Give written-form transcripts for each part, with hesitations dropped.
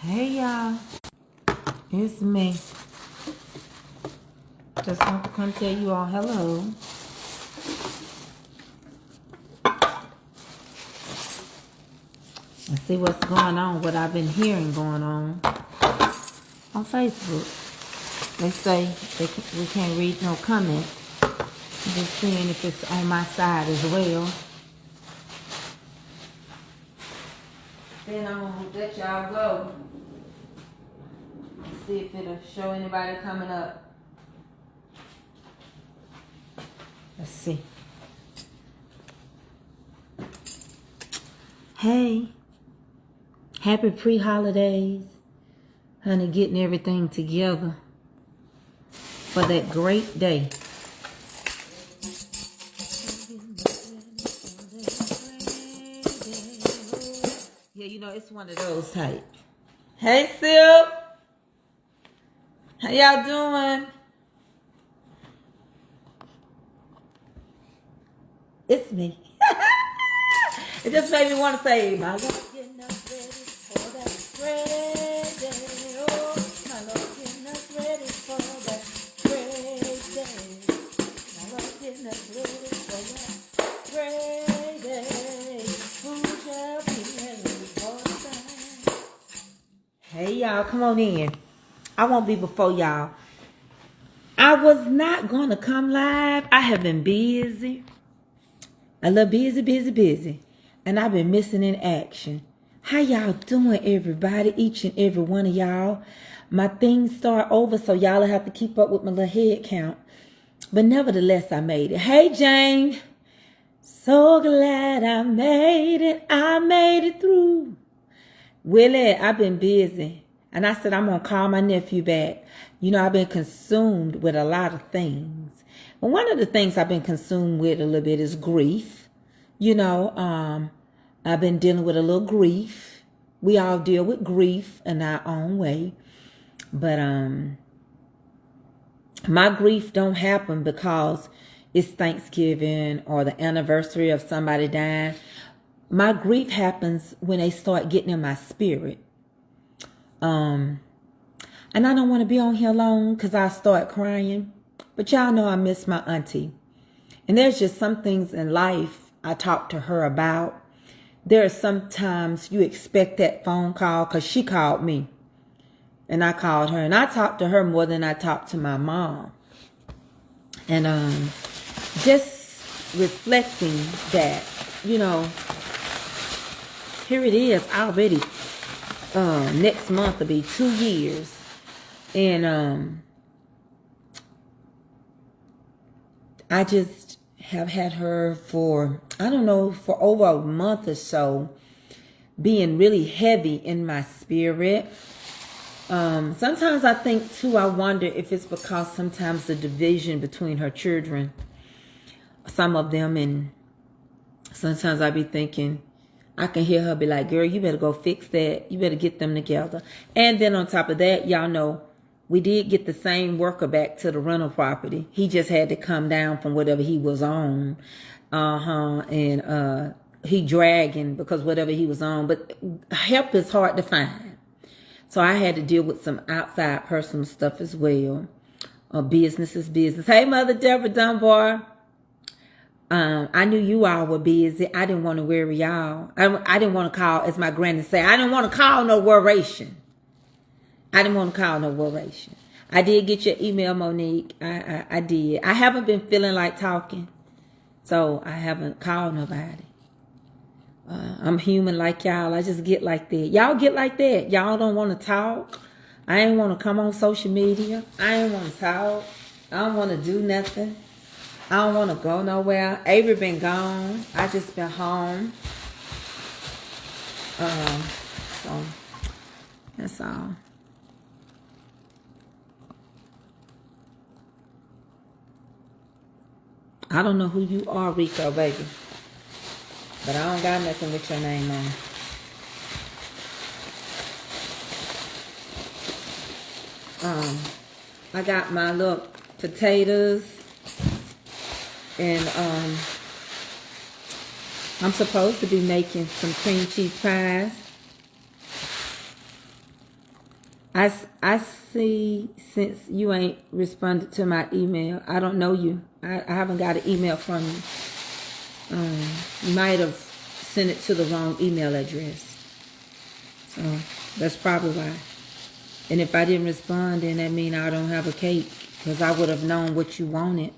Hey y'all, it's me. Just want to come tell you all hello. And see what's going on, what I've been hearing going on Facebook. They say we can't read no comments. I'm just seeing if it's on my side as well. Then I'm gonna let y'all go. See if it'll show anybody coming up. Let's see. Hey, happy pre-holidays. Honey, getting everything together for that great day. Yeah, you know, it's one of those type. Hey, Sil. How y'all doing? It's me. It just made me want to say, my Lord, getting us ready for that great day. Oh, my Lord, getting us ready for that great day. My Lord, getting us ready for that great day. Who shall be ready for that? Hey, y'all, come on in. I won't be before y'all. I was not going to come live. I have been busy. A little busy. And I've been missing in action. How y'all doing, everybody? Each and every one of y'all. My things start over, so y'all will have to keep up with my little head count. But nevertheless, I made it. Hey, Jane. So glad I made it. I made it through. Willie, I've been busy. And I said, I'm going to call my nephew back. You know, I've been consumed with a lot of things. And one of the things I've been consumed with a little bit is grief. You know, I've been dealing with a little grief. We all deal with grief in our own way. But my grief don't happen because it's Thanksgiving or the anniversary of somebody dying. My grief happens when they start getting in my spirit. And I don't want to be on here long because I start crying. But y'all know I miss my auntie. And there's just some things in life I talk to her about. There are sometimes you expect that phone call because she called me. And I called her. And I talked to her more than I talked to my mom. And just reflecting that, you know, here it is already. Next month will be 2 years. And I just have had her for, I don't know, for over a month or so, being really heavy in my spirit. Sometimes I think too, I wonder if it's because sometimes the division between her children, some of them, and sometimes I be thinking, I can hear her be like, girl, you better go fix that. You better get them together. And then on top of that, y'all know, we did get the same worker back to the rental property. He just had to come down from whatever he was on. And he dragging because whatever he was on. But help is hard to find. So I had to deal with some outside personal stuff as well. Business is business. Hey, Mother Deborah Dunbar. I knew you all were busy. I didn't want to worry y'all. I didn't want to call, as my granny said, I didn't want to call no worration. I didn't want to call no worration. I did get your email, Monique. I did. I haven't been feeling like talking, so I haven't called nobody. I'm human like y'all. I just get like that. Y'all get like that. Y'all don't want to talk. I ain't want to come on social media. I ain't want to talk. I don't want to do nothing. I don't want to go nowhere. Avery been gone. I just been home. So that's all. I don't know who you are, Rico, baby. But I don't got nothing with your name on. I got my little potatoes. And I'm supposed to be making some cream cheese pies. I see, since you ain't responded to my email, I don't know you. I haven't got an email from you. You might have sent it to the wrong email address. So that's probably why. And if I didn't respond, then that means I don't have a cake, because I would have known what you wanted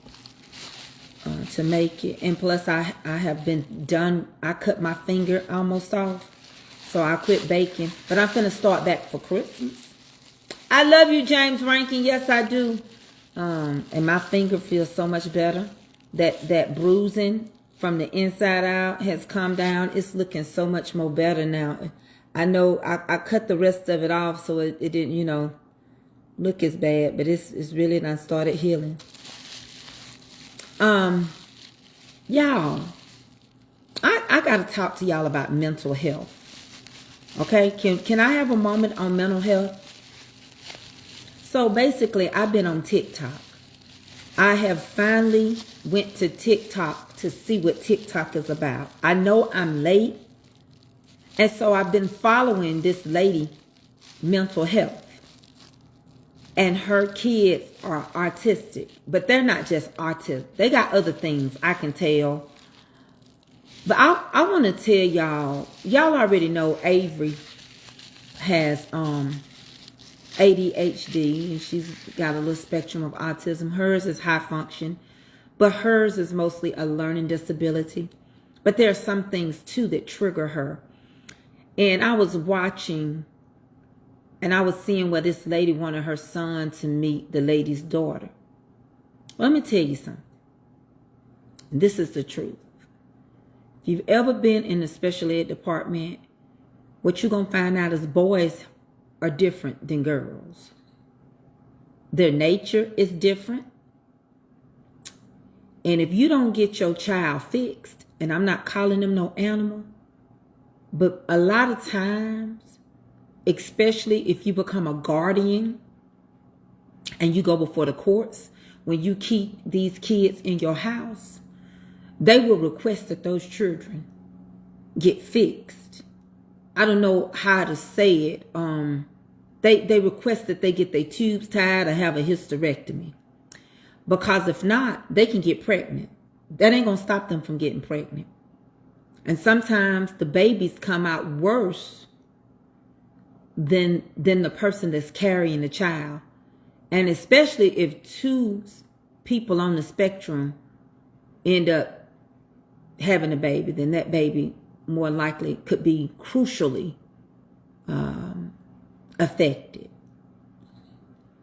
to make it. And plus, I have been done. I cut my finger almost off, so I quit baking. But I'm finna start back for Christmas. I love you, James Rankin. Yes, I do. And my finger feels so much better. That bruising from the inside out has come down. It's looking so much more better now. I know I cut the rest of it off, so it didn't, you know, look as bad. But it's really done started healing. Y'all, I gotta talk to y'all about mental health. Okay, can I have a moment on mental health? So basically, I've been on TikTok. I have finally went to TikTok to see what TikTok is about. I know I'm late. And so I've been following this lady, mental health. And her kids are autistic. But they're not just autistic. They got other things, I can tell. But I want to tell y'all already know Avery has ADHD, and she's got a little spectrum of autism. Hers is high function, but hers is mostly a learning disability. But there are some things too that trigger her. And I was watching, and I was seeing where this lady wanted her son to meet the lady's daughter. Well, let me tell you something. This is the truth. If you've ever been in the special ed department, what you're going to find out is boys are different than girls. Their nature is different. And if you don't get your child fixed, and I'm not calling them no animal, but a lot of times, especially if you become a guardian and you go before the courts, when you keep these kids in your house, they will request that those children get fixed. I don't know how to say it. They request that they get their tubes tied or have a hysterectomy. Because if not, they can get pregnant. That ain't going to stop them from getting pregnant. And sometimes the babies come out worse than the person that's carrying the child. And especially if two people on the spectrum end up having a baby, then that baby more likely could be crucially affected.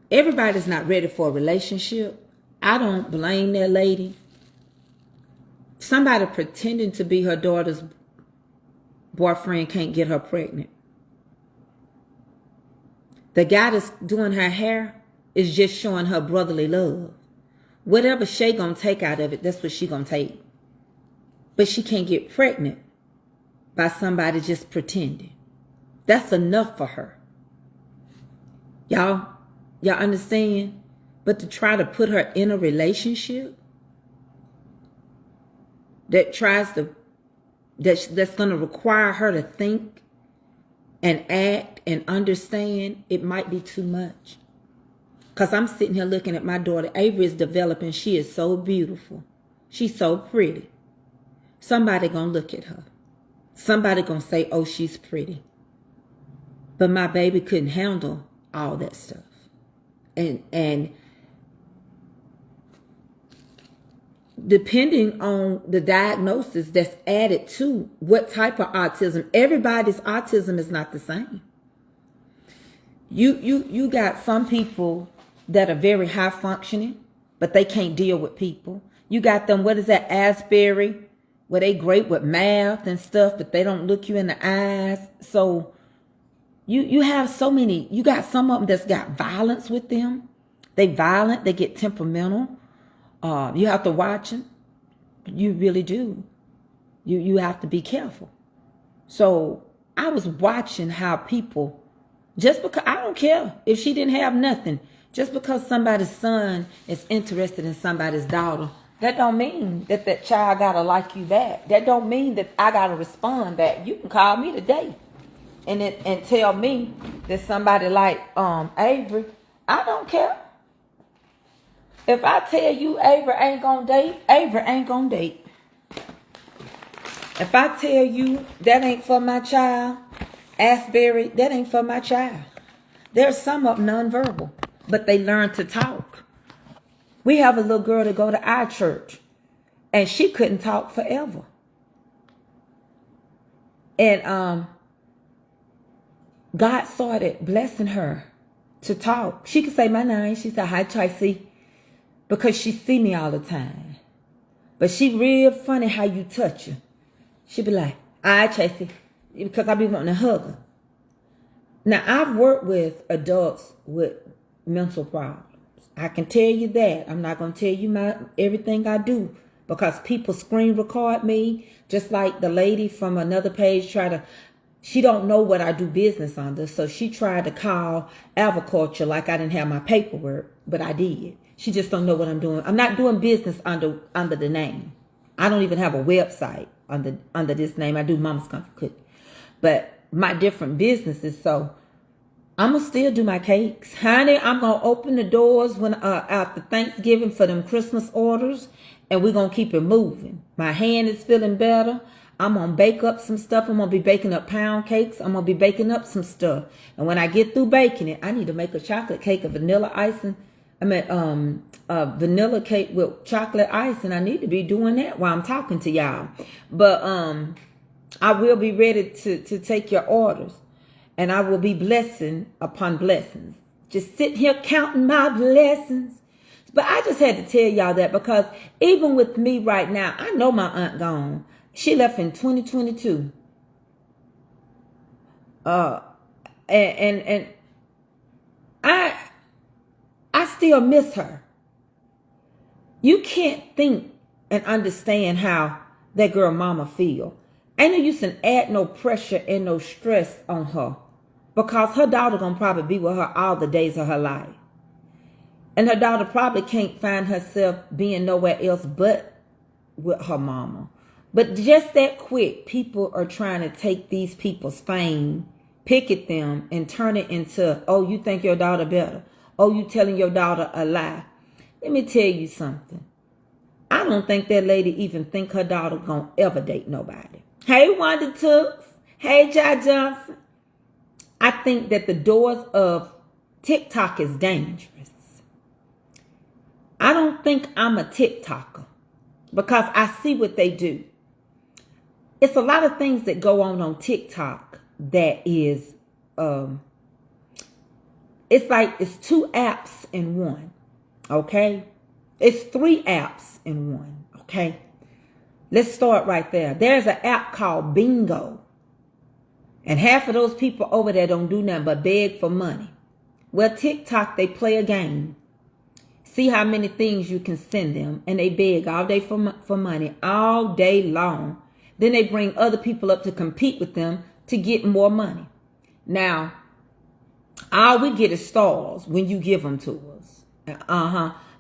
Everybody's not ready for a relationship. I don't blame that lady. Somebody pretending to be her daughter's boyfriend can't get her pregnant. The guy that's doing her hair is just showing her brotherly love. Whatever Shay gonna take out of it, that's what she gonna take. But she can't get pregnant by somebody just pretending. That's enough for her. Y'all understand? But to try to put her in a relationship that's going to require her to think and act and understand, it might be too much. Because I'm sitting here looking at my daughter. Avery is developing. She is so beautiful. She's so pretty. Somebody going to look at her. Somebody going to say, oh, she's pretty. But my baby couldn't handle all that stuff. And depending on the diagnosis that's added to what type of autism, everybody's autism is not the same. You got some people that are very high functioning, but they can't deal with people. You got them, what is that, Asperry, where they great with math and stuff, but they don't look you in the eyes. So you have so many, you got some of them that's got violence with them. They violent, they get temperamental. You have to watch them. You really do. You have to be careful. So I was watching how people, just because, I don't care if she didn't have nothing, just because somebody's son is interested in somebody's daughter, that don't mean that that child gotta like you back. That don't mean that I gotta respond back. You can call me today. and tell me that somebody like Avery, I don't care. If I tell you Avery ain't gonna date, Avery ain't gonna date. If I tell you that ain't for my child, Asbury, that ain't for my child. There's some of them nonverbal, but they learn to talk. We have a little girl that go to our church, and she couldn't talk forever. And God started blessing her to talk. She could say my name. She said, hi, Tracy, because she see me all the time. But she real funny how you touch her. She be like, hi, Tracy, because I be wanting to hug her. Now, I've worked with adults with mental problems. I can tell you that. I'm not going to tell you everything I do, because people screen record me, just like the lady from another page she don't know what I do business under, so she tried to call agriculture like I didn't have my paperwork, but I did. She just don't know what I'm doing. I'm not doing business under the name. I don't even have a website under this name. I do Mama's Comfort Cookie. But my different businesses, so I'm going to still do my cakes. Honey, I'm going to open the doors when after Thanksgiving for them Christmas orders, and we're going to keep it moving. My hand is feeling better. I'm going to bake up some stuff. I'm going to be baking up pound cakes. I'm going to be baking up some stuff. And when I get through baking it, I need to make a chocolate cake of vanilla icing. Vanilla cake with chocolate icing. I need to be doing that while I'm talking to y'all. But I will be ready to take your orders. And I will be blessing upon blessings. Just sit here counting my blessings. But I just had to tell y'all that, because even with me right now, I know my aunt gone. She left in 2022. And I still miss her. You can't think and understand how that girl mama feel. Ain't no use in add no pressure and no stress on her, because her daughter gonna probably be with her all the days of her life. And her daughter probably can't find herself being nowhere else but with her mama. But just that quick, people are trying to take these people's fame, pick at them, and turn it into, oh, you think your daughter better. Oh, you telling your daughter a lie. Let me tell you something. I don't think that lady even think her daughter gonna ever date nobody. Hey, Wanda Tooks. Hey, Jai Johnson. I think that the doors of TikTok is dangerous. I don't think I'm a TikToker, because I see what they do. It's a lot of things that go on TikTok that is, it's like it's 2 apps in one, okay? It's 3 apps in one, okay? Let's start right there. There's an app called Bingo. And half of those people over there don't do nothing but beg for money. Well, TikTok, they play a game. See how many things you can send them. And they beg all day for money, all day long. Then they bring other people up to compete with them to get more money. Now, all we get is stars when you give them to us.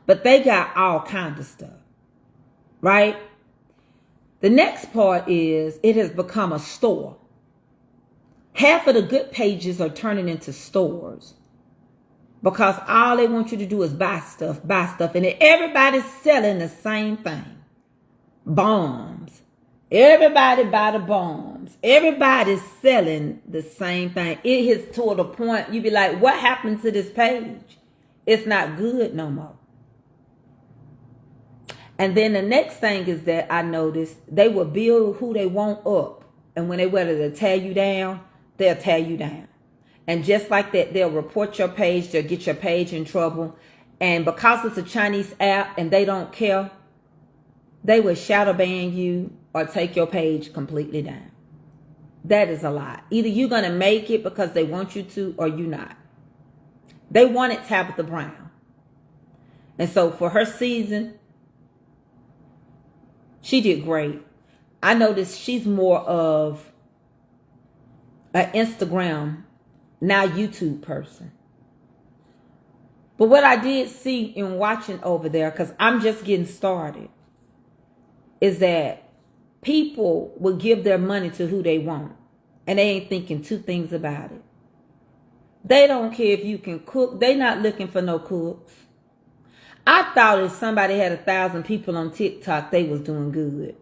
But they got all kinds of stuff. Right? The next part is it has become a store. Half of the good pages are turning into stores, because all they want you to do is buy stuff. And everybody's selling the same thing. Bombs. Everybody buy the bombs. Everybody's selling the same thing. It hits to the point you be like, what happened to this page? It's not good no more. And then the next thing is that I noticed they will build who they want up. And when they ready to tear you down, they'll tear you down. And just like that, they'll report your page. They'll get your page in trouble. And because it's a Chinese app and they don't care, they will shadow ban you or take your page completely down. That is a lie. Either you're going to make it because they want you to, or you're not. They wanted Tabitha Brown. And so for her season, she did great. I noticed she's more of an Instagram, now YouTube person. But what I did see in watching over there, because I'm just getting started, is that people will give their money to who they want. and they ain't thinking two things about it. They don't care if you can cook. They not looking for no cooks. I thought if somebody had 1,000 people on TikTok, they was doing good.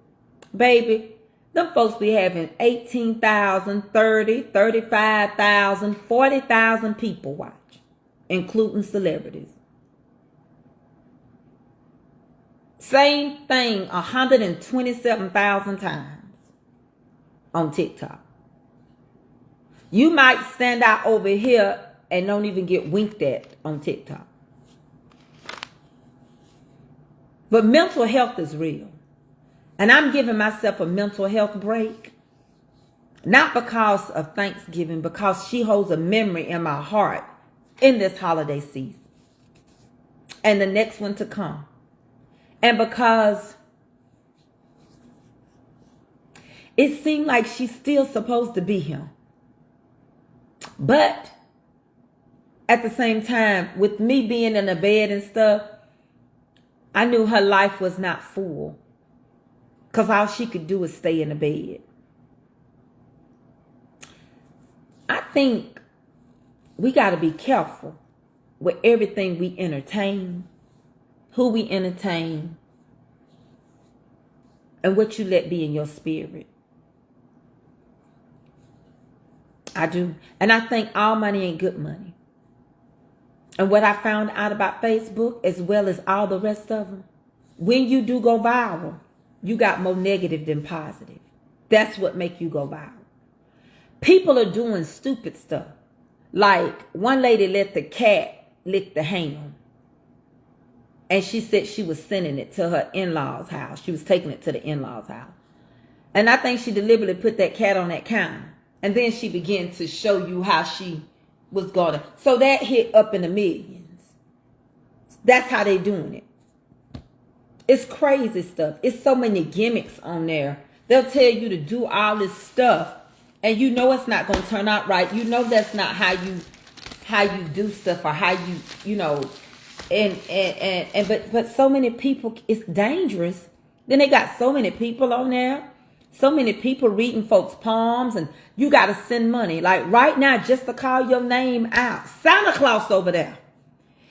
Baby, them folks be having 18,000, 30, 35,000, 40,000 people watch, including celebrities. Same thing 127,000 times on TikTok. You might stand out over here and don't even get winked at on TikTok. But mental health is real. And I'm giving myself a mental health break. Not because of Thanksgiving, because she holds a memory in my heart in this holiday season. And the next one to come. And because it seemed like she's still supposed to be here. But at the same time, with me being in the bed and stuff, I knew her life was not full. Because all she could do was stay in the bed. I think we got to be careful with everything we entertain, who we entertain, and what you let be in your spirit. I do. And I think all money ain't good money. And what I found out about Facebook, as well as all the rest of them, when you do go viral, you got more negative than positive. That's what make you go viral. People are doing stupid stuff. Like one lady let the cat lick the ham. And she said she was sending it to her in-laws' house. She was taking it to the in-laws' house. And I think she deliberately put that cat on that counter. And then she began to show you how she was going to. So that hit up in the millions. That's how they doing it. It's crazy stuff. It's so many gimmicks on there. They'll tell you to do all this stuff. And you know it's not going to turn out right. You know that's not how you do stuff, or how you know. But so many people, it's dangerous. Then they got so many people on there. So many people reading folks' palms, and you got to send money. Like right now, just to call your name out. Santa Claus over there.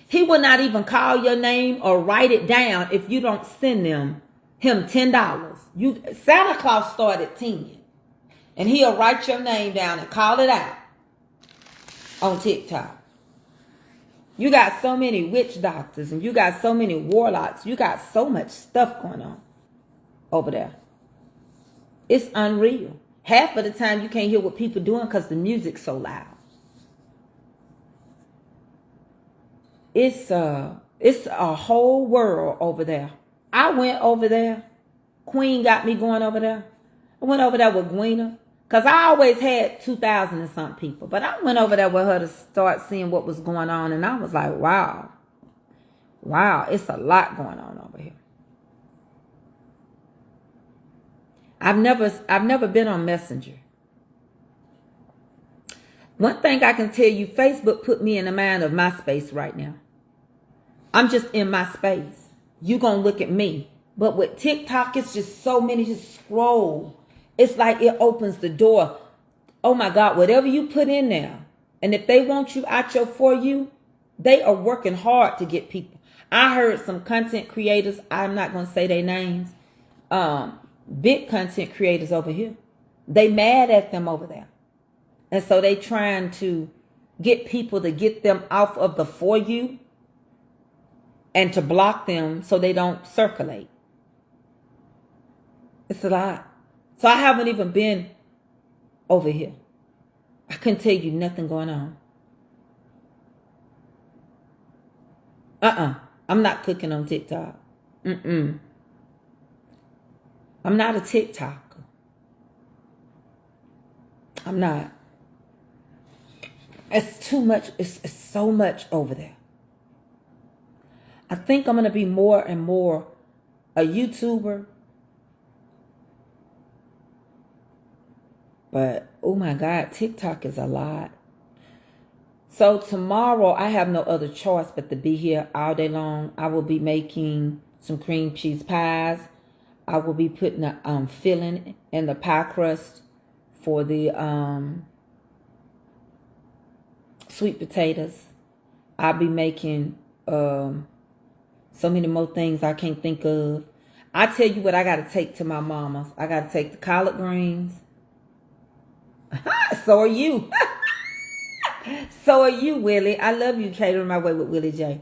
He will not even call your name or write it down if you don't send him $10. Santa Claus started 10. And he'll write your name down and call it out on TikTok. You got so many witch doctors, and you got so many warlocks. You got so much stuff going on over there. It's unreal. Half of the time you can't hear what people doing because the music's so loud. It's a whole world over there. I went over there. Queen got me going over there. I went over there with Gwena. Because I always had 2,000 and something people. But I went over there with her to start seeing what was going on. And I was like, wow. Wow, it's a lot going on over here. I've never been on Messenger. One thing I can tell you, Facebook put me in the mind of my space right now. I'm just in my space. You gonna look at me. But with TikTok, it's just so many, just scroll. It's like it opens the door. Oh my God, whatever you put in there. And if they want you out your For You, they are working hard to get people. I heard some content creators, I'm not going to say their names, big content creators over here. They mad at them over there. And so they trying to get people to get them off of the For You and to block them so they don't circulate. It's a lot. So I haven't even been over here. I couldn't tell you nothing going on. I'm not cooking on TikTok. I'm not a TikToker. I'm not. It's too much. It's so much over there. I think I'm going to be more and more a YouTuber. But, oh my God, TikTok is a lot. So tomorrow, I have no other choice but to be here all day long. I will be making some cream cheese pies. I will be putting a filling in the pie crust for the sweet potatoes. I'll be making so many more things I can't think of. I tell you what I got to take to my mama's. I got to take the collard greens. So are you. So are you, Willie. I love you, Catering My Way with Willie J.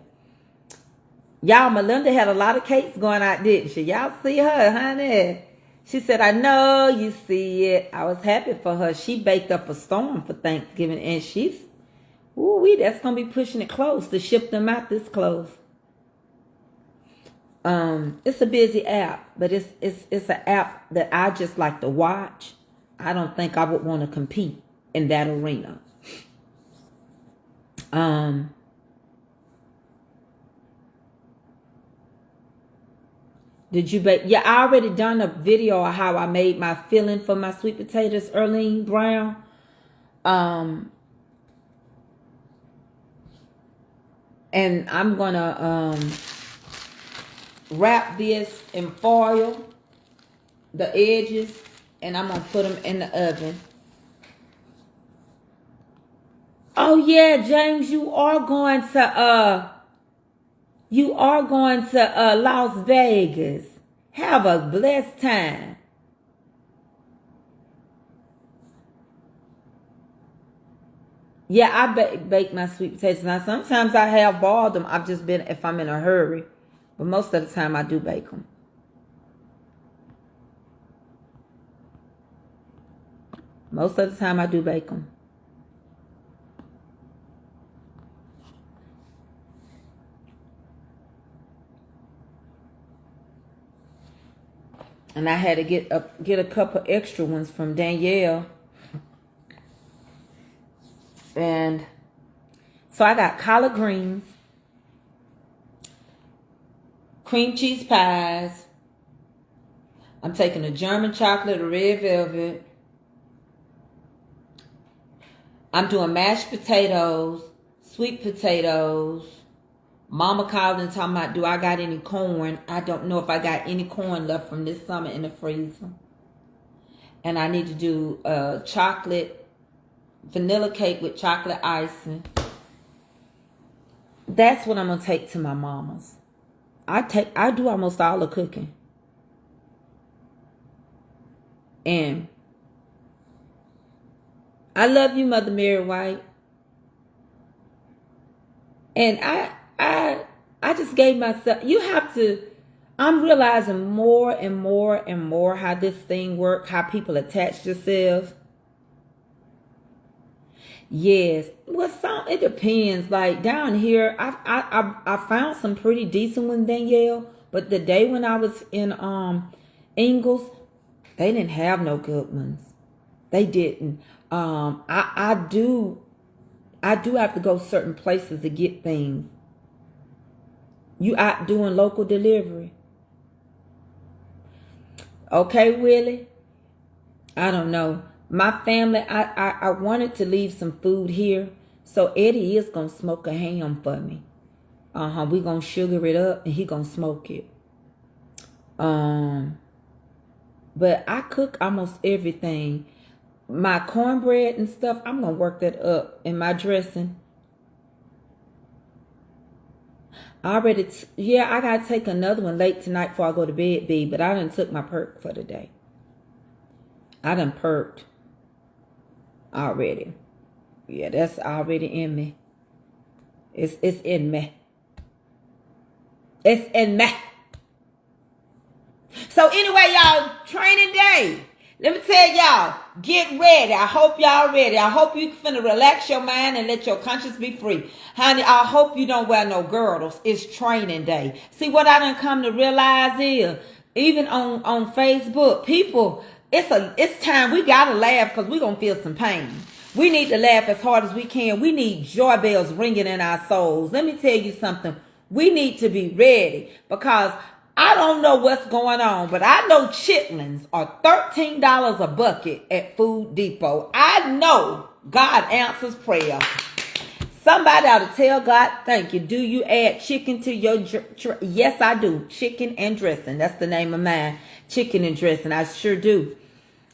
Y'all, Melinda had a lot of cakes going out, didn't she? Y'all see her, honey? She said, I know you see it. I was happy for her. She baked up a storm for Thanksgiving, and she's, ooh, that's going to be pushing it close to ship them out this close. It's a busy app, but it's an app that I just like to watch. I don't think I would want to compete in that arena. Did you bake? Yeah, I already done a video of how I made my filling for my sweet potatoes, Earlene Brown. And I'm gonna wrap this in foil, the edges, and I'm gonna put them in the oven. Oh yeah, James, you are going to Las Vegas. Have a blessed time. Yeah, I bake my sweet potatoes. Now, sometimes I have boiled them. I've just been, if I'm in a hurry. But most of the time, I do bake them. Most of the time, I do bake them. And I had to get a couple extra ones from Danielle. And so I got collard greens, cream cheese pies. I'm taking a German chocolate, a red velvet. I'm doing mashed potatoes, sweet potatoes. Mama called and talking about, do I got any corn? I don't know if I got any corn left from this summer in the freezer. And I need to do chocolate, vanilla cake with chocolate icing. That's what I'm going to take to my mama's. I do almost all the cooking. And I love you, Mother Mary White. And I just gave myself, you have to, I'm realizing more and more and more how this thing works, how people attach themselves. Yes. Well, it depends. Like down here, I found some pretty decent ones, Danielle. But the day when I was in Ingalls, they didn't have no good ones. They didn't. I do have to go certain places to get things. You out doing local delivery? Okay, Willie? I don't know. My family, I wanted to leave some food here. So Eddie is going to smoke a ham for me. We're going to sugar it up and he going to smoke it. But I cook almost everything. My cornbread and stuff, I'm going to work that up in my dressing. I got to take another one late tonight before I go to bed, B. But I done took my perk for the day. I done perked already. Yeah, that's already in me. It's in me. It's in me. So anyway, y'all, training day. Let me tell y'all, get ready. I hope y'all ready. I hope you finna relax your mind and let your conscience be free. Honey, I hope you don't wear no girdles. It's training day. See, what I done come to realize is, even on Facebook, people, it's time. We gotta laugh because we're gonna feel some pain. We need to laugh as hard as we can. We need joy bells ringing in our souls. Let me tell you something. We need to be ready because I don't know what's going on, but I know chitlins are $13 a bucket at Food Depot. I know God answers prayer. Somebody ought to tell God, thank you. Do you add chicken to your yes, I do. Chicken and dressing. That's the name of mine. Chicken and dressing. I sure do.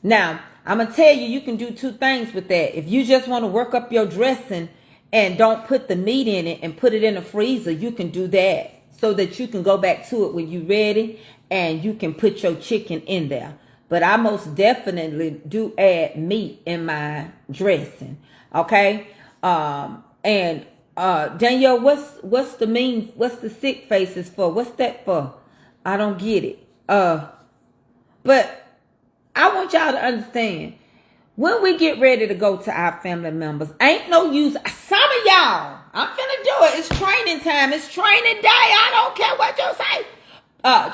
Now, I'm going to tell you, you can do two things with that. If you just want to work up your dressing and don't put the meat in it and put it in the freezer, you can do that so that you can go back to it when you're ready and you can put your chicken in there. But I most definitely do add meat in my dressing. Okay? And Danielle, what's the sick faces for? What's that for? I don't get it. But I want y'all to understand, when we get ready to go to our family members, ain't no use. Some of y'all, I'm finna do it. It's training time. It's training day. I don't care what you say.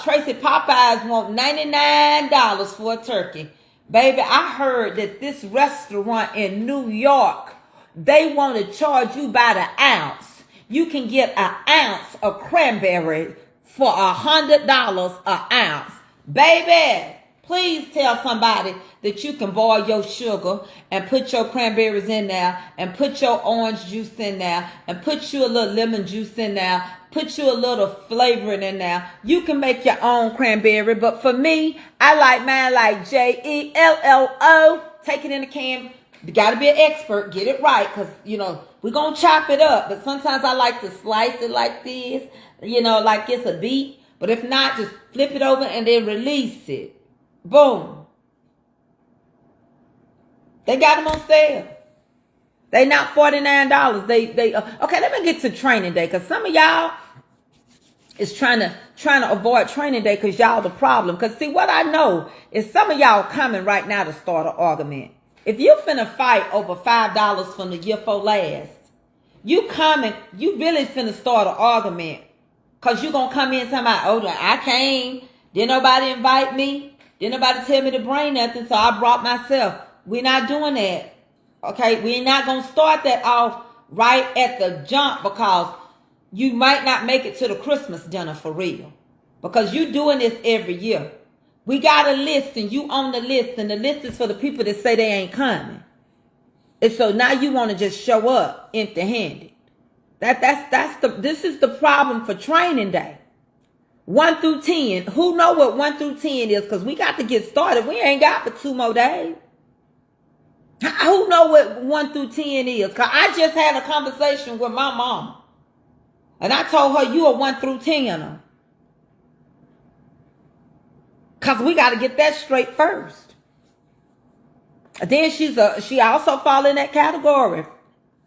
Tracy, Popeyes want $99 for a turkey. Baby, I heard that this restaurant in New York, they want to charge you by the ounce. You can get an ounce of cranberry for $100 an ounce. Baby, please tell somebody that you can boil your sugar and put your cranberries in there and put your orange juice in there and put you a little lemon juice in there, put you a little flavoring in there. You can make your own cranberry, but for me, I like mine like Jello. Take it in the can. You got to be an expert. Get it right, because, we're going to chop it up. But sometimes I like to slice it like this, like it's a beet. But if not, just flip it over and then release it. Boom. They got them on sale. They not $49. Okay, let me get to training day, because some of y'all is trying to avoid training day because y'all the problem. Because see, what I know is some of y'all coming right now to start an argument. If you finna fight over $5 from the year for last, you really finna start an argument. Because you gonna come in talking about, oh, I came, didn't nobody invite me, didn't nobody tell me to bring nothing, so I brought myself. We're not doing that. Okay, we're not going to start that off right at the jump, because you might not make it to the Christmas dinner for real. Because you're doing this every year. We got a list and you on the list, and the list is for the people that say they ain't coming. And so now you want to just show up empty-handed. This is the problem for training day. 1 through 10. Who know what 1 through 10 is? Because we got to get started. We ain't got but 2 more days. Who know what 1 through 10 is? Because I just had a conversation with my mom. And I told her, you a 1 through 10. Because we got to get that straight first. Then she also fall in that category.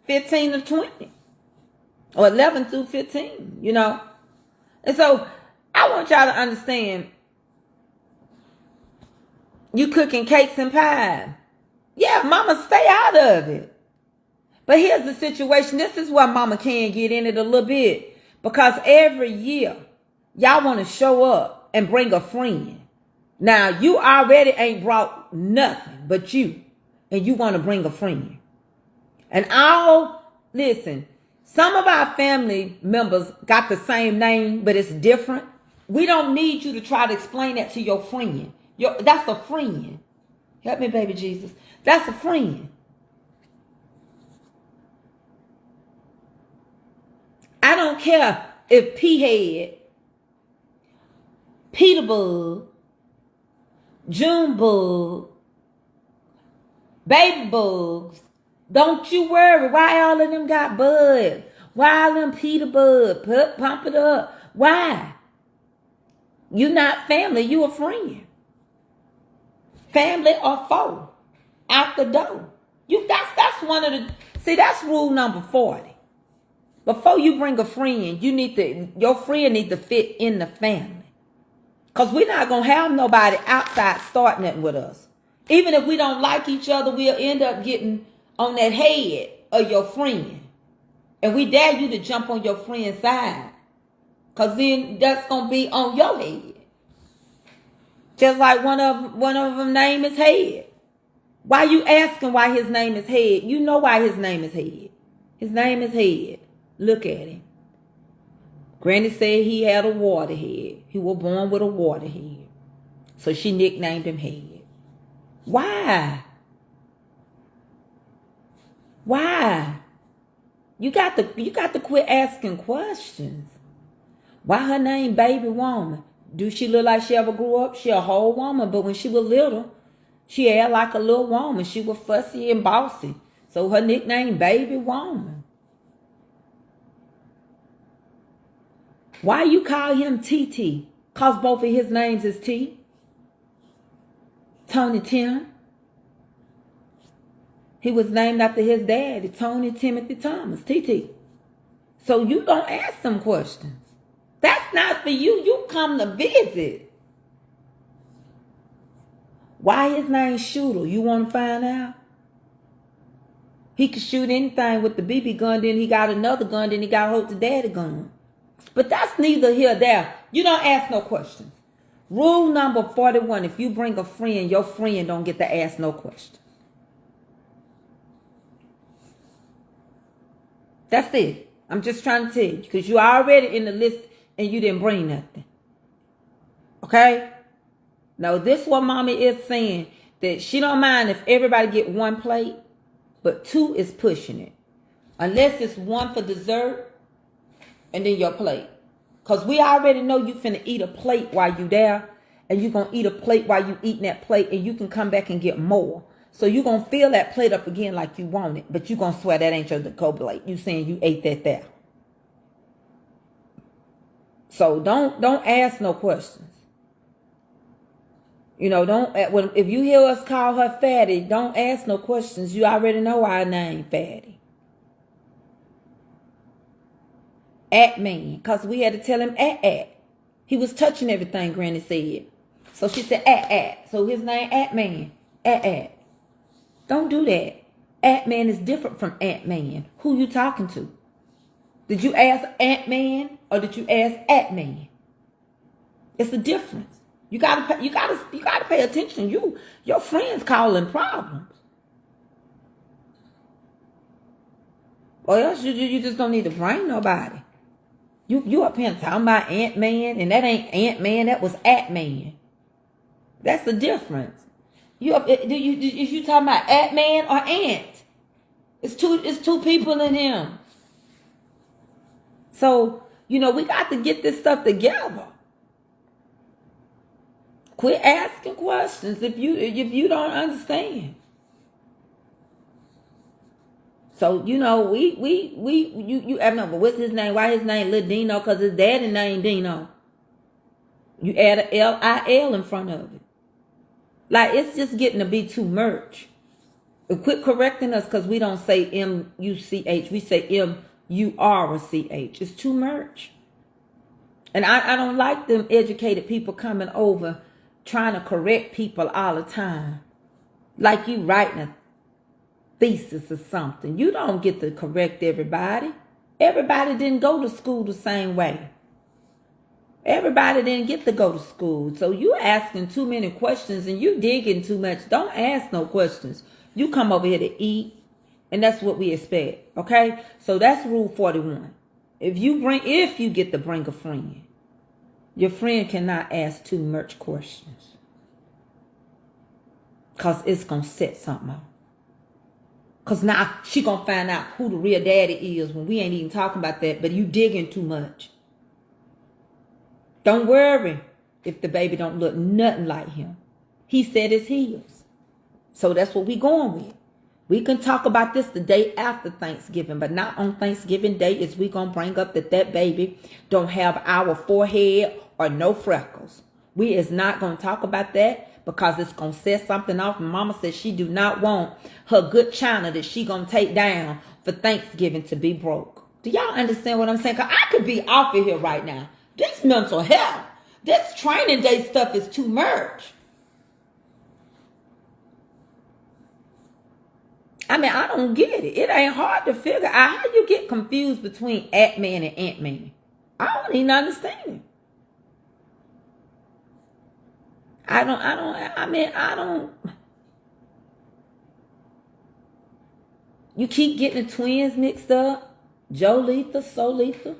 15 to 20. Or 11 through 15, And so I want y'all to understand, you cooking cakes and pie. Yeah, mama, stay out of it. But here's the situation. This is where mama can get in it a little bit. Because every year, y'all want to show up and bring a friend. Now, you already ain't brought nothing but you. And you want to bring a friend. And listen, some of our family members got the same name, but it's different. We don't need you to try to explain that to your friend. That's a friend. Help me, baby Jesus. That's a friend. I don't care if P-Head, Peterbug, Junebug, Baby Bugs. Don't you worry. Why all of them got buds? Why all them Peterbug? Pump it up. Why? You not family. You a friend. Family or foe. Out the door. That's one of the. That's rule number 40. Before you bring a friend, your friend need to fit in the family. Because we're not going to have nobody outside starting it with us. Even if we don't like each other, we'll end up getting on that head of your friend. And we dare you to jump on your friend's side. Because then that's going to be on your head. Just like one of them name is Head. Why you asking why his name is Head? You know why his name is Head. His name is Head. Look at him. Granny said he had a water head. He was born with a water head. So she nicknamed him Head. Why? Why? You got to quit asking questions. Why her name Baby Woman? Do she look like she ever grew up? She a whole woman, but when she was little, She acted like a little woman. She was fussy and bossy. So her nickname, Baby Woman. Why you call him TT? Because both of his names is T. Tony Tim. He was named after his daddy, Tony Timothy Thomas, TT. So you don't ask them questions. That's not for you. You come to visit. Why his name Shooter? You want to find out? He could shoot anything with the BB gun, then he got another gun, then he got hold the daddy gun. But that's neither here nor there. You don't ask no questions. Rule number 41, if you bring a friend, your friend don't get to ask no questions. That's it. I'm just trying to tell you, because you already in the list and you didn't bring nothing. Okay? Now, this what mommy is saying, that she don't mind if everybody get one plate, but two is pushing it. Unless it's one for dessert and then your plate. Because we already know you finna eat a plate while you there, and you going to eat a plate while you eating that plate, and you can come back and get more. So you're going to fill that plate up again like you want it, but you're going to swear that ain't your decor plate. You saying you ate that there. So don't ask no questions. You know, if you hear us call her Fatty, don't ask no questions. You already know our name, Fatty. Man, because we had to tell him at. He was touching everything, Granny said. So she said at. So his name Man. At. Don't do that. Man is different from Ant-Man. Who you talking to? Did you ask Ant-Man or did you ask Man? It's a difference. You gotta pay attention. Your friends causing problems. Or else you just don't need to bring nobody. You up here talking about Ant-Man, and that ain't Ant-Man, that was At-Man. That's the difference. You talking about At-Man or Ant? It's two people in him. So, we got to get this stuff together. Quit asking questions if you don't understand. So, I remember, what's his name? Why his name Lil Dino? Because his daddy named Dino. You add a L-I-L in front of it. Like, it's just getting to be too much. Quit correcting us because we don't say M-U-C-H. We say M-U-R-C-H. It's too much. And I don't like them educated people coming over trying to correct people all the time. Like you writing a thesis or something. You don't get to correct everybody. Everybody didn't go to school the same way. Everybody didn't get to go to school. So you asking too many questions and you digging too much. Don't ask no questions. You come over here to eat, and that's what we expect. Okay? So that's rule 41. If you get to bring a friend, your friend cannot ask too much questions. Because it's going to set something up. Because now she going to find out who the real daddy is when we ain't even talking about that, but you digging too much. Don't worry if the baby don't look nothing like him. He said it's his. So that's what we going with. We can talk about this the day after Thanksgiving, but not on Thanksgiving Day is we going to bring up that baby don't have our forehead or no freckles. We is not going to talk about that because it's going to set something off. And Mama says she do not want her good china that she going to take down for Thanksgiving to be broke. Do y'all understand what I'm saying? Because I could be off of here right now. This mental health, this training day stuff is too much. I mean, I don't get it. It ain't hard to figure out how you get confused between At-Man and Ant-Man. I don't even understand. I don't. You keep getting the twins mixed up. Joe Letha, So Letha.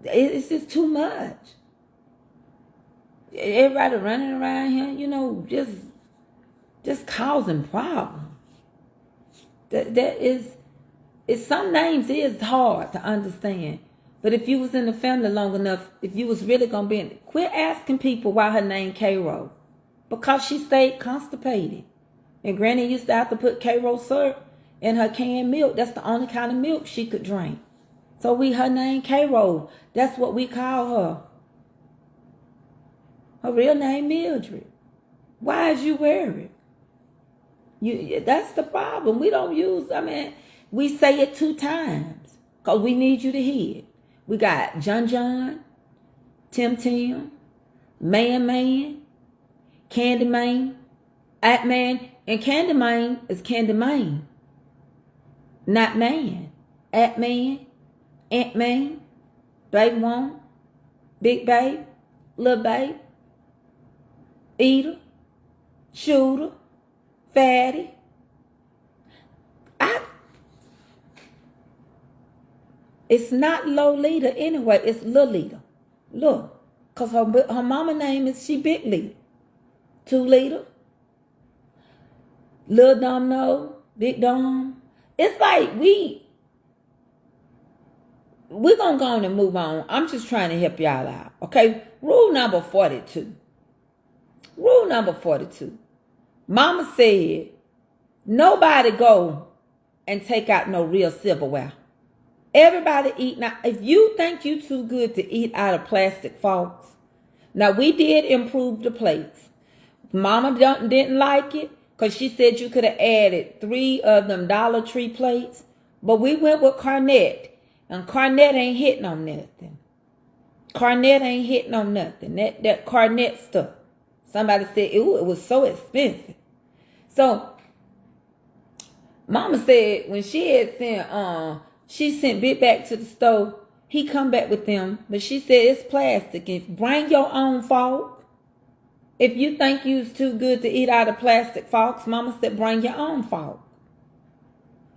It's just too much. Everybody running around here, just causing problems. Some names is hard to understand. But if you was in the family long enough, if you was really going to be in it, quit asking people why her name K-Ro. because she stayed constipated. And Granny used to have to put K-Roll syrup in her canned milk. That's the only kind of milk she could drink. So her name K-Roll. That's what we call her. Her real name Mildred. Why is you worried? That's the problem. We don't use, we say it 2 times because we need you to hear it. We got John, Tim, Man, Candyman, Atman, and Candyman is Candyman, not man. Atman, Ant-Man, Baby One, Big Babe, Little Babe, Eater, Shooter, Fatty. It's not Lolita anyway, it's Lolita. Look, because her mama name is she Big Lita. 2 Lita. Lil Domino, Big Dom. It's like we're going to go on and move on. I'm just trying to help y'all out. Okay, rule number 42. Rule number 42. Mama said, nobody go and take out no real silverware. Everybody eat. Now, if you think you too good to eat out of plastic forks, now we did improve the plates. Mama didn't like it because she said you could have added 3 of them Dollar Tree plates. But we went with Cornet, and Cornet ain't hitting on nothing. Cornet ain't hitting on nothing. That Cornet stuff. Somebody said, it was so expensive. So, Mama said when she had sent Big back to the store, he come back with them. But she said it's plastic. If bring your own fork. If you think you's too good to eat out of plastic forks, Mama said bring your own fork.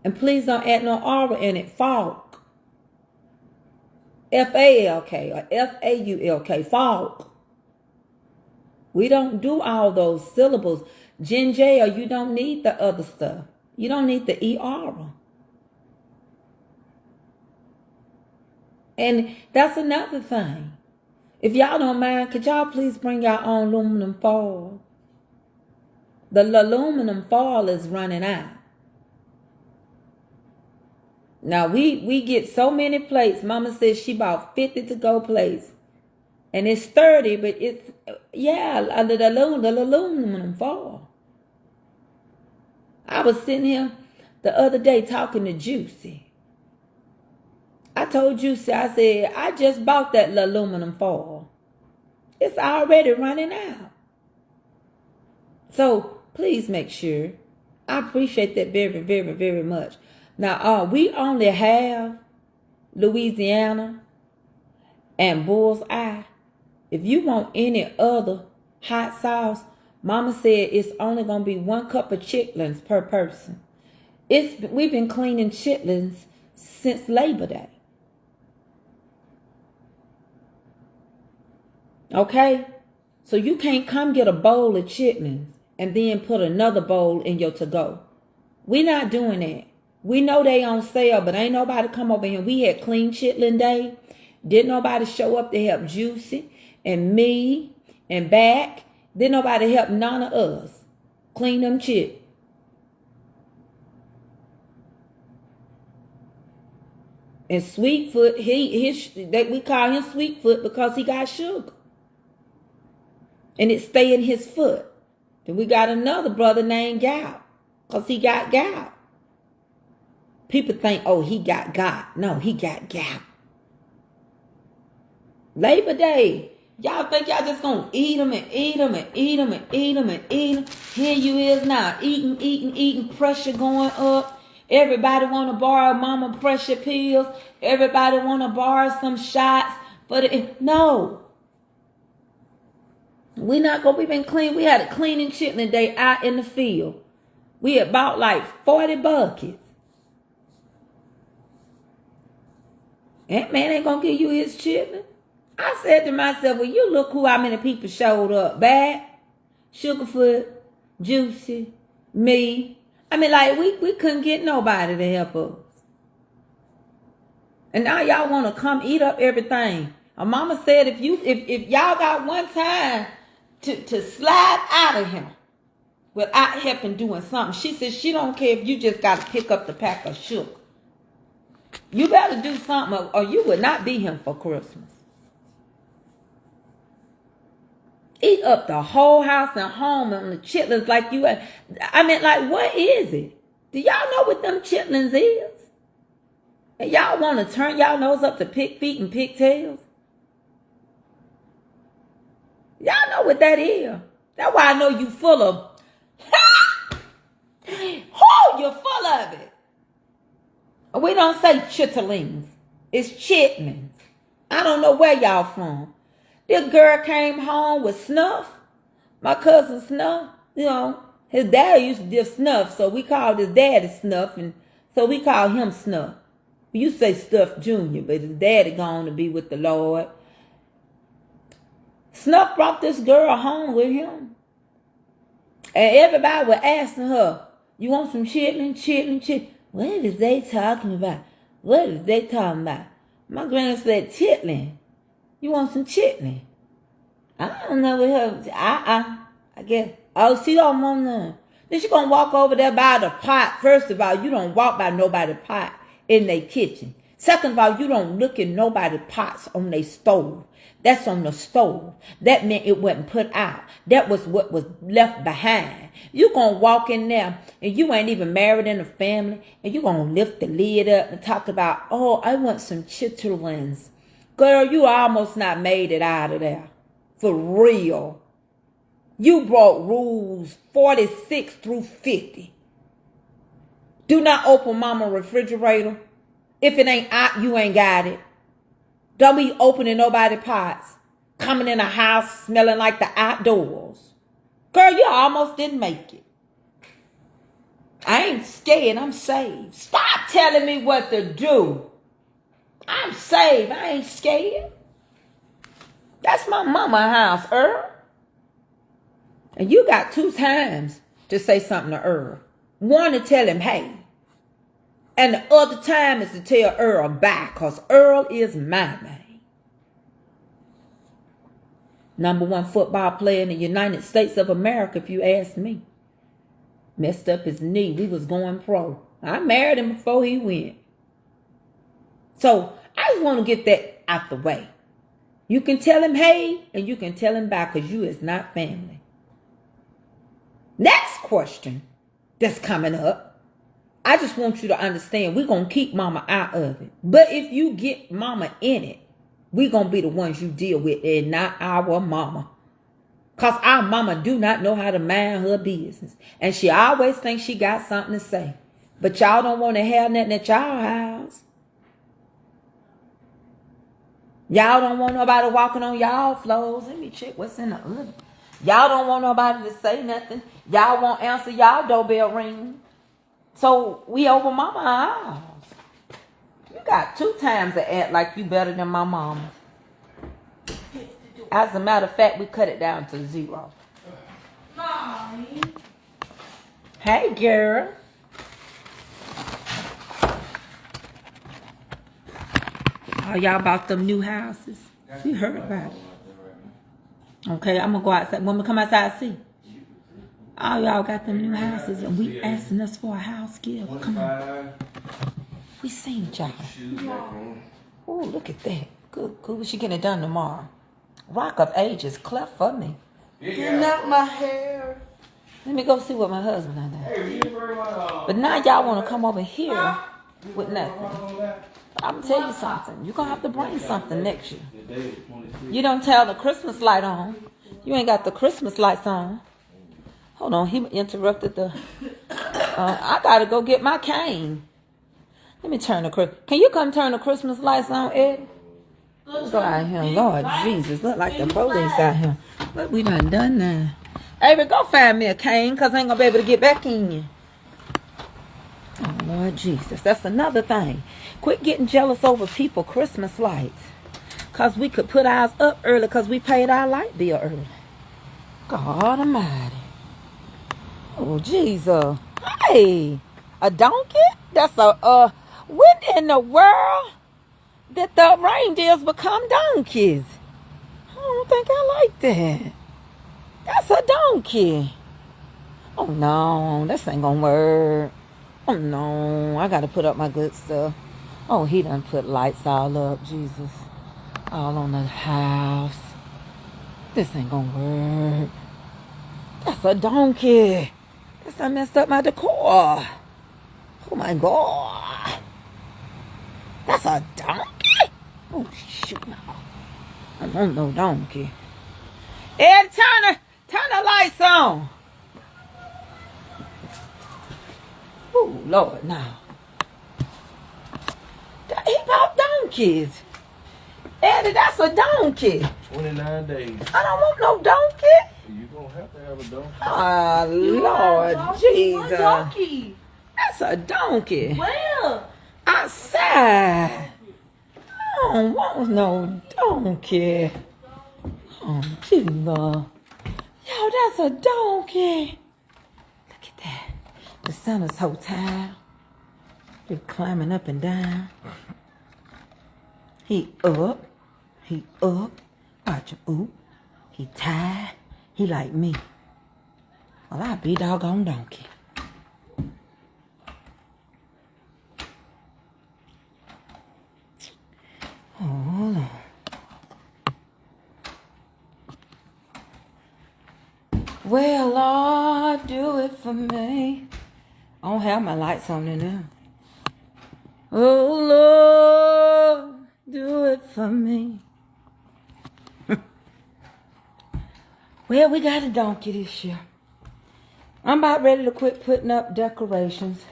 And please don't add no R in it. Fork. F-A-L-K or F-A-U-L-K. Fork. We don't do all those syllables. Ginger, you don't need the other stuff. You don't need the E-R. And that's another thing. If y'all don't mind, could y'all please bring your own aluminum foil? The aluminum foil is running out. Now, we get so many plates. Mama says she bought 50 to-go plates. And it's 30, but it's, the aluminum foil. I was sitting here the other day talking to Juicy. I told Juicy, I said, I just bought that aluminum foil. It's already running out. So please make sure. I appreciate that very, very, very much. Now, we only have Louisiana and Bullseye. If you want any other hot sauce, Mama said it's only going to be 1 cup of chitlins per person. We've been cleaning chitlins since Labor Day. Okay? So you can't come get a bowl of chitlins and then put another bowl in your to-go. We're not doing that. We know they on sale, but ain't nobody come over here. We had clean chitlin day. Didn't nobody show up to help Juicy and me and back. Didn't nobody help none of us clean them chitlins. And Sweetfoot, we call him Sweetfoot because he got sugar. And it stay in his foot. Then we got another brother named Gout because he got gout. People think, oh, he got gout. No, he got gout. Labor Day. Y'all think y'all just gonna eat them and eat them and eat them and eat them and eat them. Here you is now, eating, pressure going up. Everybody want to borrow mama pressure pills. Everybody want to borrow some shots. No. We've been clean. We had a cleaning chitlin day out in the field. We had bought like 40 buckets. That man ain't gonna give you his chitlin. I said to myself, well, you look how many people showed up. Bad, Sugarfoot, Juicy, me. We couldn't get nobody to help us. And now y'all want to come eat up everything. Mama said if y'all got one time to slide out of him without helping doing something. She says she don't care if you just got to pick up the pack of sugar. You better do something or you would not be him for Christmas. Eat up the whole house and home and the chitlins like you. I mean, like, what is it? Do y'all know what them chitlins is? And y'all want to turn y'all nose up to pig feet and pigtails? Y'all know what that is. That's why I know you full of. Oh, you're full of it. We don't say chitterlings. It's chitlins. I don't know where y'all from. This girl came home with Snuff. My cousin Snuff, you know, his dad used to give Snuff, so we called his daddy Snuff, and so we called him Snuff. You say Stuff Jr., but his daddy gone to be with the Lord. Snuff brought this girl home with him. And everybody was asking her, you want some chitlin? What is they talking about? What is they talking about? My granny said, chitlin. You want some chitlin? I don't know what her, I guess. Oh, she don't want none. Then she gonna walk over there by the pot. First of all, you don't walk by nobody's pot in their kitchen. Second of all, you don't look in nobody's pots on their stove. That's on the stove. That meant it wasn't put out. That was what was left behind. You gonna walk in there and you ain't even married in a family and you gonna lift the lid up and talk about, oh, I want some chitterlings. Girl, you almost not made it out of there. For real. You broke rules 46 through 50. Do not open mama's refrigerator. If it ain't out, you ain't got it. Don't be opening nobody's pots. Coming in a house smelling like the outdoors. Girl, you almost didn't make it. I ain't scared. I'm saved. Stop telling me what to do. I'm saved. I ain't scared. That's my mama's house, Earl. And you got 2 times to say something to Earl. One to tell him, hey. And the other time is to tell Earl bye, because Earl is my man. #1 football player in the United States of America, if you ask me. Messed up his knee. We was going pro. I married him before he went. So I just want to get that out the way. You can tell him hey, and you can tell him bye, because you is not family. Next question that's coming up. I just want you to understand we're going to keep mama out of it. But if you get mama in it, we're going to be the ones you deal with and not our mama. Because our mama do not know how to mind her business. And she always thinks she got something to say. But y'all don't want to have nothing at y'all house. Y'all don't want nobody walking on y'all floors. Let me check what's in the oven. Y'all don't want nobody to say nothing. Y'all won't answer y'all doorbell ring. So we over mama's house. You got 2 times to act like you better than my mama. As a matter of fact, we cut it down to 0. Mommy. Hey, girl. Oh, y'all bought them new houses? We heard about it. Okay, I'm going to go outside. When we come outside, see. Oh, y'all got them new houses, and we asking us for a house gift. Come on. We seen y'all. Oh, look at that. Good. We should get it done tomorrow. Rock of Ages, cleft for me. Getting out my hair. Let me go see what my husband done. But now y'all want to come over here with nothing. I'm going to tell you something. You're going to have to bring something next year. You don't tell the Christmas light on. You ain't got the Christmas lights on. Hold on, he interrupted the... I got to go get my cane. Let me turn the... Can you come turn the Christmas lights on, Ed? Let's go out here. Lord Jesus, look like the police out here. What we done now? Avery, go find me a cane, because I ain't going to be able to get back in you. Oh, Lord Jesus. That's another thing. Quit getting jealous over people Christmas lights. Because we could put ours up early because we paid our light bill early. God almighty. Oh, Jesus. Hey, a donkey? That's a, when in the world did the reindeers become donkeys? I don't think I like that. That's a donkey. Oh no, this ain't gonna work. Oh no, I gotta put up my good stuff. Oh, he done put lights all up, Jesus. All on the house. This ain't gonna work. That's a donkey. That's done messed up my decor. Oh my God. That's a donkey? Oh shoot. I don't want no donkey. Ed, turn the lights on. Oh Lord, now. He bought donkeys. Eddie, that's a donkey. 29 days. I don't want no donkey. You're going to have to have a donkey. Oh, Lord Jesus. Donkey. That's a donkey. Where? Outside. I don't want no donkey. Oh, Jesus. Yo, that's a donkey. Look at that. The sun is so tired. They're climbing up and down. He up. He up. Watch him. Oop. He tired. He like me. Well, I be doggone donkey. Oh, hold on. Well, Lord, do it for me. I don't have my lights on in there. Oh, Lord, do it for me. Well, we got a donkey this year. I'm about ready to quit putting up decorations.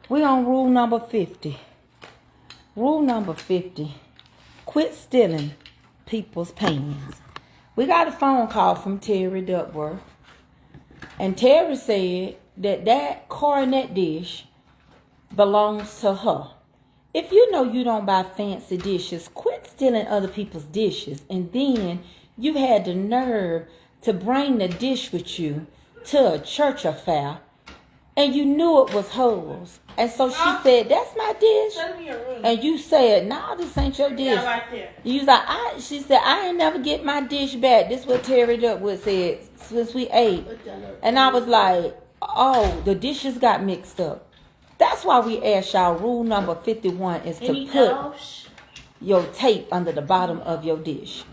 We on rule number 50. Rule number 50. Quit stealing people's paintings. We got a phone call from Terry Duckworth. And Terry said that coronet dish belongs to her. If you know you don't buy fancy dishes, quit stealing other people's dishes. And then you had the nerve to bring the dish with you to a church affair. And you knew it was hers. And so she said, that's my dish. Send me a room. And you said, nah, this ain't your dish. Yeah, right there. You was like, she said, I ain't never get my dish back. This is what Terry Duckwood said since we ate. And I was like, oh, the dishes got mixed up. That's why we asked y'all, rule number 51 is to put your tape under the bottom of your dish.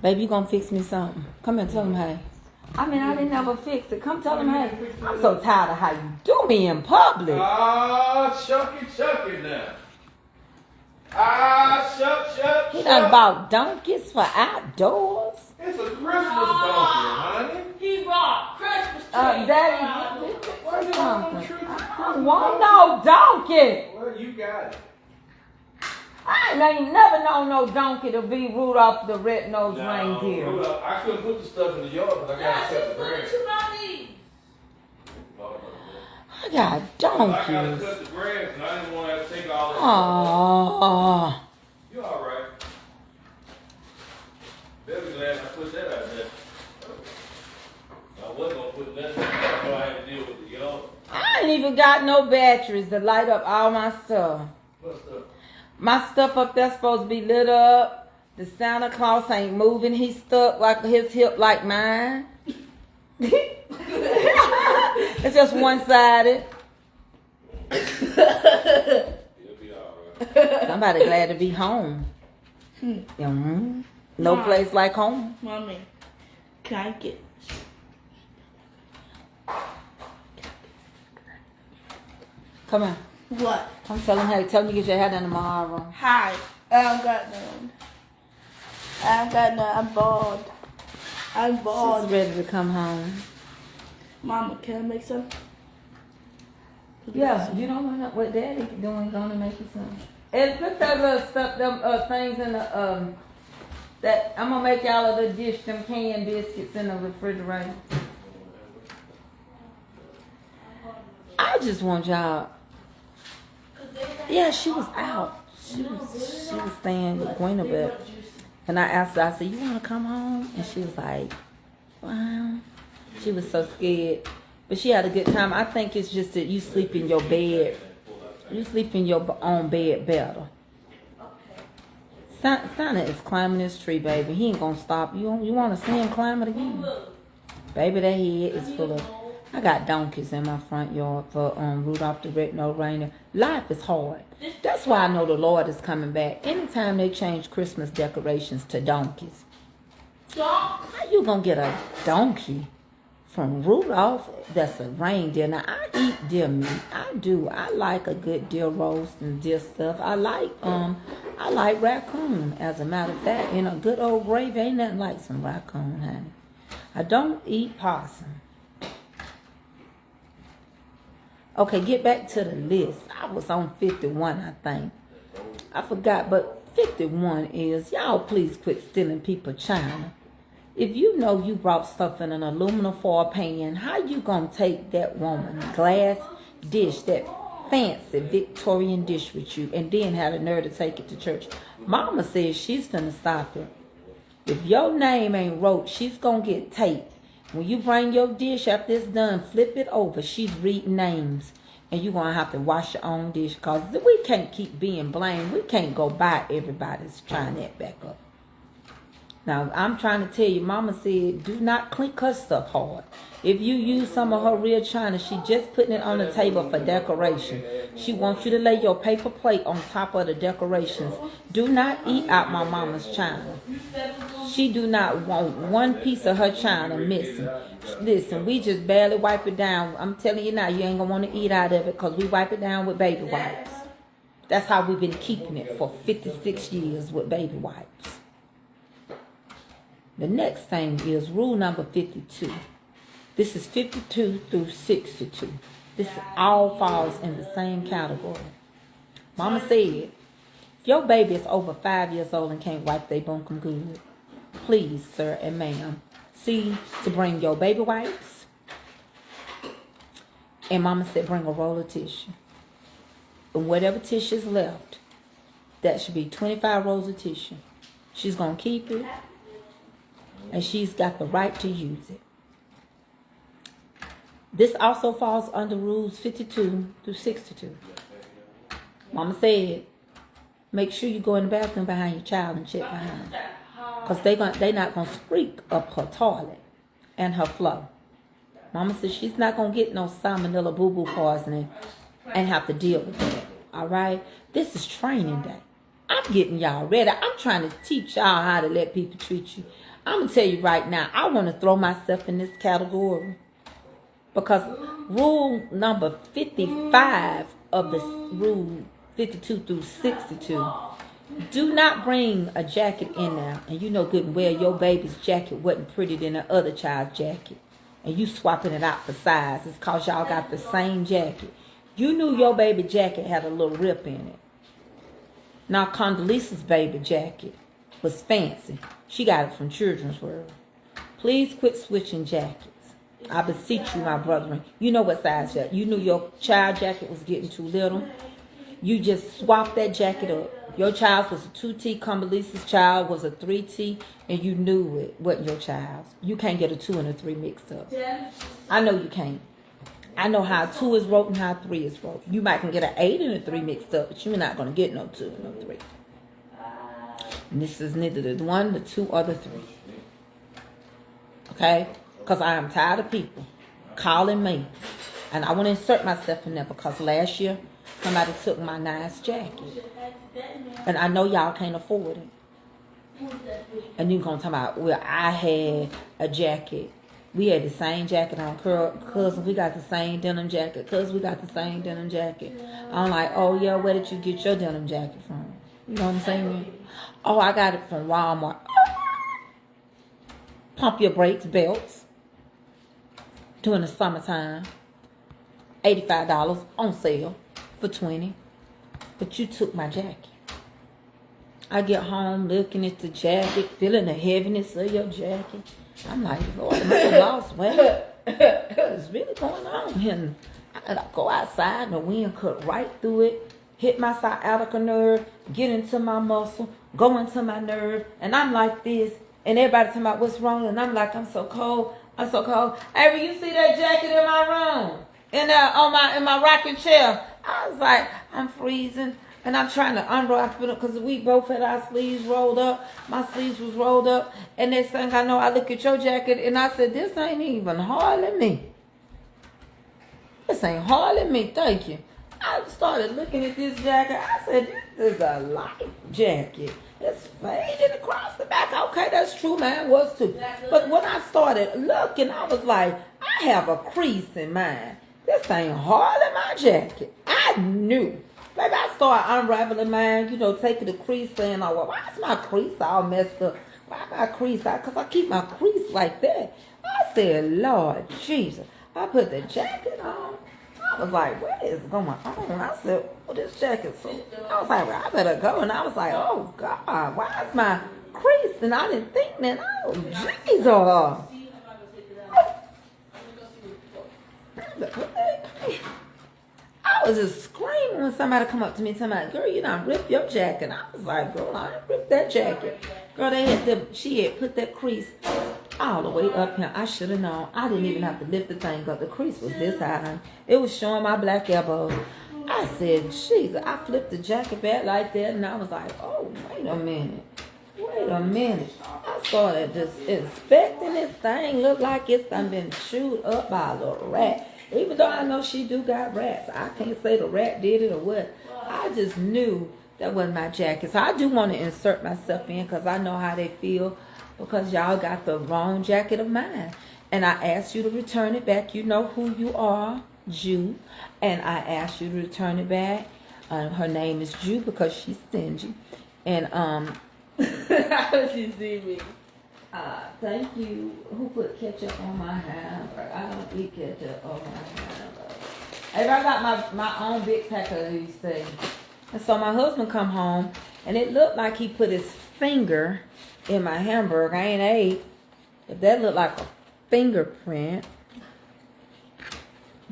Baby, you gonna fix me something? Come here, tell them hey. I mean, I didn't never fix it. Come tell them hey. I'm so tired of how you do me in public. Ah, shucky now. Ah, shuck. He done bought donkeys for outdoors. It's a Christmas donkey, honey. He brought Christmas tree. Daddy, what's something? I don't want no donkey. Well, you got it. I ain't never known no donkey to be Rudolph the red-nosed reindeer. Rudolph, I couldn't put the stuff in the yard because I got to cut the grass. I got donkeys. I got to cut the grass and I didn't want to have to take all that. Aww. You all right. They'll be glad I put that out there. I wasn't going to put that in. I know I had to deal with the yard. I ain't even got no batteries to light up all my stuff. What's up? My stuff up there supposed to be lit up. The Santa Claus ain't moving. He's stuck like his hip like mine. It's just one-sided. It'll be all right. Somebody glad to be home. Mm-hmm. No place like home. Mommy, can I get... Come on. What? I'm telling her, tell me to get your hair done tomorrow. Hi. I don't got none. I'm bored. She's ready to come home. Mama, can I make some? Yeah, you don't want what Daddy doing, gonna make you some. And put that little stuff, them things in the that I'm gonna make y'all a little dish, them canned biscuits in the refrigerator. I just want y'all. Yeah, she was out. She was staying with Gwenabeth. And I asked her, I said, you want to come home? And she was like, wow. She was so scared. But she had a good time. I think it's just that you sleep in your bed. You sleep in your own bed better. Santa is climbing this tree, baby. He ain't gonna stop. You want to see him climb it again? Baby, that head is full of... I got donkeys in my front yard for Rudolph the Red-Nosed Reindeer. Life is hard. That's why I know the Lord is coming back. Anytime they change Christmas decorations to donkeys, how you gonna get a donkey from Rudolph that's a reindeer? Now, I eat deer meat. I do. I like a good deer roast and deer stuff. I like raccoon, as a matter of fact. In a good old gravy, ain't nothing like some raccoon, honey. I don't eat possum. Okay, get back to the list. I was on 51, I think. I forgot, but 51 is, y'all please quit stealing people china. If you know you brought stuff in an aluminum foil pan, how you gonna take that woman's glass dish, that fancy Victorian dish with you, and then have the nerve to take it to church? Mama says she's gonna stop it. If your name ain't wrote, she's gonna get taped. When you bring your dish after it's done, flip it over. She's reading names. And you're going to have to wash your own dish, because we can't keep being blamed. We can't go buy everybody's trying that back up. Now, I'm trying to tell you, Mama said, do not clink her stuff hard. If you use some of her real china, she just putting it on the table for decoration. She wants you to lay your paper plate on top of the decorations. Do not eat out my mama's china. She do not want one piece of her china missing. Listen, we just barely wipe it down. I'm telling you now, you ain't going to want to eat out of it, because we wipe it down with baby wipes. That's how we've been keeping it for 56 years, with baby wipes. The next thing is rule number 52. This is 52 through 62. This all falls in the same category. Mama said, if your baby is over 5 years old and can't wipe their bunkum good, please, sir and ma'am, see to bring your baby wipes. And Mama said bring a roll of tissue. And whatever tissue is left, that should be 25 rolls of tissue. She's going to keep it. And she's got the right to use it. This also falls under rules 52 through 62. Mama said, make sure you go in the bathroom behind your child and check behind her. Because they're not going to squeak up her toilet and her flow. Mama said she's not going to get no salmonella boo-boo poisoning and have to deal with that. All right? This is training day. I'm getting y'all ready. I'm trying to teach y'all how to let people treat you. I'm going to tell you right now, I want to throw myself in this category. Because rule number 55 of the rule 52 through 62, do not bring a jacket in there. And you know good and well your baby's jacket wasn't prettier than the other child's jacket. And you swapping it out for size. It's because y'all got the same jacket. You knew your baby jacket had a little rip in it. Now Condoleezza's baby jacket was fancy. She got it from Children's World. Please quit switching jackets. I beseech you, my brethren. You know what size jacket. You knew your child jacket was getting too little. You just swapped that jacket up. Your child was a 2T. Condoleezza's child was a 3T. And you knew it wasn't your child's. You can't get a 2 and a 3 mixed up. I know you can't. I know how 2 is wrote and how 3 is wrote. You might can get an 8 and a 3 mixed up, but you're not going to get no 2 and no 3. And this is neither the 1, the 2, or the 3. Okay? Because I am tired of people calling me. And I want to insert myself in there because last year, somebody took my nice jacket. And I know y'all can't afford it. And you're going to talk about, well, I had a jacket. We had the same jacket on. Cousin, we got the same denim jacket. Cousin, we got the same denim jacket. I'm like, oh, yeah, where did you get your denim jacket from? You know what I'm saying? Oh, I got it from Walmart. Pump your brakes, belts. During the summertime. $85 on sale for $20. But you took my jacket. I get home looking at the jacket, feeling the heaviness of your jacket. I'm like, Lord, I'm lost. What is really going on here? I gotta go outside and the wind cut right through it, hit my sciatica nerve, get into my muscle, go into my nerve, and I'm like this. And everybody talking about what's wrong, and I'm like, I'm so cold. I'm so cold. Hey, will you see that jacket in my room? In my rocking chair. I was like, I'm freezing. And I'm trying to unwrap it because we both had our sleeves rolled up. My sleeves was rolled up. And next thing I know, I look at your jacket and I said, this ain't even hardly me. This ain't hardly me, thank you. I started looking at this jacket. I said, this is a light jacket. It's faded across the back. Okay, that's true, man. It was too. But when I started looking, I was like, I have a crease in mine. This ain't hardly my jacket. I knew. Baby, I started unraveling mine, taking the crease saying, oh, well, why is my crease all messed up? Why my crease out? Because I keep my crease like that. I said, Lord Jesus. I put the jacket on. I was like, what is going on? I said, oh, this jacket. So I was like, well, I better go. And I was like, oh, God, why is my crease? And I didn't think that, oh, Jesus. I was just screaming when somebody come up to me and tell me, girl, you done ripped your jacket. I was like, girl, I didn't rip that jacket. Girl, she had put that crease all the way up here. I should have known. I didn't even have to lift the thing up. The crease was this high. It was showing my black elbows. I said, Jesus. I flipped the jacket back like that, and I was like, oh, wait a minute. Wait a minute. I started just inspecting this thing. Looked like it's done been chewed up by a little rat. Even though I know she do got rats. I can't say the rat did it or what. I just knew that wasn't my jacket. So I do want to insert myself in because I know how they feel. Because y'all got the wrong jacket of mine. And I asked you to return it back. You know who you are, Jew. And I asked you to return it back. Her name is Jew because she's stingy. And, How did she see me? thank you. Who put ketchup on my hamburger? I don't eat ketchup on my hamburger. Hey, I got my own big pack of these things. And so my husband come home, and it looked like he put his finger in my hamburger. I ain't ate. If that looked like a fingerprint,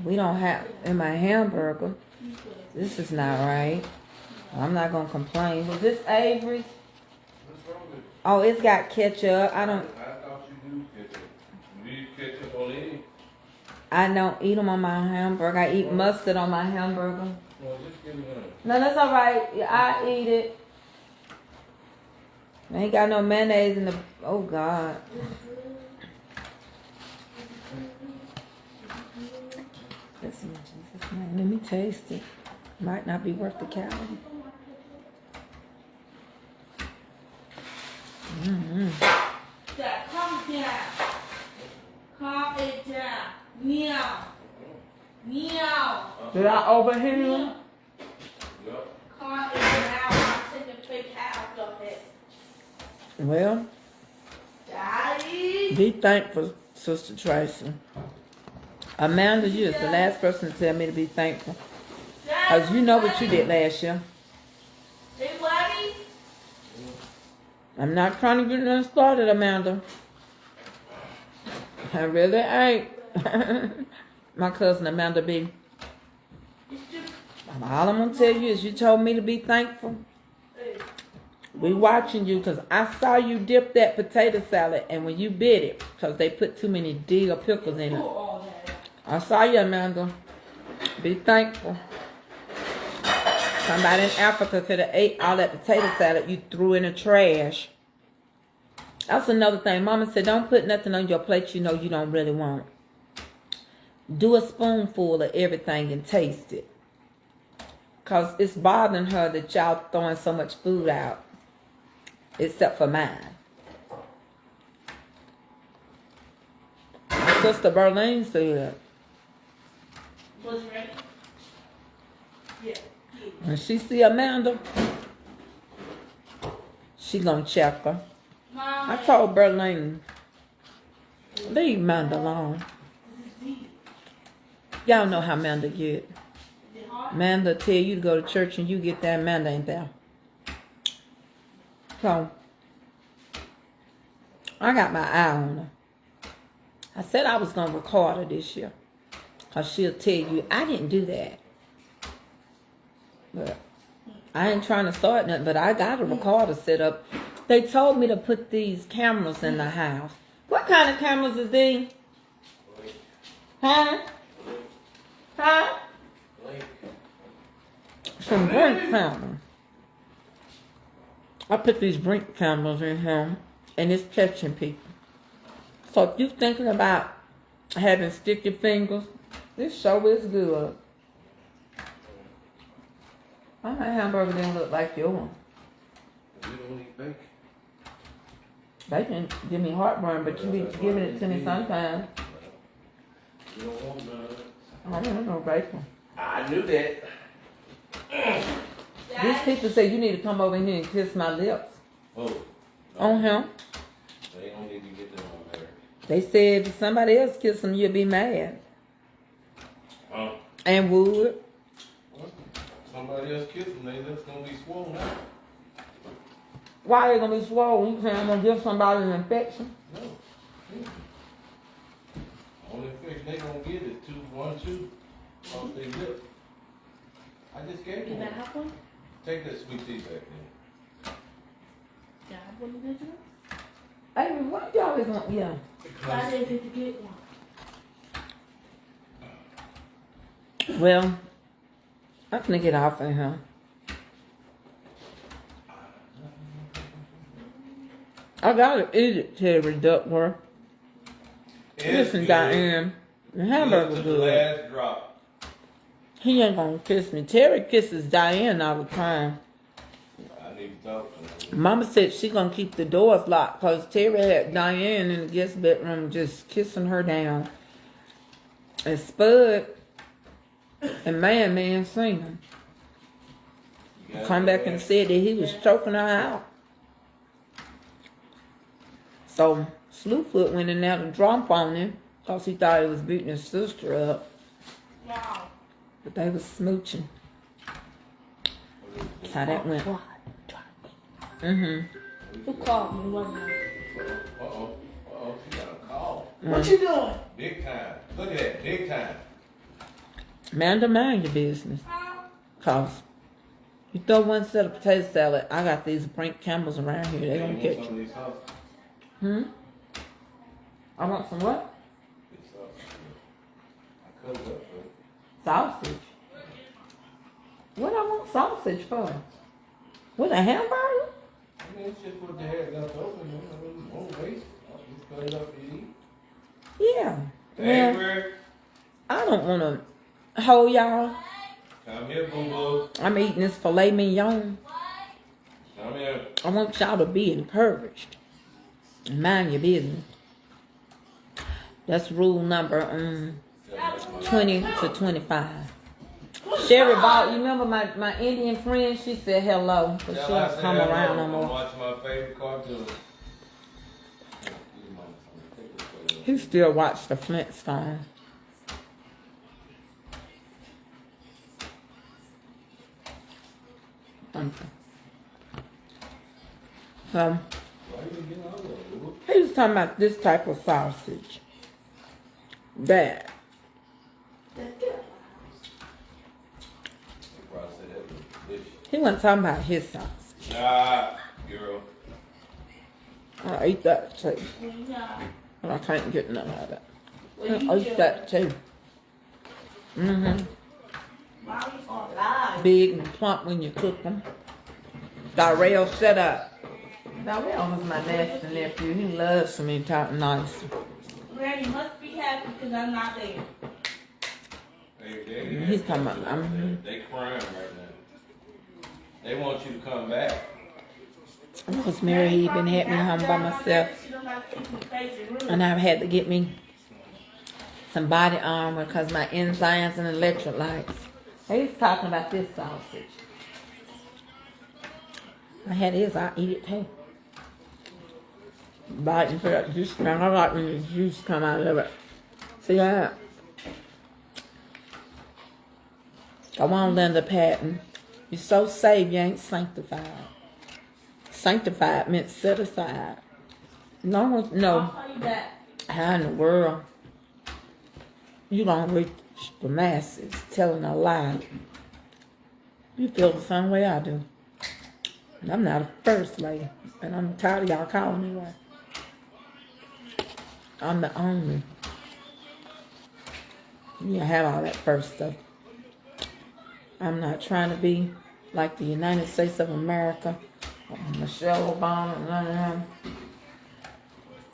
we don't have in my hamburger. This is not right. I'm not gonna complain. Was this Avery's? Oh, it's got ketchup. I thought you used ketchup. You use ketchup on any? I don't eat them on my hamburger. I eat mustard on my hamburger. Well, just give me one. No, that's all right. Yeah, I eat it. I ain't got no mayonnaise in the. Oh God. Listen, Jesus, man, let me taste it. Might not be worth the calorie. Dad, calm down. Calm it down. Meow. Meow. Did I overhear him? Yep. Calm it down. I'm taking the fake out of it. Well, Daddy. be thankful, Sister Tracy. Amanda, you is the last person to tell me to be thankful. Because you know what you did last year. Hey, buddy. I'm not trying to get nothing started, Amanda. I really ain't. My cousin Amanda B. All I'm going to tell you is you told me to be thankful. We watching you because I saw you dip that potato salad and when you bit it, because they put too many dill pickles in it. I saw you, Amanda. Be thankful. Somebody in Africa could have ate all that potato salad you threw in the trash. That's another thing. Mama said, don't put nothing on your plate you know you don't really want. Do a spoonful of everything and taste it. Because it's bothering her that y'all throwing so much food out. Except for mine. My sister Berlin said. Was ready? Yeah. When she see Amanda, she gonna check her. Mom. I told Berlin, leave Amanda alone. Y'all know how Amanda get. Amanda tell you to go to church and you get there, Amanda ain't there. So, I got my eye on her. I said I was going to record her this year. Because she'll tell you, I didn't do that. But I ain't trying to start nothing, but I got a recorder set up. They told me to put these cameras in the house. What kind of cameras is these? Huh? Huh? Some Brent cameras. I put these brink candles in here, and it's catching people. So if you're thinking about having sticky fingers, this show is good. My hamburger didn't look like yours. You don't eat bacon. Bacon give me heartburn, but you be giving it to me sometimes. You don't want none of it. I don't want no bacon. I knew that. These people say you need to come over here and kiss my lips. Oh. On him. They don't need to get them on there. They said if somebody else kiss him, you'll be mad. Huh? And would. What? Somebody else kiss them, they lips gonna be swollen out. Why they gonna be swollen? You saying I'm gonna give somebody an infection? No. Only infection they gonna get is 2 off their lip. I just gave You them got one. have one? Take that sweet tea back there. Yeah, I want to get you. Hey, what y'all always want? Yeah. I didn't get to get one. Well, I'm gonna get off of here. I gotta eat it, Terry Duckworth. Listen, good. Diane, the hamburger's Look to the good. last drop. He ain't gonna kiss me. Terry kisses Diane all the time. I need to talk to them. Mama said she gonna keep the doors locked because Terry had Diane in the guest bedroom just kissing her down. And Spud and Man singing. Come back and said that he was choking her out. So Slewfoot went in there to drop on him because he thought he was beating his sister up. Wow. But they was smooching. That's how that went. Who called me? Wasn't it? Uh-oh. She got a call. What you doing? Big time. Look at that. Big time. Man, to mind your business. Cause you throw one set of potato salad, I got these brink Campbells around here. They gonna want catch some you. of these sauces? I want some what? These sauces. I cut it up, bro. Sausage. What I want sausage for? With a hamburger? I mean, it's just what they had left open. You won't waste. I'll just cut it up and eat. Yeah. Hey, Well, Rick. I don't want to hold y'all. Come here, boo-boo. I'm eating this filet mignon. Come here. I want y'all to be encouraged. And mind your business. That's rule number 20 to 25. Sherry bought, you remember my Indian friend? She said hello, but she don't come around no I'm more. watching my favorite cartoon. He still watch the Flintstones. So, he was talking about this type of sausage. That. He wasn't talking about his sausage. Nah, girl. I eat that too. Yeah. And I can't get none of it. Well, I eat that too. Mommy on live. Big and plump when you cook them. Darrell, shut up. Darrell was my nasty nephew. He loves me talking nice. Granny must be happy because I'm not there. He's talking about They crying right now. They want you to come back. Rosemary, he been had me home by myself. And I've had to get me some body armor because my enzymes and electrolytes. He's talking about this sausage. I had his, I eat it too. Biting for that juice, man. I like when the juice come out of it. See that? Come on, Linda Patton. You're so saved, you ain't sanctified. Sanctified meant set aside. No. I'll call you back. How in the world you don't reach the masses telling a lie? You feel the same way I do. And I'm not a first lady. And I'm tired of y'all calling me one. I'm the only. You have all that first stuff. I'm not trying to be like the United States of America Michelle Obama, none of them.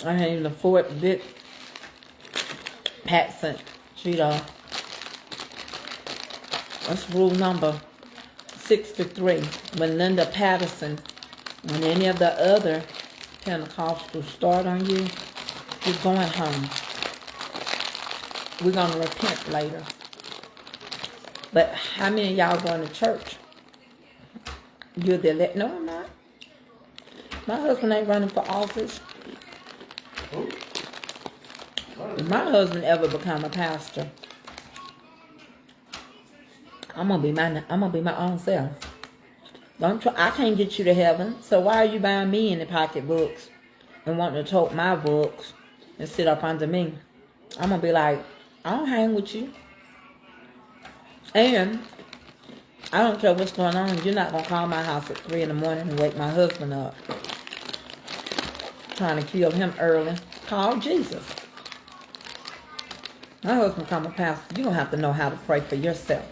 I ain't even afford Dick Paxson Cheeto. That's rule number 63. When Linda Patterson, when any of the other Pentecostals start on you, you're going home. We're going to repent later. But how many of y'all going to church? You're the elect. No, I'm not. My husband ain't running for office. If my husband ever become a pastor, I'm gonna be my own self. Don't try. I can't get you to heaven. So why are you buying me in the pocketbooks and wanting to tote my books and sit up under me? I'm gonna be like, I don't hang with you. And I don't care what's going on. You're not gonna call my house at 3 in the morning and wake my husband up, trying to kill him early. Call Jesus. My husband become a pastor. You're gonna have to know how to pray for yourself.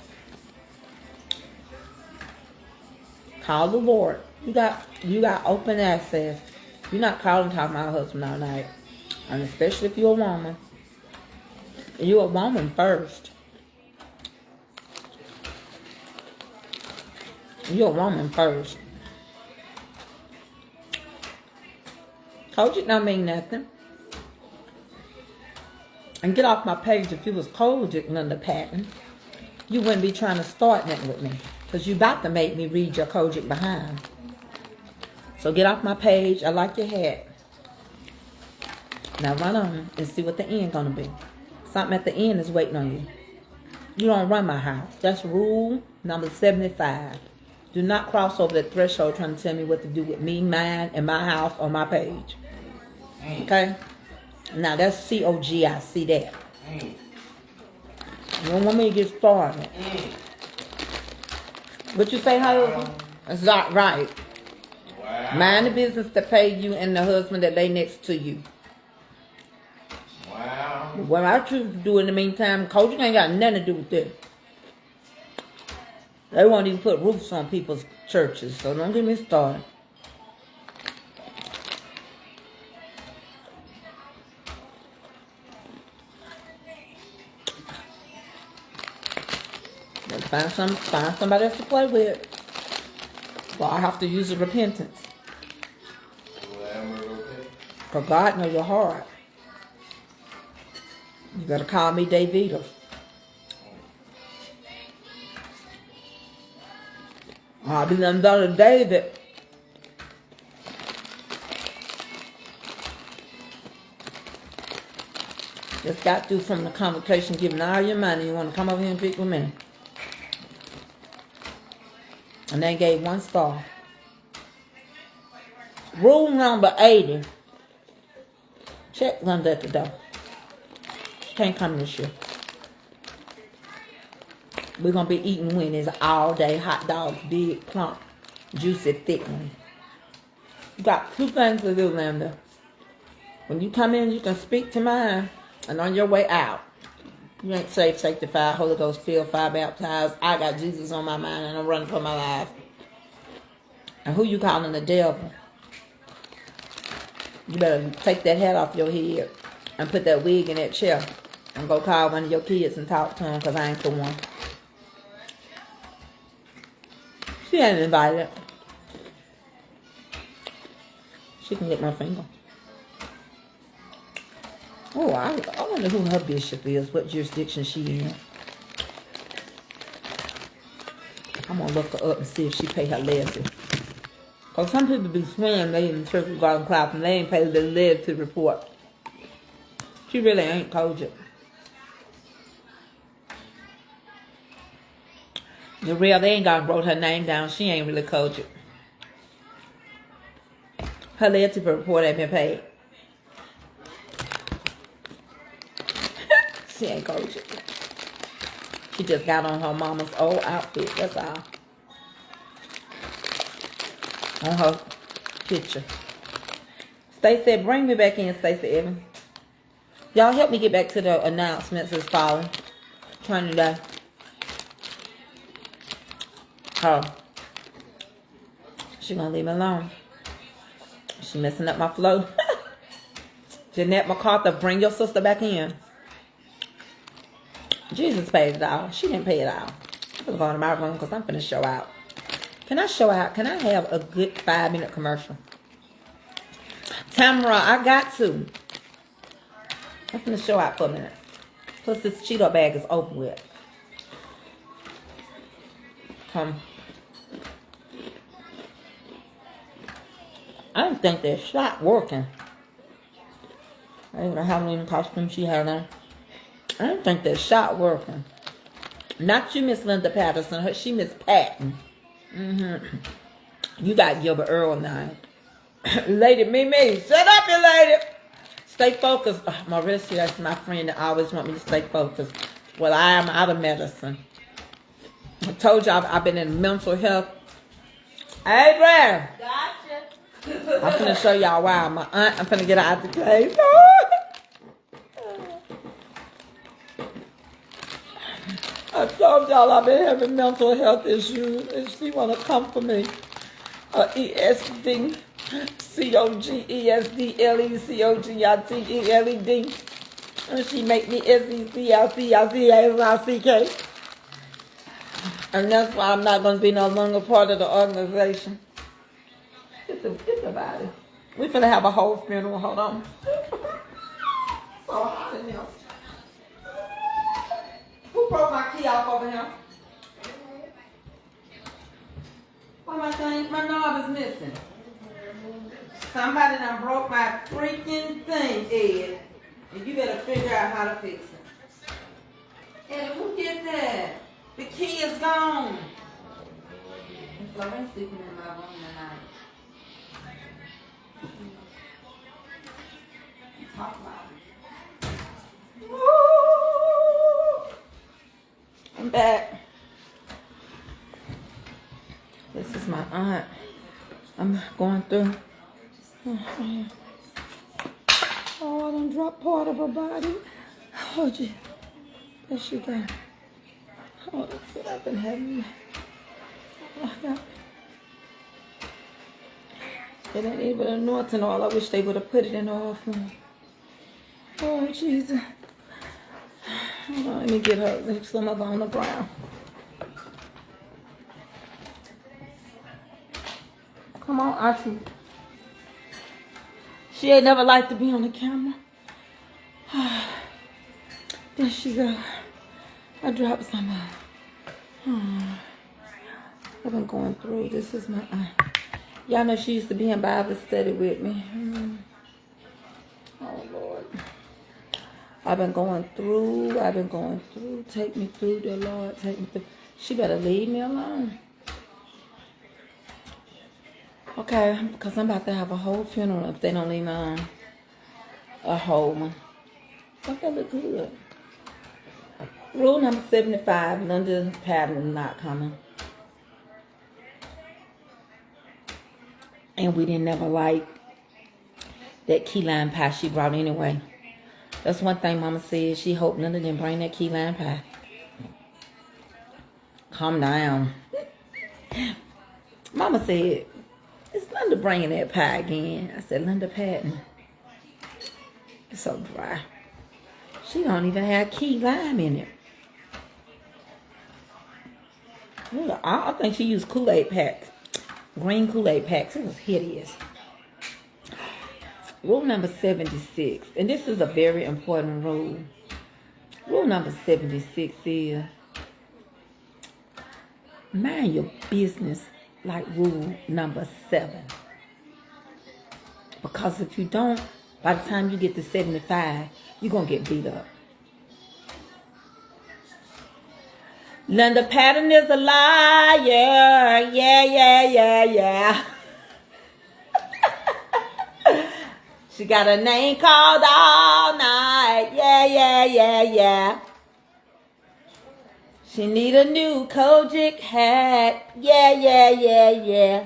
Call the Lord. You got open access. You're not calling talking to my husband all night. And especially if you're a woman. You're a woman first. You're a woman first. Told you it don't mean nothing. And get off my page. If you was Kojic Linda Patton, you wouldn't be trying to start nothing with me. Because you about to make me read your Kojic behind. So get off my page. I like your hat. Now run on and see what the end gonna be. Something at the end is waiting on you. You don't run my house. That's rule number 75. Do not cross over the threshold trying to tell me what to do with me, mine, and my house on my page. Okay? Now that's COG. I see that. You don't want me to get started. What you say, husband? That's not right. Wow. Mind the business to pay you and the husband that lay next to you. Wow. What I choose to do in the meantime, Coach, ain't got nothing to do with that. They won't even put roofs on people's churches, so don't get me started. Find somebody else to play with. Well, I have to use the repentance. For God knows your heart. You better call me Davida. I'll be none better than David. Just got through from the convocation giving all your money. You want to come over here and pick with me? And they gave 1 star. Rule number 80. Check Linda at the door. She can't come this year. We're going to be eating Winnie's all day. Hot dogs, big, plump, juicy, thick one. You got 2 things to do, Linda. When you come in, you can speak to mine. And on your way out, you ain't saved, sanctified, Holy Ghost filled, fire baptized. I got Jesus on my mind and I'm running for my life. And who you calling the devil? You better take that hat off your head and put that wig in that chair and go call one of your kids and talk to them, because I ain't the one. She ain't invited. She can lick my finger. Oh, I wonder who her bishop is, what jurisdiction she in. I'm going to look her up and see if she pay her lesson. Because some people be swearing they in the Church of God and Cloud and they ain't pay their lead to report. She really ain't Kojic. The real, they ain't got wrote her name down. She ain't really Kojic. Her lead to report ain't been paid. She ain't Kojic. She just got on her mama's old outfit, that's all. On her picture. Stacey said, bring me back in, Stacey Evans. Y'all help me get back to the announcements that's following. Trying today. Oh. She gonna leave me alone. She messing up my flow. Jeanette MacArthur, bring your sister back in. Jesus paid it all. She didn't pay it all. I'm gonna go to my room because I'm finna show out. Can I show out? Can I have a good 5-minute commercial? Tamara, I got to. I'm finna show out for a minute. Plus this Cheeto bag is over with. Come. I don't think that shot working. I don't know how many costumes she had on. I don't think that shot working. Not you, Miss Linda Patterson. She Miss Patton. You got Gilbert Earl now. Lady Mimi. Shut up, you lady. Stay focused. Oh, Marissa, that's my friend that always want me to stay focused. Well, I am out of medicine. I told y'all I've been in mental health. Hey, Brad. Gotcha. I'm finna show y'all why. My aunt, I'm finna get her out the cave. I told y'all I've been having mental health issues, and she wanna come for me. ESD, COGESDLECOGITELED, and she make me SECLCLCLCK, and that's why I'm not gonna be no longer part of the organization. Get the body. We finna have a whole funeral. Hold on. So hot in here. Who broke my key off over here? Why my thing? My knob is missing. Somebody done broke my freaking thing, Ed. And you better figure out how to fix it. Ed, who did that? The key is gone. Florence sleeping in my room tonight. Talk about it. Woo! I'm back. This is my aunt. I'm going through. Oh, I done dropped part of her body. Oh, gee. There she go. Oh, that's what I've been having. Oh, God. It ain't even anointing oil. I wish they would have put it in oil for me. Oh, Jesus. Hold on, let me get her. Leave some of her on the ground. Come on, Auntie. She ain't never liked to be on the camera. There she go. I dropped some of her. I've been going through. This is my aunt. Y'all know she used to be in Bible study with me. Oh, Lord. I've been going through. Take me through, dear Lord. Take me through. She better leave me alone. Okay, because I'm about to have a whole funeral if they don't leave me alone. A whole one. Don't that look good? Rule number 75, Linda's pattern not coming. And we didn't never like that key lime pie she brought anyway. That's one thing Mama said. She hoped Linda didn't bring that key lime pie. Calm down. Mama said, is Linda bringing that pie again? I said, Linda Patton. It's so dry. She don't even have key lime in it. I think she used Kool-Aid packs. Green Kool-Aid packs. It was hideous. Rule number 76. And this is a very important rule. Rule number 76 is mind your business like rule number 7. Because if you don't, by the time you get to 75, you're going to get beat up. Linda Patton is a liar. Yeah. She got a name called all night. Yeah. She need a new Kojic hat. Yeah.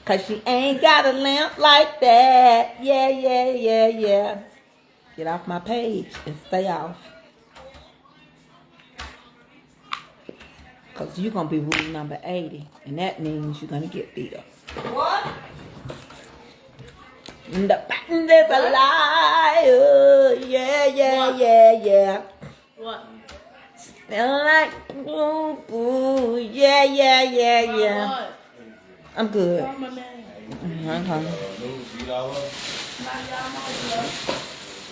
Cause she ain't got a lamp like that. Yeah. Get off my page and stay off. Because you're going to be rule number 80. And that means you're going to get beat up. What? The pattern is a lie. Oh, yeah. What? Smell like boo boo. Yeah. What? I'm good. What's my name? Okay. Beat all up. My y'all know.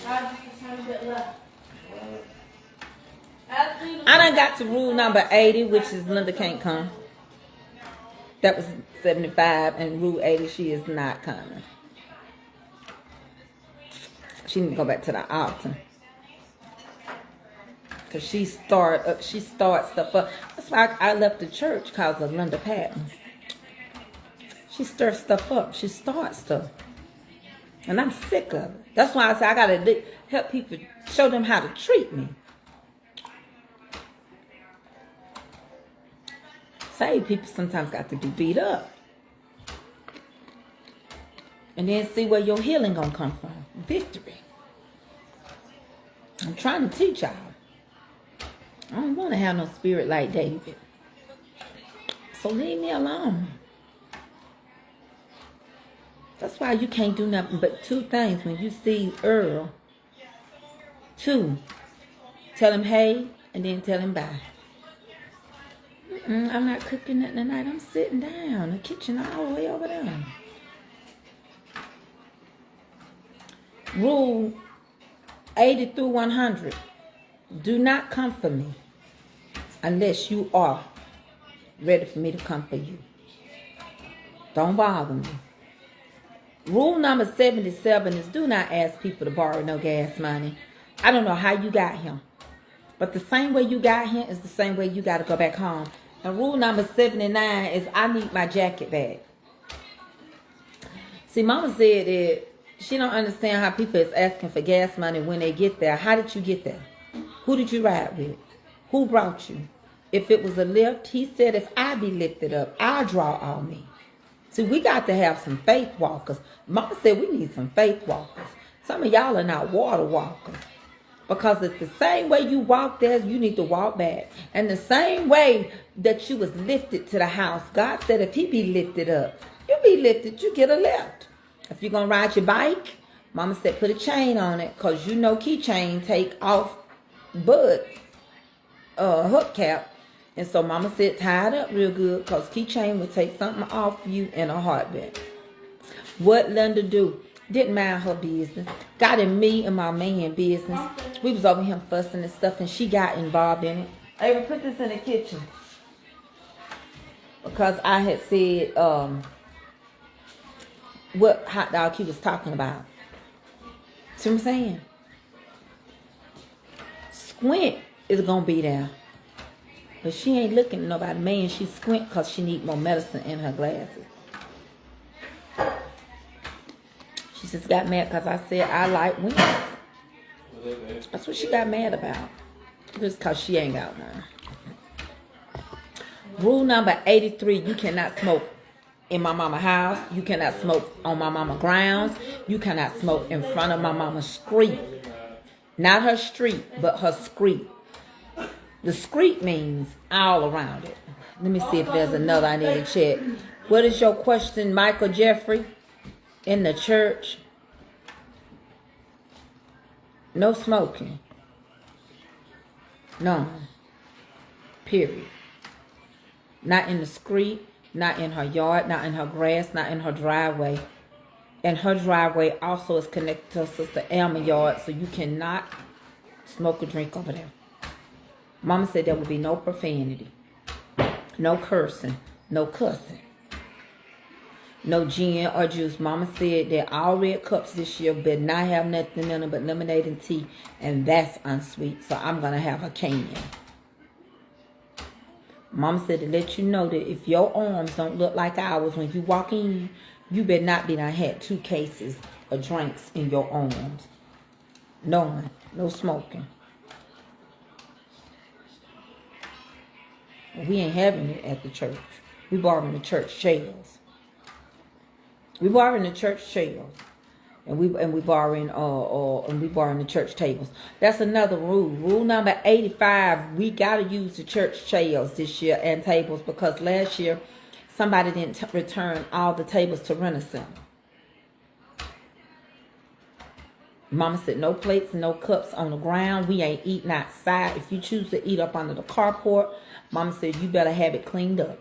I'll be trying to get left. I done got to rule number 80, which is Linda can't come. That was 75, and rule 80, she is not coming. She need to go back to the altar. Because she starts stuff up. That's why I left the church because of Linda Patton. She stirs stuff up. She starts stuff. And I'm sick of it. That's why I say I got to help people, show them how to treat me. Saved people sometimes got to be beat up. And then see where your healing gonna come from. Victory. I'm trying to teach y'all. I don't want to have no spirit like David. So leave me alone. That's why you can't do nothing but two things. When you see Earl, two, tell him hey, and then tell him bye. I'm not cooking nothing tonight. I'm sitting down. The kitchen all the way over there. Rule 80 through 100. Do not come for me unless you are ready for me to come for you. Don't bother me. Rule number 77 is do not ask people to borrow no gas money. I don't know how you got here, but the same way you got here is the same way you got to go back home. And rule number 79 is I need my jacket back. See, Mama said that she don't understand how people is asking for gas money when they get there. How did you get there? Who did you ride with? Who brought you? If it was a lift, he said if I be lifted up, I'll draw all me. See, we got to have some faith walkers. Mama said we need some faith walkers. Some of y'all are not water walkers. Because it's the same way you walk there, you need to walk back. And the same way that you was lifted to the house, God said if he be lifted up, you be lifted, you get a lift. If you're going to ride your bike, Mama said put a chain on it. Because you know keychain take off bud hook cap. And so Mama said tie it up real good because keychain would take something off you in a heartbeat. What Linda do? Didn't mind her business. Got in me and my man business. We was over here fussing and stuff, and she got involved in it. I even put this in the kitchen because I had said what hot dog he was talking about. See what I'm saying? Squint is gonna be there, but she ain't looking at nobody. Man, she squint because she need more medicine in her glasses. She just got mad because I said I like wings. That's what she got mad about. Just because she ain't got none. Rule number 83, you cannot smoke in my mama's house. You cannot smoke on my mama's grounds. You cannot smoke in front of my mama's street. Not her street, but her street. The street means all around it. Let me see if there's another I need to check. What is your question, Michael Jeffrey? In the church, no smoking. No. Period. Not in the street, not in her yard, not in her grass, not in her driveway. And her driveway also is connected to her sister Alma yard, so you cannot smoke or drink over there. Mama said there would be no profanity, no cursing, no cussing. No gin or juice. Mama said that all red cups this year better not have nothing in them but lemonade and tea. And that's unsweet. So I'm going to have a can. Mama said to let you know that if your arms don't look like ours when you walk in, you better not be done had 2 cases of drinks in your arms. No smoking. We ain't having it at the church. We borrowing the church chairs. We borrowing the church chairs, and we borrowing the church tables. That's another rule. Rule number 85: we gotta use the church chairs this year and tables because last year somebody didn't return all the tables to Rent-A-Center. Mama said no plates and no cups on the ground. We ain't eating outside. If you choose to eat up under the carport, Mama said you better have it cleaned up.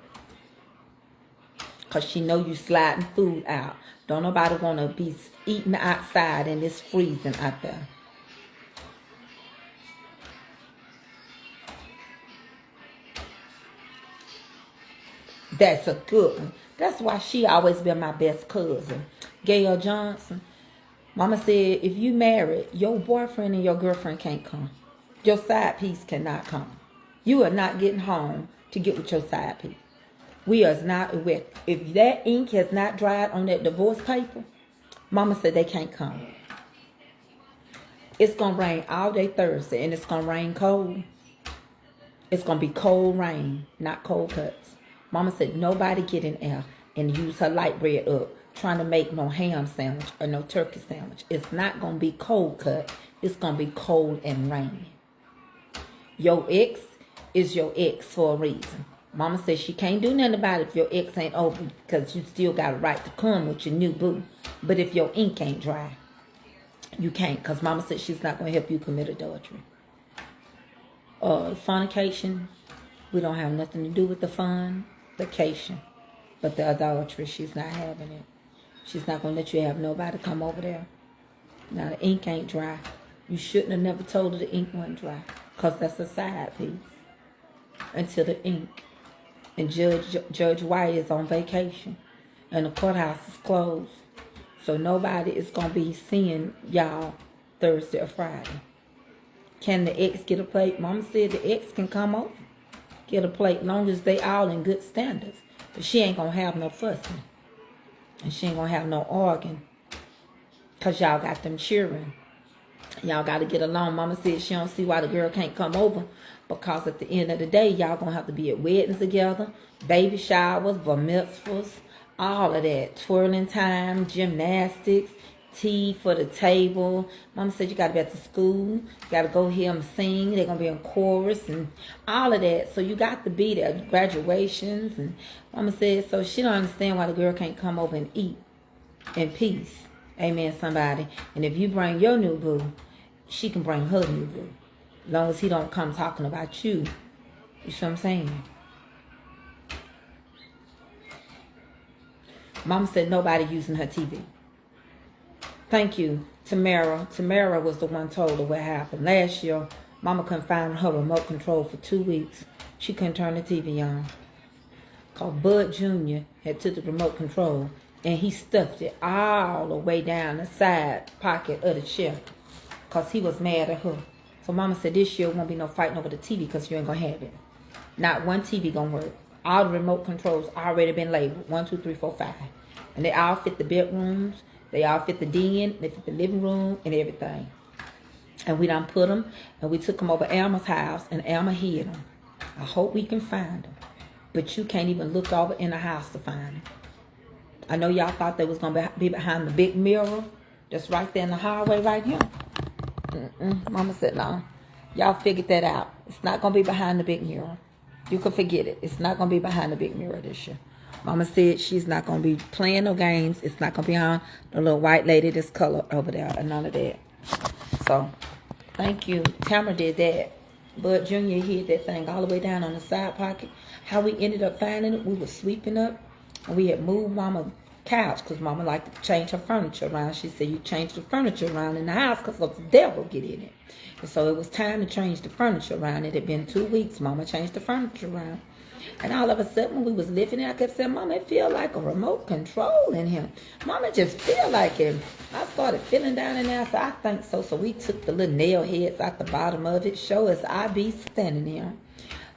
Because she know you sliding food out. Don't nobody want to be eating outside and it's freezing out there. That's a good one. That's why she always been my best cousin. Gail Johnson. Mama said, if you married, your boyfriend and your girlfriend can't come. Your side piece cannot come. You are not getting home to get with your side piece. We are not, if that ink has not dried on that divorce paper, Mama said they can't come. It's going to rain all day Thursday, and it's going to rain cold. It's going to be cold rain, not cold cuts. Mama said nobody get in there and use her light bread up trying to make no ham sandwich or no turkey sandwich. It's not going to be cold cut. It's going to be cold and rainy. Your ex is your ex for a reason. Mama says she can't do nothing about it if your ex ain't over because you still got a right to come with your new boo. But if your ink ain't dry, you can't, because Mama said she's not going to help you commit adultery. Fornication, we don't have nothing to do with the fun, vacation. But the adultery, she's not having it. She's not going to let you have nobody come over there. Now, the ink ain't dry. You shouldn't have never told her the ink wasn't dry, because that's a side piece until the ink. And Judge White is on vacation, and the courthouse is closed. So nobody is going to be seeing y'all Thursday or Friday. Can the ex get a plate? Mama said the ex can come over, get a plate, long as they all in good standards. But she ain't going to have no fussing. And she ain't going to have no arguing. Because y'all got them cheering. Y'all got to get along. Mama said she don't see why the girl can't come over. Because at the end of the day, y'all going to have to be at weddings together. Baby showers, bar mitzvahs, all of that. Twirling time, gymnastics, tea for the table. Mama said you got to be at the school. You got to go hear them sing. They're going to be in chorus and all of that. So you got to be there. Graduations. And Mama said, so she don't understand why the girl can't come over and eat in peace. Amen, somebody. And if you bring your new boo, she can bring her new boo. As long as he don't come talking about you. You see what I'm saying? Mama said nobody using her TV. Thank you, Tamara. Tamara was the one told her what happened. Last year, Mama couldn't find her remote control for 2 weeks. She couldn't turn the TV on. Because Bud Jr. had took the remote control and he stuffed it all the way down the side pocket of the chair. Because he was mad at her. So Mama said this year won't be no fighting over the TV because you ain't going to have it. Not one TV going to work. All the remote controls already been labeled. 1, 2, 3, 4, 5. And they all fit the bedrooms. They all fit the den. They fit the living room and everything. And we done put them. And we took them over Alma's house. And Alma hid them. I hope we can find them. But you can't even look over in the house to find them. I know y'all thought they was going to be behind the big mirror. That's right there in the hallway right here. Mama said, no. Y'all figured that out. It's not going to be behind the big mirror. You can forget it. It's not going to be behind the big mirror this year. Mama said she's not going to be playing no games. It's not going to be on the little white lady that's colored over there and none of that. So, thank you. Tamara did that. Bud Jr. hid that thing all the way down on the side pocket. How we ended up finding it, we were sweeping up. And we had moved Mama's couch because Mama liked to change her furniture around. She said, you change the furniture around in the house because the devil get in it. And so it was time to change the furniture around. It had been 2 weeks. Mama changed the furniture around. And all of a sudden, when we was lifting it, I kept saying, Mama, it feel like a remote control in here. Mama just feel like it. I started feeling down in there. I said, I think so. So we took the little nail heads out the bottom of it. Show us I be standing there.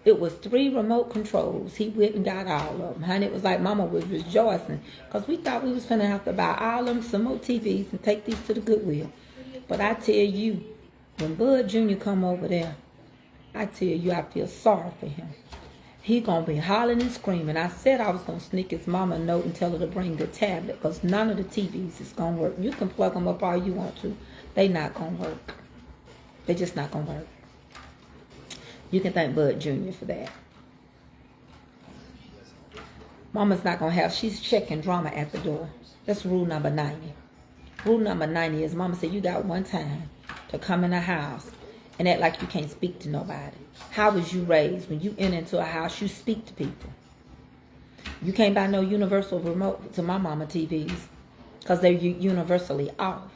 It was 3 remote controls. He went and got all of them. Honey, it was like Mama was rejoicing. Because we thought we was going to have to buy all of them some more TVs and take these to the Goodwill. But I tell you, when Bud Jr. come over there, I tell you, I feel sorry for him. He going to be hollering and screaming. I said I was going to sneak his mama a note and tell her to bring the tablet. Because none of the TVs is going to work. You can plug them up all you want to. They not going to work. They just not going to work. You can thank Bud Jr. for that. Mama's not going to have, she's checking drama at the door. That's rule number 90. Rule number 90 is Mama said you got one time to come in a house and act like you can't speak to nobody. How was you raised? When you enter into a house, you speak to people. You can't buy no universal remote to my mama TVs because they're universally off.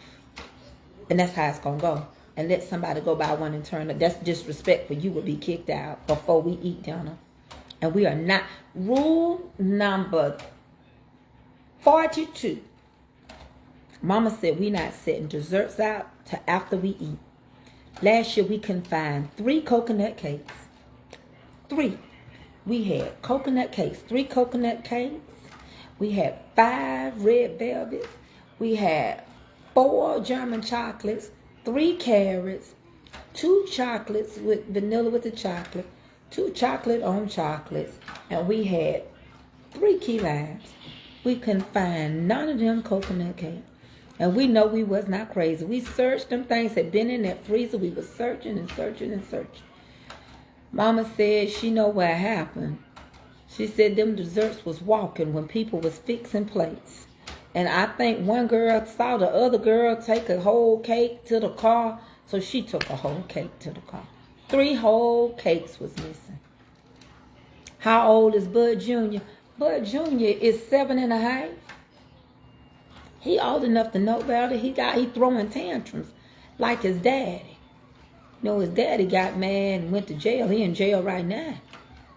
And that's how it's going to go. And let somebody go buy one and turn it. That's disrespectful. You would be kicked out before we eat dinner. And we are not. Rule number 42. Mama said we not setting desserts out till after we eat. Last year we couldn't find 3 coconut cakes. 3. We had coconut cakes. 3 coconut cakes. We had 5 red velvets. We had 4 German chocolates. 3 carrots. 2 chocolates with vanilla with the chocolate. 2 chocolate on chocolates. And we had 3 key limes. We couldn't find none of them coconut cakes. And we know we was not crazy. We searched them things, had been in that freezer. We was searching and searching and searching. Mama said she know what happened. She said them desserts was walking when people was fixing plates. And I think one girl saw the other girl take a whole cake to the car. So she took a whole cake to the car. 3 whole cakes was missing. How old is Bud Jr.? Bud Jr. is 7.5. He old enough to know better. He throwing tantrums like his daddy. You know, his daddy got mad and went to jail. He in jail right now.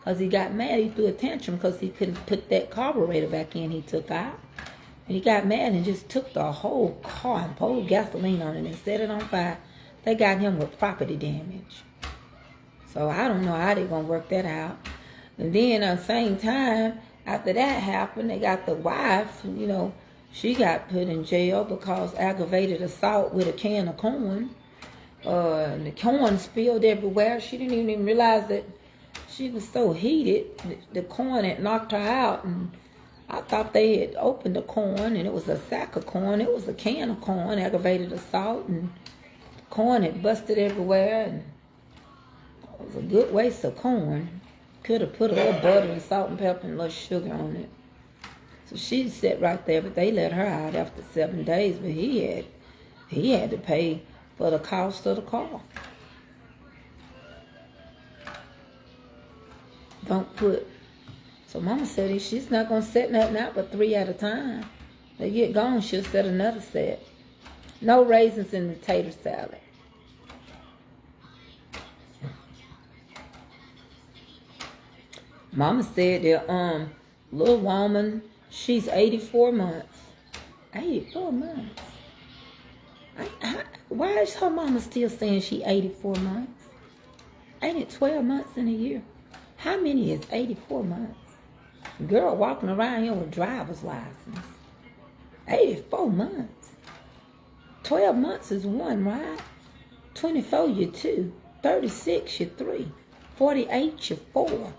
Because he got mad. He threw a tantrum because he couldn't put that carburetor back in he took out. And he got mad and just took the whole car and poured gasoline on it and set it on fire. They got him with property damage. So I don't know how they're going to work that out. And then at the same time, after that happened, they got the wife, you know, she got put in jail because aggravated assault with a can of corn. And the corn spilled everywhere. She didn't even realize that she was so heated. The corn had knocked her out. And I thought they had opened the corn and it was a sack of corn. It was a can of corn, aggravated assault. And the corn had busted everywhere. And it was a good waste of corn. Could have put a little butter and salt and pepper and a little sugar on it. So she sat right there, but they let her out after 7 days. But he had to pay for the cost of the car. Don't put. So Mama said she's not gonna set nothing out but 3 at a time. They get gone, she'll set another set. No raisins in the tater salad. Mama said that little woman. She's 84 months. 84 months. Why is her mama still saying she 84 months? Ain't it 12 months in a year? How many is 84 months? Girl walking around here with driver's license. 84 months. 12 months is 1, right? 24, you're 2. 36, you're 3. 48, you're 4.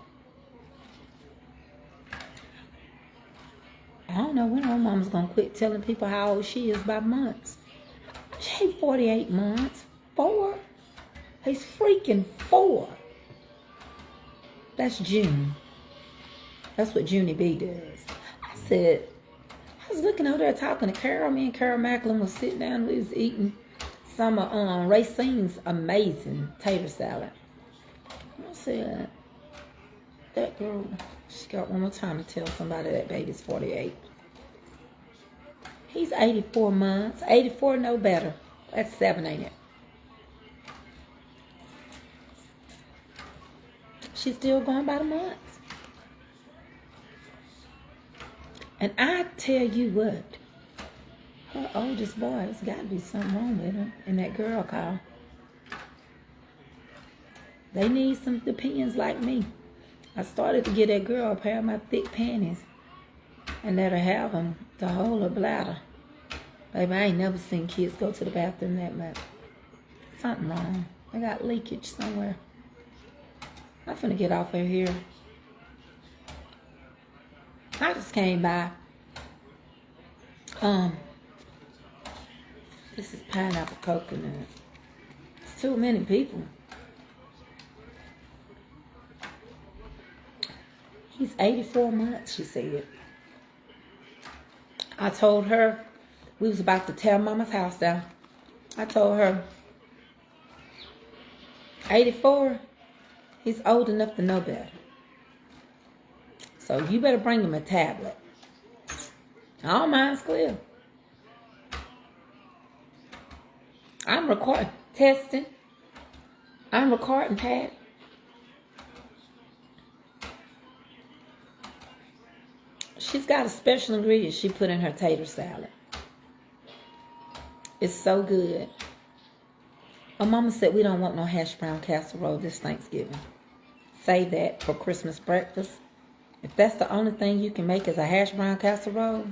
I don't know when her mama's going to quit telling people how old she is by months. She ain't 48 months. 4? He's freaking 4. That's June. That's what Junie B does. I was looking over there talking to Carol. Me and Carol Macklin was sitting down. We was eating some of Racine's amazing tater salad. I said, that girl, she got one more time to tell somebody that baby's 48. He's 84 months. 84, no better. That's 7, ain't it? She's still going by the months. And I tell you what, her oldest boy, there's got to be something wrong with him in that girl car. They need some opinions like me. I started to get that girl a pair of my thick panties and let her have them to hold her bladder. Baby, I ain't never seen kids go to the bathroom that much. Something wrong. They got leakage somewhere. I'm finna get off of here. I just came by. This is pineapple coconut. It's too many people. He's 84 months, she said. I told her We was about to tear Mama's house down. I told her, 84, he's old enough to know better. So you better bring him a tablet. All mine's clear. I'm recording, testing. I'm recording, Pat. She's got a special ingredient she put in her tater salad. It's so good. My mama said we don't want no hash brown casserole this Thanksgiving. Save that for Christmas breakfast. If that's the only thing you can make is a hash brown casserole,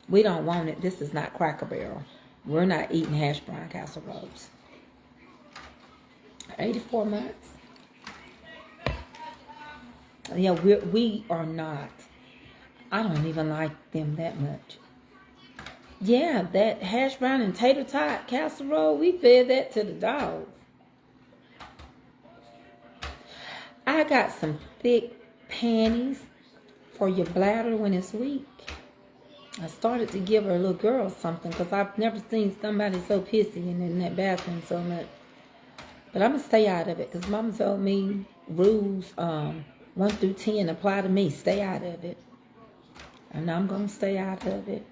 we don't want it. This is not Cracker Barrel. We're not eating hash brown casseroles. 84 months. Yeah, we are not. I don't even like them that much. Yeah, that hash brown and tater tot casserole, we fed that to the dogs. I got some thick panties for your bladder when it's weak. I started to give her little girl something because I've never seen somebody so pissy in that bathroom so much. But I'm going to stay out of it because Mama told me rules 1 through 10 apply to me. Stay out of it. And I'm going to stay out of it.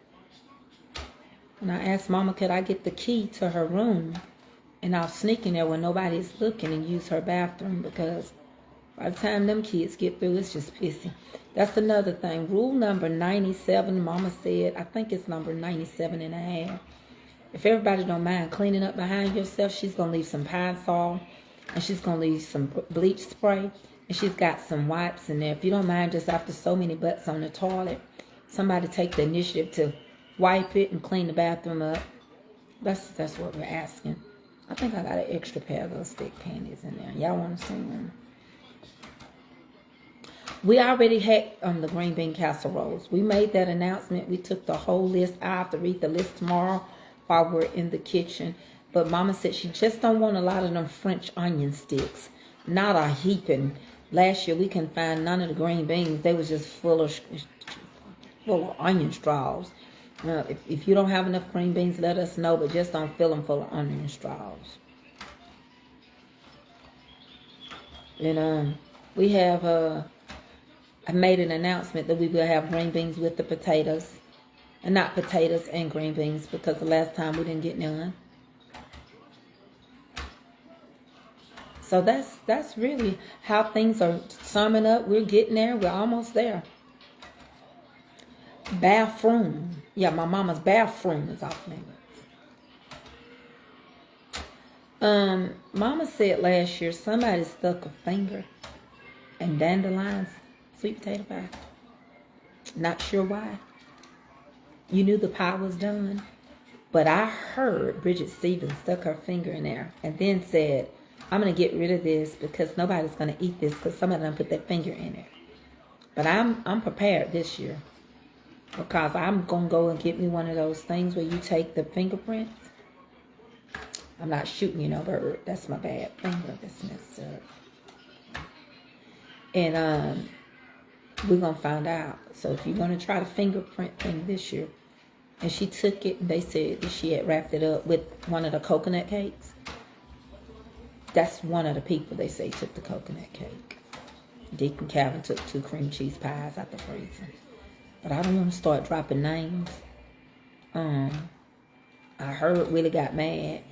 And I asked Mama, could I get the key to her room? And I'll sneak in there when nobody's looking and use her bathroom because by the time them kids get through, it's just pissy. That's another thing. Rule number 97, Mama said, I think it's number 97 and a half. If everybody don't mind cleaning up behind yourself, she's going to leave some Pine Sol and she's going to leave some bleach spray. And she's got some wipes in there. If you don't mind, just after so many butts on the toilet, somebody take the initiative to wipe it and clean the bathroom up. That's what we're asking. I think I got an extra pair of those thick panties in there. Y'all want to see them? We already had the green bean casseroles. We made that announcement. We took the whole list. I have to read the list tomorrow while we're in the kitchen. But Mama said she just don't want a lot of them French onion sticks. Not a heaping. Last year we couldn't find none of the green beans. They was just full of onion straws. If you don't have enough green beans, let us know. But just don't fill them full of onion straws. And we have... I made an announcement that we will have green beans with the potatoes. And not potatoes and green beans because the last time we didn't get none. So that's really how things are summing up. We're getting there. We're almost there. Bathroom. Yeah, my mama's bathroom is off limits. Mama said last year somebody stuck a finger in dandelions sweet potato pie. Not sure why. You knew the pie was done. But I heard Bridget Stevens stuck her finger in there and then said, I'm going to get rid of this because nobody's going to eat this because somebody done put that finger in it. But I'm prepared this year because I'm going to go and get me one of those things where you take the fingerprints. I'm not shooting you no bird. That's my bad finger. That's messed up. And we're going to find out. So if you're going to try the fingerprint thing this year, and she took it, and they said that she had wrapped it up with one of the coconut cakes. That's one of the people they say took the coconut cake. Deacon Calvin took 2 cream cheese pies out the freezer. But I don't want to start dropping names. I heard Willie got mad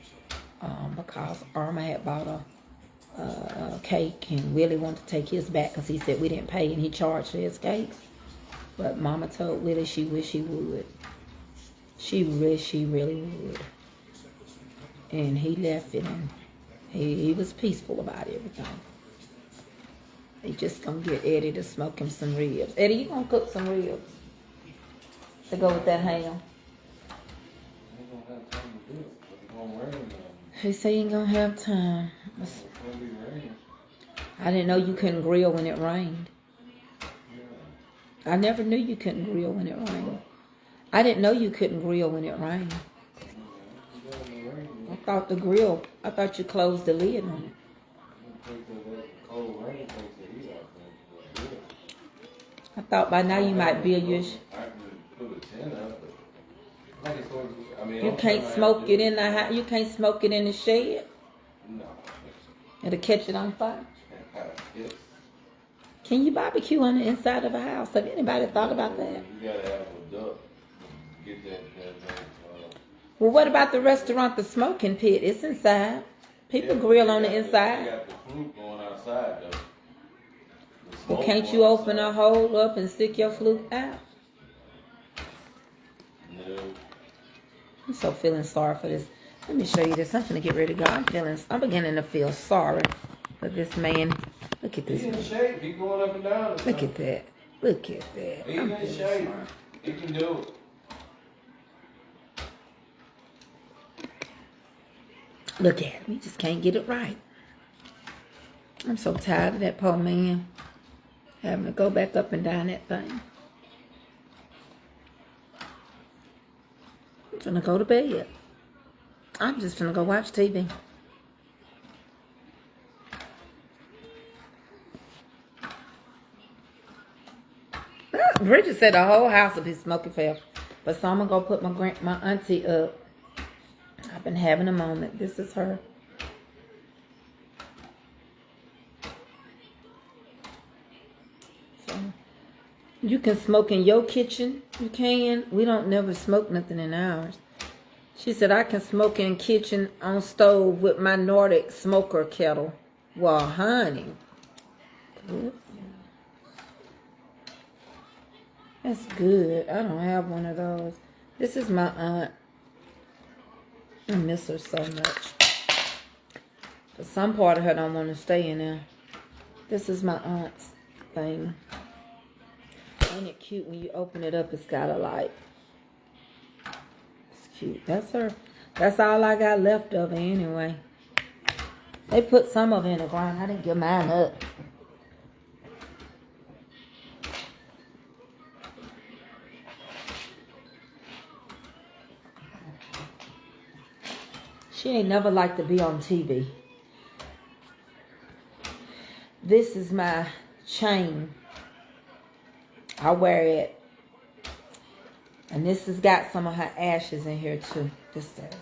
because Irma had bought a cake and Willie wanted to take his back because he said we didn't pay and he charged for his cakes. But Mama told Willie she wished she would. She really would. And he left it and he was peaceful about everything. He just gonna get Eddie to smoke him some ribs. Eddie, you gonna cook some ribs to go with that ham? He said he ain't gonna have time. I didn't know you couldn't grill when it rained. I never knew you couldn't grill when it rained. I didn't know you couldn't grill when it rained. I thought you closed the lid on it. I thought by now you might build your... You can't smoke it in the house. You can't smoke it in the shed. No. It'll catch it on fire. Yes. Can you barbecue on the inside of a house? Have anybody thought about that? You gotta have a duck. Get that. Well, what about the restaurant, the smoking pit? It's inside. People grill on the inside. You got the fruit going outside though. Well, can't you open a hole up and stick your flute out? No. I'm so feeling sorry for this. Let me show you this. I'm gonna get ready to go. I'm beginning to feel sorry for this man. Look at this. He's in man. shape. He's going up and down. Look at that. Look at that. He's I'm in feeling shape. sorry. He can do it. Look at him. He just can't get it right. I'm so tired of that poor man having to go back up and down that thing. I'm gonna go to bed. I'm just gonna go watch TV. Bridget said the whole house will be smoking forever. But so I'm gonna go put my auntie up. I've been having a moment. This is her. So you can smoke in your kitchen. You can. We don't never smoke nothing in ours. She said I can smoke in kitchen on stove with my Nordic smoker kettle. Well, honey. Good. That's good. I don't have one of those. This is my aunt. I miss her so much. But some part of her don't want to stay in there. This is my aunt's thing. Ain't it cute when you open it up? It's got a light. It's cute. That's her. That's all I got left of it anyway. They put some of it in the ground. I didn't get mine up. She ain't never liked to be on TV. This is my chain. I wear it. And this has got some of her ashes in here too. This does.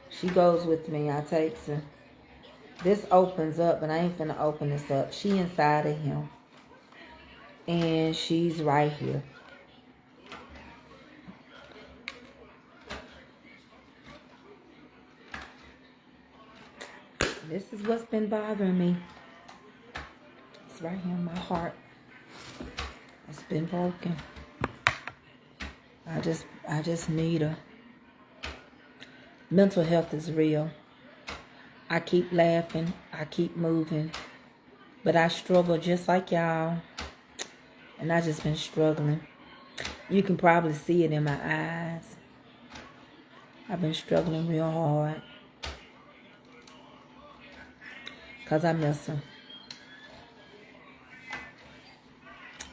She goes with me. I takes her. This opens up, but I ain't finna open this up. She inside of him. And she's right here. This is what's been bothering me. It's right here in my heart. It's been broken. I just need her. Mental health is real. I keep laughing. I keep moving. But I struggle just like y'all. And I just been struggling. You can probably see it in my eyes. I've been struggling real hard. Because I miss her.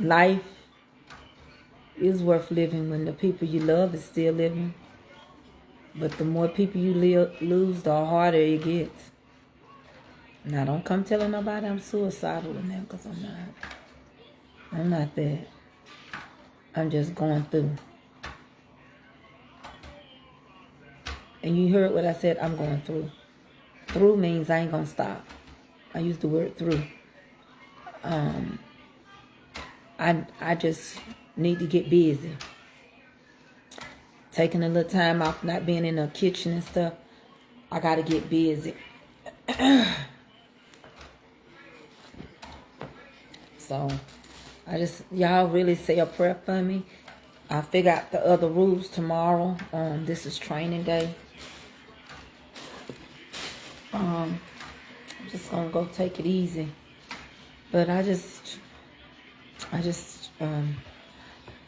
Life is worth living when the people you love is still living. But the more people you lose, the harder it gets. Now, don't come telling nobody I'm suicidal in there, because I'm not. I'm not that. I'm just going through. And you heard what I said, I'm going through. Through means I ain't going to stop. I use the word through. I just need to get busy. Taking a little time off, not being in the kitchen and stuff. I got to get busy. So, y'all really say a prayer for me. I figure out the other rules tomorrow. This is training day. I'm just gonna go take it easy. But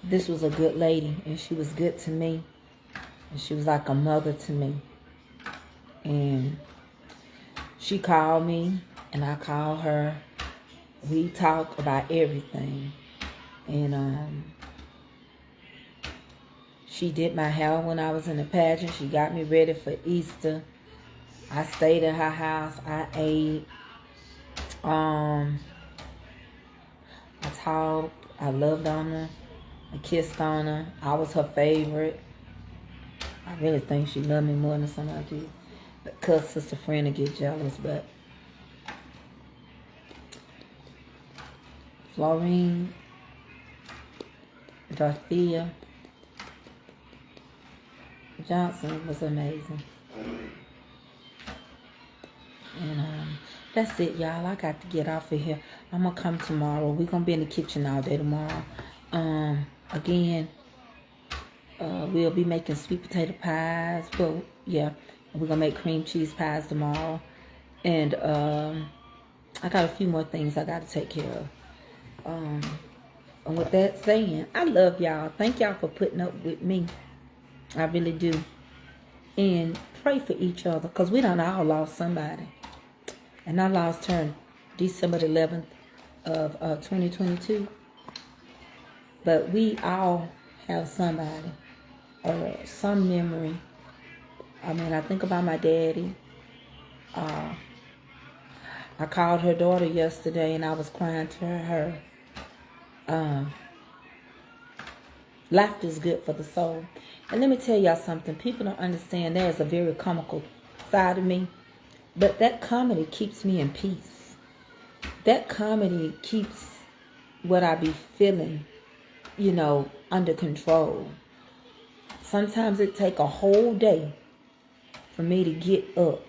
this was a good lady, and she was good to me. And she was like a mother to me. And she called me, and I called her. We talked about everything. And she did my hair when I was in the pageant. She got me ready for Easter. I stayed at her house. I ate. I talked. I loved on her. I kissed on her. I was her favorite. I really think she loved me more than somebody do. Because sister friend to get jealous, but Florine, Dorothea Johnson was amazing. And that's it, y'all. I got to get off of here. I'm gonna come tomorrow. We're gonna be in the kitchen all day tomorrow. Again, we'll be making sweet potato pies. Well, yeah, we're gonna make cream cheese pies tomorrow. And I got a few more things I gotta take care of. And with that saying, I love y'all. Thank y'all for putting up with me. I really do. And pray for each other, because we done all lost somebody. And I lost her December the 11th of 2022. But we all have somebody or some memory. I mean, I think about my daddy. I called her daughter yesterday and I was crying to her. Laughter is good for the soul. And let me tell y'all something. People don't understand there's a very comical side of me. But that comedy keeps me in peace. That comedy keeps what I be feeling, you know, under control. Sometimes it take a whole day for me to get up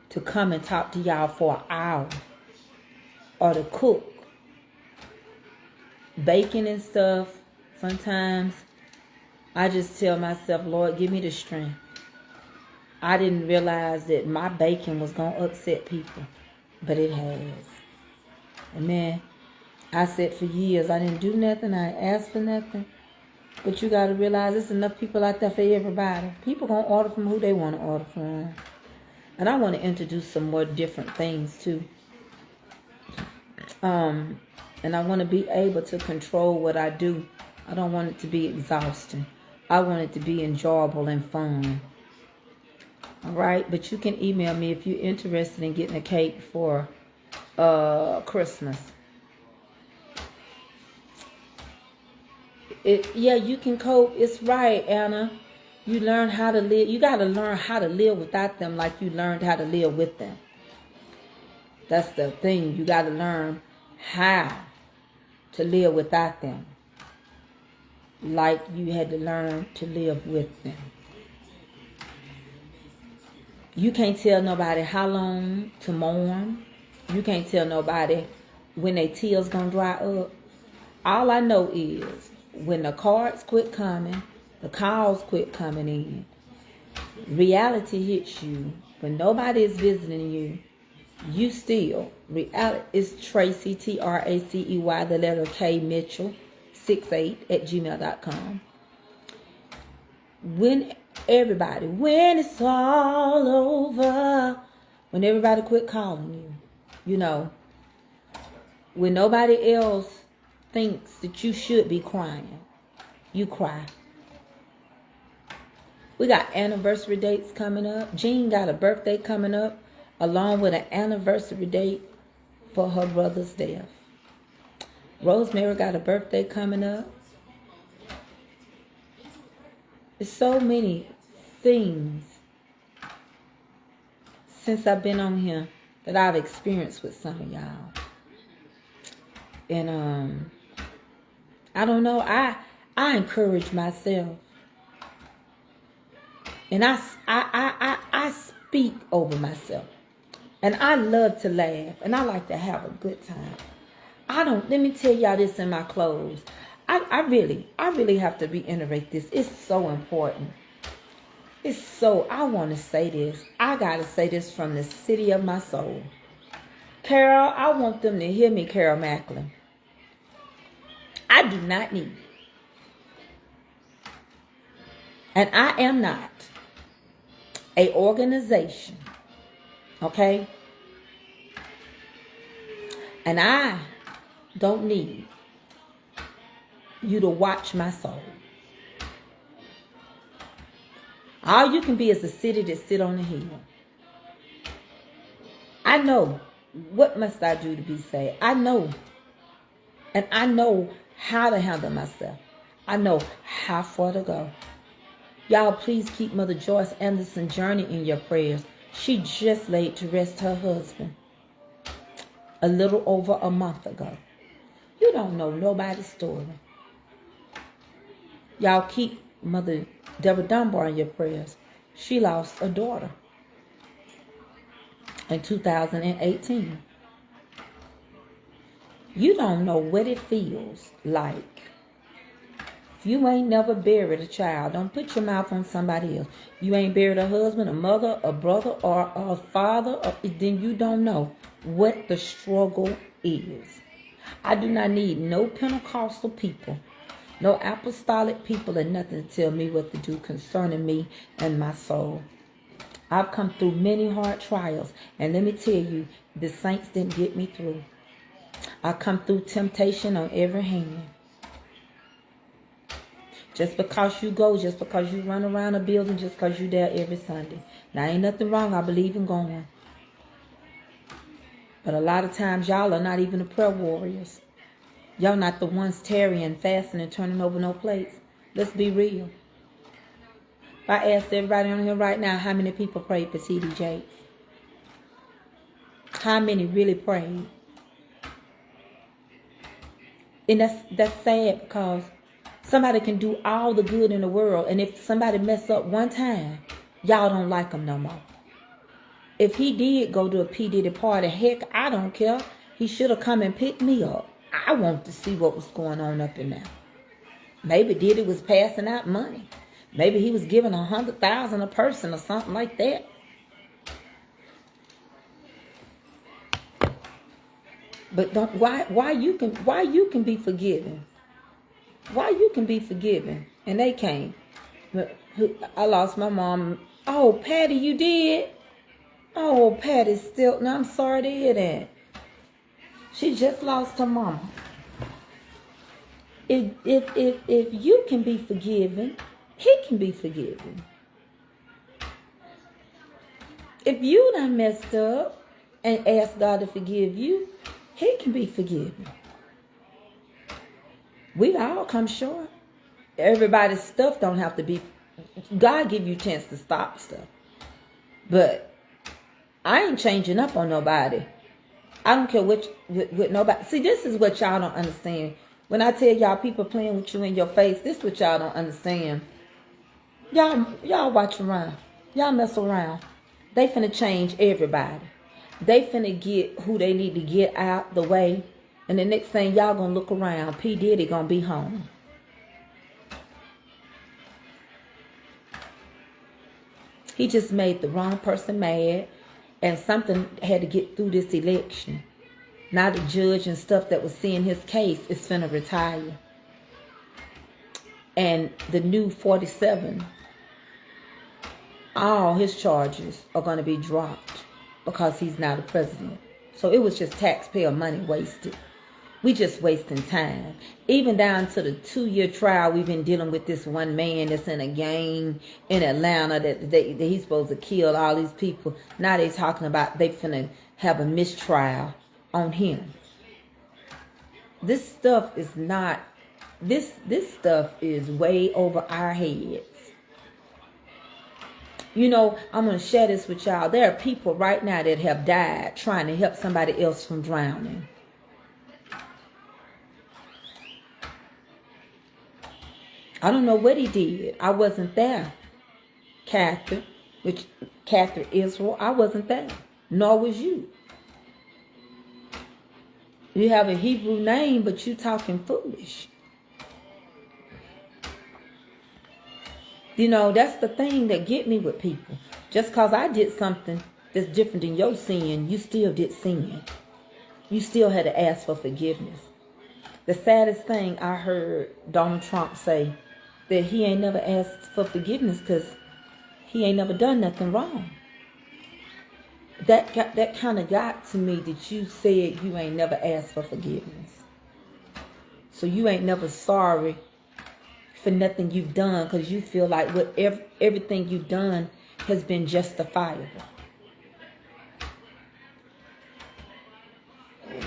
to come and talk to y'all for an hour. Or to cook. Baking and stuff. Sometimes I just tell myself, Lord, give me the strength. I didn't realize that my baking was going to upset people. But it has. And man, I said for years, I didn't do nothing. I asked for nothing. But you got to realize there's enough people out there for everybody. People going to order from who they want to order from. And I want to introduce some more different things too. And I want to be able to control what I do. I don't want it to be exhausting. I want it to be enjoyable and fun. All right, but you can email me if you're interested in getting a cake for Christmas. Yeah, you can cope. It's right, Anna. You learn how to live. You got to learn how to live without them like you learned how to live with them. That's the thing. You got to learn how to live without them like you had to learn to live with them. You can't tell nobody how long to mourn. You can't tell nobody when their tears gonna dry up. All I know is when the cards quit coming, the calls quit coming in, reality hits you. When nobody is visiting you, you still, reality is Tracy, Tracey, the letter K, Mitchell, 68@gmail.com. When it's all over, when everybody quit calling you, you know, when nobody else thinks that you should be crying, you cry. We got anniversary dates coming up. Jean got a birthday coming up, along with an anniversary date for her brother's death. Rosemary got a birthday coming up. There's so many things since I've been on here that I've experienced with some of y'all. And I don't know, I encourage myself. And I speak over myself. And I love to laugh. And I like to have a good time. Let me tell y'all this in my clothes. I really have to reiterate this. It's so important. I want to say this. I got to say this from the city of my soul. Carol, I want them to hear me, Carol Macklin. I do not need. And I am not a organization. Okay? And I don't need you to watch my soul. All you can be is a city that sit on the hill. I know what must I do to be saved. I know. And I know how to handle myself. I know how far to go. Y'all, please keep Mother Joyce Anderson's journey in your prayers. She just laid to rest her husband a little over a month ago. You don't know nobody's story. Y'all keep Mother Deborah Dunbar in your prayers. She lost a daughter in 2018. You don't know what it feels like. If you ain't never buried a child, don't put your mouth on somebody else. You ain't buried a husband, a mother, a brother, or a father, then you don't know what the struggle is. I do not need no Pentecostal people, no apostolic people, and nothing to tell me what to do concerning me and my soul. I've come through many hard trials, and let me tell you, the saints didn't get me through. I come through temptation on every hand. Just because you go, just because you run around a building, just because you there every Sunday. Now, ain't nothing wrong. I believe in going. But a lot of times, y'all are not even the prayer warriors. Y'all not the ones tarrying, fasting, and turning over no plates. Let's be real. If I asked everybody on here right now, how many people prayed for T.D. Jakes? How many really prayed? And that's sad, because somebody can do all the good in the world, and if somebody mess up one time, y'all don't like them no more. If he did go to a P. Diddy party, heck, I don't care. He should have come and picked me up. I want to see what was going on up in there. Maybe Diddy was passing out money. Maybe he was giving $100,000 a person or something like that. But don't why you can be forgiven? Why you can be forgiven and they can't? I lost my mom. Oh, Patty, you did? Oh, Patty Stilton, I'm sorry to hear that. She just lost her mama. If you can be forgiven, he can be forgiven. If you done messed up and asked God to forgive you, he can be forgiven. We all come short. Everybody's stuff don't have to be. God give you a chance to stop stuff. But I ain't changing up on nobody. I don't care what nobody. See, this is what y'all don't understand. When I tell y'all people playing with you in your face, this is what y'all don't understand. Y'all watch around. Y'all mess around. They finna change everybody. They finna get who they need to get out the way. And the next thing y'all gonna look around, P. Diddy gonna be home. He just made the wrong person mad. And something had to get through this election. Now the judge and stuff that was seeing his case is finna retire. And the new 47, all his charges are going to be dropped because he's now the president. So it was just taxpayer money wasted. We just wasting time. Even down to the 2-year trial, we've been dealing with this one man that's in a gang in Atlanta that he's supposed to kill all these people. Now they talking about they finna have a mistrial on him. This stuff is not, this stuff is way over our heads. You know, I'm going to share this with y'all. There are people right now that have died trying to help somebody else from drowning. I don't know what he did. I wasn't there. Catherine Israel, I wasn't there. Nor was you. You have a Hebrew name, but you talking foolish. You know, that's the thing that get me with people. Just because I did something that's different than your sin, you still did sin. You still had to ask for forgiveness. The saddest thing I heard Donald Trump say, that he ain't never asked for forgiveness because he ain't never done nothing wrong. That kind of got to me, that you said you ain't never asked for forgiveness. So you ain't never sorry for nothing you've done because you feel like everything you've done has been justifiable.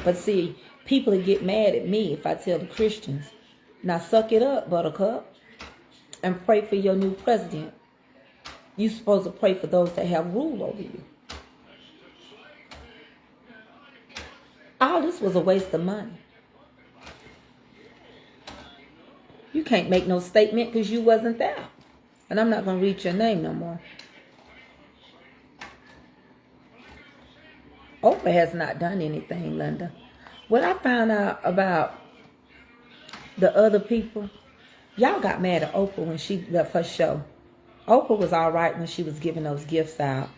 But see, people will get mad at me if I tell the Christians, now suck it up, buttercup. and pray for your new president. You're supposed to pray for those that have rule over you. All this was a waste of money. You can't make no statement because you wasn't there. And I'm not going to read your name no more. Oprah has not done anything, Linda. What I found out about the other people, y'all got mad at Oprah when she left her show. Oprah was all right when she was giving those gifts out.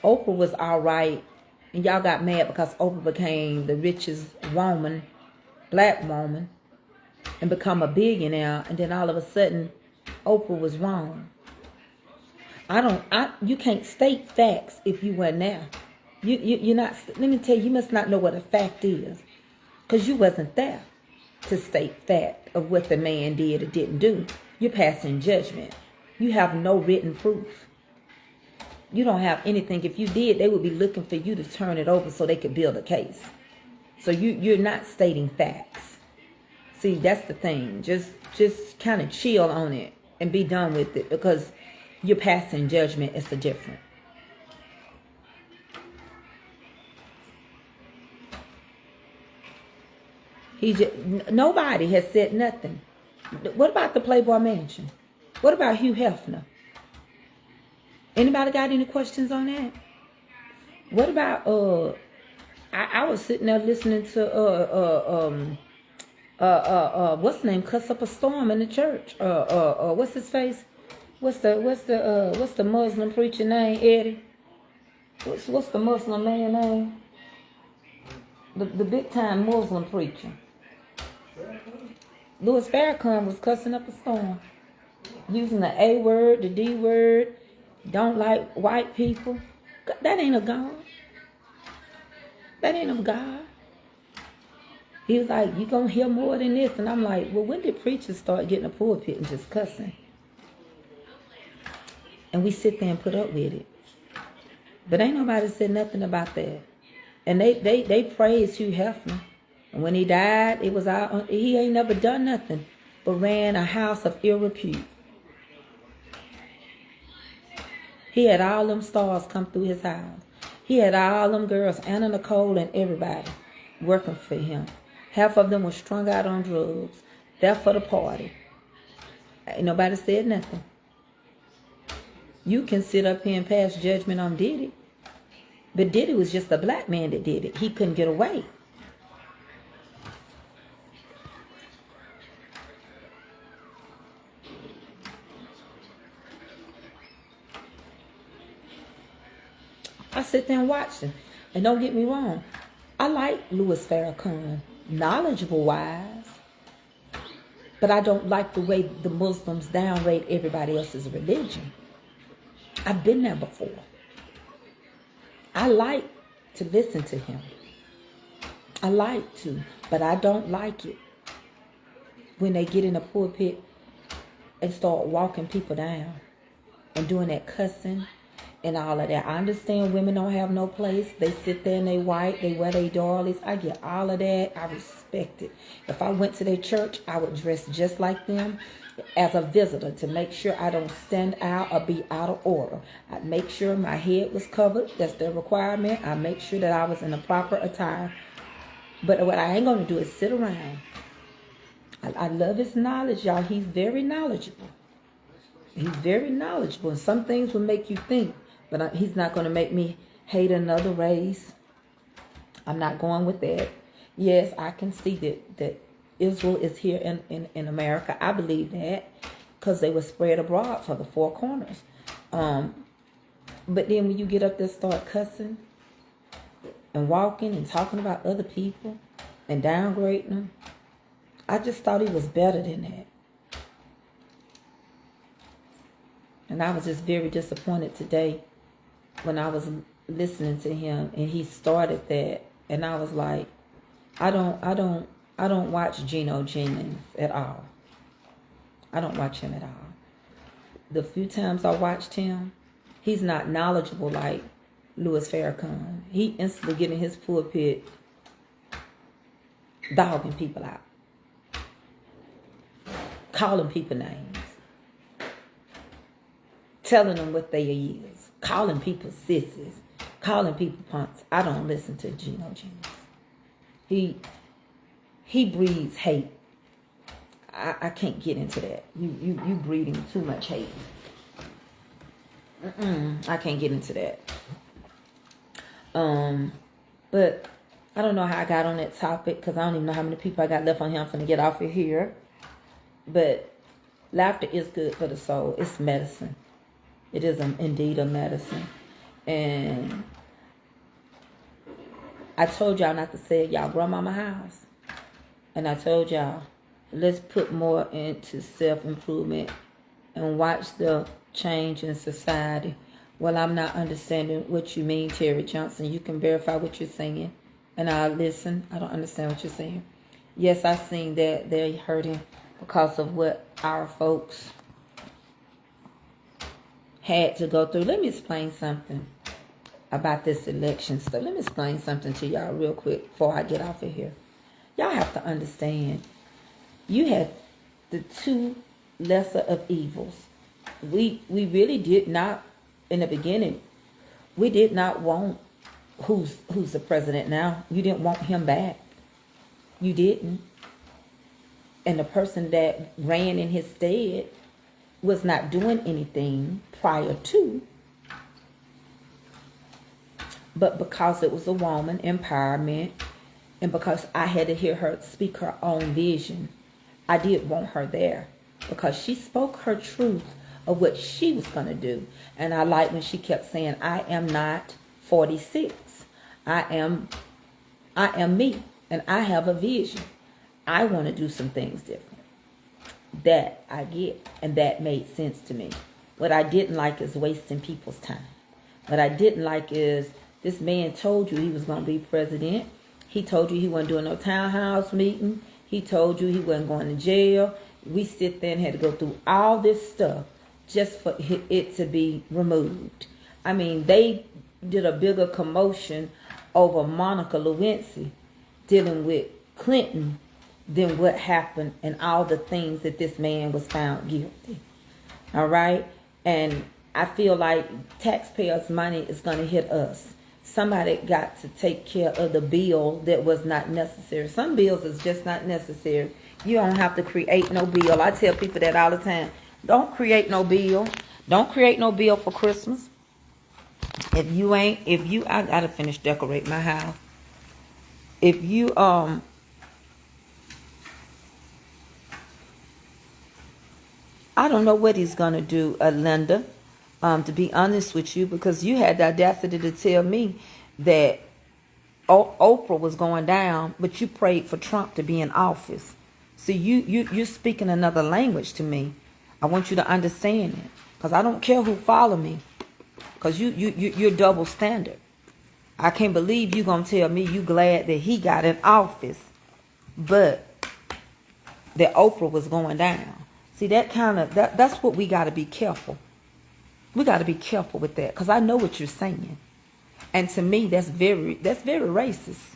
Oprah was all right, and y'all got mad because Oprah became the richest woman, black woman, and become a billionaire, and then all of a sudden, Oprah was wrong. You can't state facts if you weren't there. You're not, let me tell you, you must not know what a fact is, because you wasn't there to state fact of what the man did or didn't do. You're passing judgment. You have no written proof. You don't have anything. If you did, they would be looking for you to turn it over so they could build a case. So you're not stating facts. See, that's the thing. Just kind of chill on it and be done with it, because you're passing judgment. It's a different. Nobody has said nothing. What about the Playboy Mansion? What about Hugh Hefner? Anybody got any questions on that? What about I was sitting there listening to what's the name cuss up a storm in the church. What's his face? What's the Muslim preacher name, Eddie? What's the Muslim man name? The big time Muslim preacher. Louis Farrakhan was cussing up a storm, using the A word, the D word. Don't like white people. That ain't of God. That ain't of God. He was like, you gonna hear more than this. And I'm like, well, when did preachers start getting a pulpit and just cussing? And we sit there and put up with it. But ain't nobody said nothing about that. And they praised Hugh Hefner. And when he died, it was out. He ain't never done nothing but ran a house of ill repute. He had all them stars come through his house. He had all them girls, Anna Nicole and everybody, working for him. Half of them were strung out on drugs. There for the party. Ain't nobody said nothing. You can sit up here and pass judgment on Diddy. But Diddy was just a black man that did it. He couldn't get away. I sit there and watch him. And don't get me wrong, I like Louis Farrakhan, knowledgeable wise. But I don't like the way the Muslims downrate everybody else's religion. I've been there before. I like to listen to him. I like to, but I don't like it when they get in the pulpit and start walking people down and doing that cussing and all of that. I understand women don't have no place. They sit there and they white. They wear their dollies. I get all of that. I respect it. If I went to their church, I would dress just like them as a visitor to make sure I don't stand out or be out of order. I'd make sure my head was covered. That's their requirement. I make sure that I was in the proper attire. But what I ain't going to do is sit around. I love his knowledge, y'all. He's very knowledgeable. He's very knowledgeable. And some things will make you think. But he's not going to make me hate another race. I'm not going with that. Yes, I can see that Israel is here in America. I believe that because they were spread abroad for the four corners. But then when you get up there, start cussing and walking and talking about other people and downgrading them, I just thought he was better than that. And I was just very disappointed today when I was listening to him and he started that, and I was like, I don't watch Geno Jennings at all. I don't watch him at all. The few times I watched him, he's not knowledgeable like Louis Farrakhan. He instantly get in his pulpit dogging people out, calling people names. telling them what they is, calling people sissies, calling people punks. I don't listen to Geno Jennings. He breeds hate. I can't get into that. You breeding too much hate. I can't get into that. But I don't know how I got on that topic because I don't even know how many people I got left on here. I'm finna get off of here. But laughter is good for the soul. It's medicine. It is indeed a medicine. And I told y'all not to say it, y'all grandmama house. And I told y'all, let's put more into self-improvement and watch the change in society. Well, I'm not understanding what you mean, Terry Johnson. You can verify what you're saying. And I'll listen. I don't understand what you're saying. Yes, I've seen that they're hurting because of what our folks had to go through. Let me explain something about this election stuff. Let me explain something to y'all real quick before I get off of here. Y'all have to understand, you had the two lesser of evils. We really did not, in the beginning, we did not want who's the president now. You didn't want him back. You didn't. And the person that ran in his stead was not doing anything prior to. But because it was a woman, empowerment, and because I had to hear her speak her own vision, I did want her there. Because she spoke her truth of what she was going to do. And I like when she kept saying, I am not 46. I am me. And I have a vision. I want to do some things different. That I get. And that made sense to me. What I didn't like is wasting people's time. What I didn't like is this man told you he was going to be president. He told you he wasn't doing no townhouse meeting. He told you he wasn't going to jail. We sit there and had to go through all this stuff just for it to be removed. I mean, they did a bigger commotion over Monica Lewinsky dealing with Clinton than what happened and all the things that this man was found guilty. All right? And I feel like taxpayers' money is going to hit us. Somebody got to take care of the bill that was not necessary. Some bills is just not necessary. You don't have to create no bill. I tell people that all the time. Don't create no bill. Don't create no bill for Christmas. I gotta finish decorating my house. If you, I don't know what he's gonna do, Linda. To be honest with you, because you had the audacity to tell me that Oprah was going down, but you prayed for Trump to be in office. See, you're speaking another language to me. I want you to understand it, because I don't care who follow me, because you're double standard. I can't believe you're gonna tell me you glad that he got in office, but that Oprah was going down. See, that's what we got to be careful. We got to be careful with that, because I know what you're saying, and to me, that's very racist.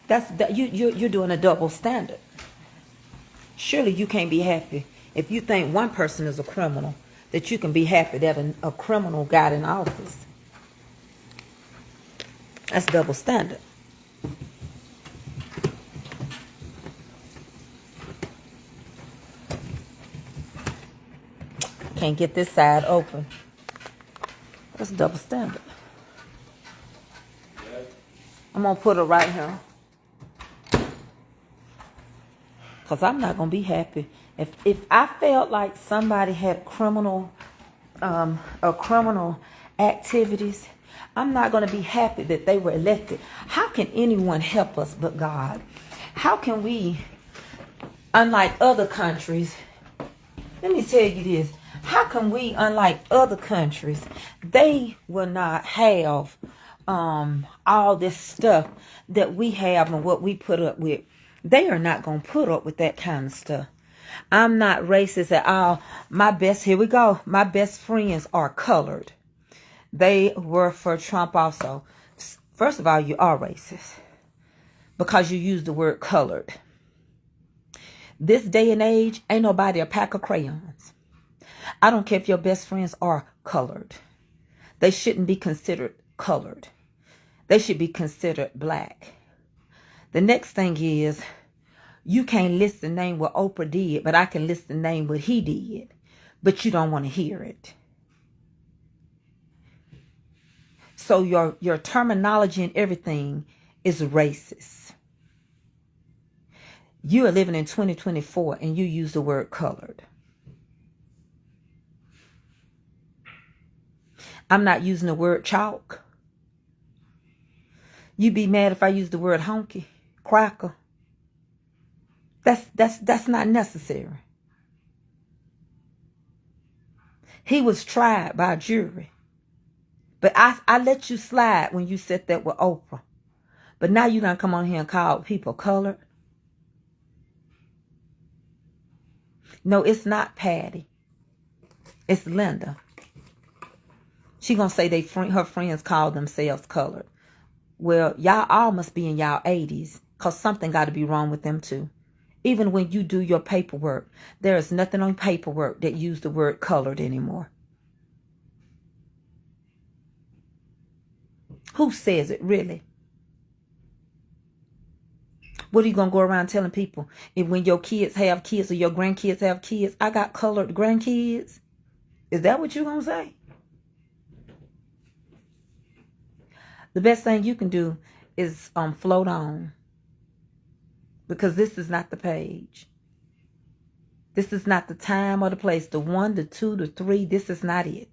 You're doing a double standard. Surely you can't be happy if you think one person is a criminal, that you can be happy that a criminal got in office. That's double standard. Can't get this side open. That's double standard. I'm going to put it right here. Because I'm not going to be happy. If I felt like somebody had criminal activities, I'm not going to be happy that they were elected. How can anyone help us but God? How can we, unlike other countries, let me tell you this. How can we, unlike other countries, they will not have all this stuff that we have and what we put up with? They are not going to put up with that kind of stuff. I'm not racist at all. My best friends are colored. They were for Trump also. First of all, you are racist because you use the word colored. This day and age, ain't nobody a pack of crayons. I don't care if your best friends are colored. They shouldn't be considered colored. They should be considered black. The next thing is, you can't list the name what Oprah did, but I can list the name what he did. But you don't want to hear it. So your terminology and everything is racist. You are living in 2024 and you use the word colored. I'm not using the word chalk. You be mad if I use the word honky, cracker. That's not necessary. He was tried by a jury. But I let you slide when you said that with Oprah. But now you done come on here and call people colored. No, it's not Patty. It's Linda. She gonna say her friends call themselves colored. Well, y'all all must be in y'all 80s, because something got to be wrong with them too. Even when you do your paperwork, there is nothing on paperwork that use the word colored anymore. Who says it, really? What are you going to go around telling people? If when your kids have kids or your grandkids have kids, I got colored grandkids? Is that what you're going to say? The best thing you can do is float on. Because this is not the page. This is not the time or the place. The 1, the 2, the 3, this is not it.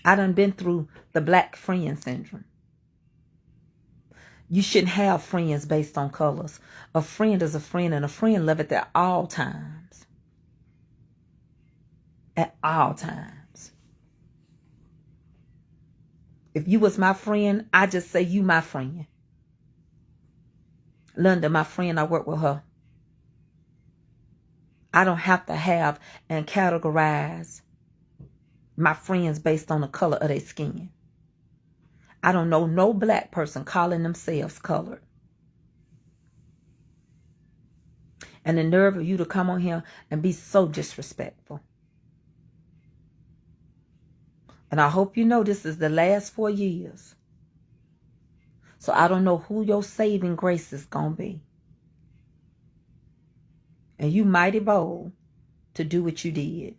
I done been through the black friend syndrome. You shouldn't have friends based on colors. A friend is a friend, and a friend love it at all times. At all times. If you was my friend, I just say you my friend. Linda, my friend, I work with her. I don't have to have and categorize my friends based on the color of their skin. I don't know no black person calling themselves colored. And the nerve of you to come on here and be so disrespectful. And I hope you know this is the last 4 years. So I don't know who your saving grace is going to be. And you mighty bold to do what you did.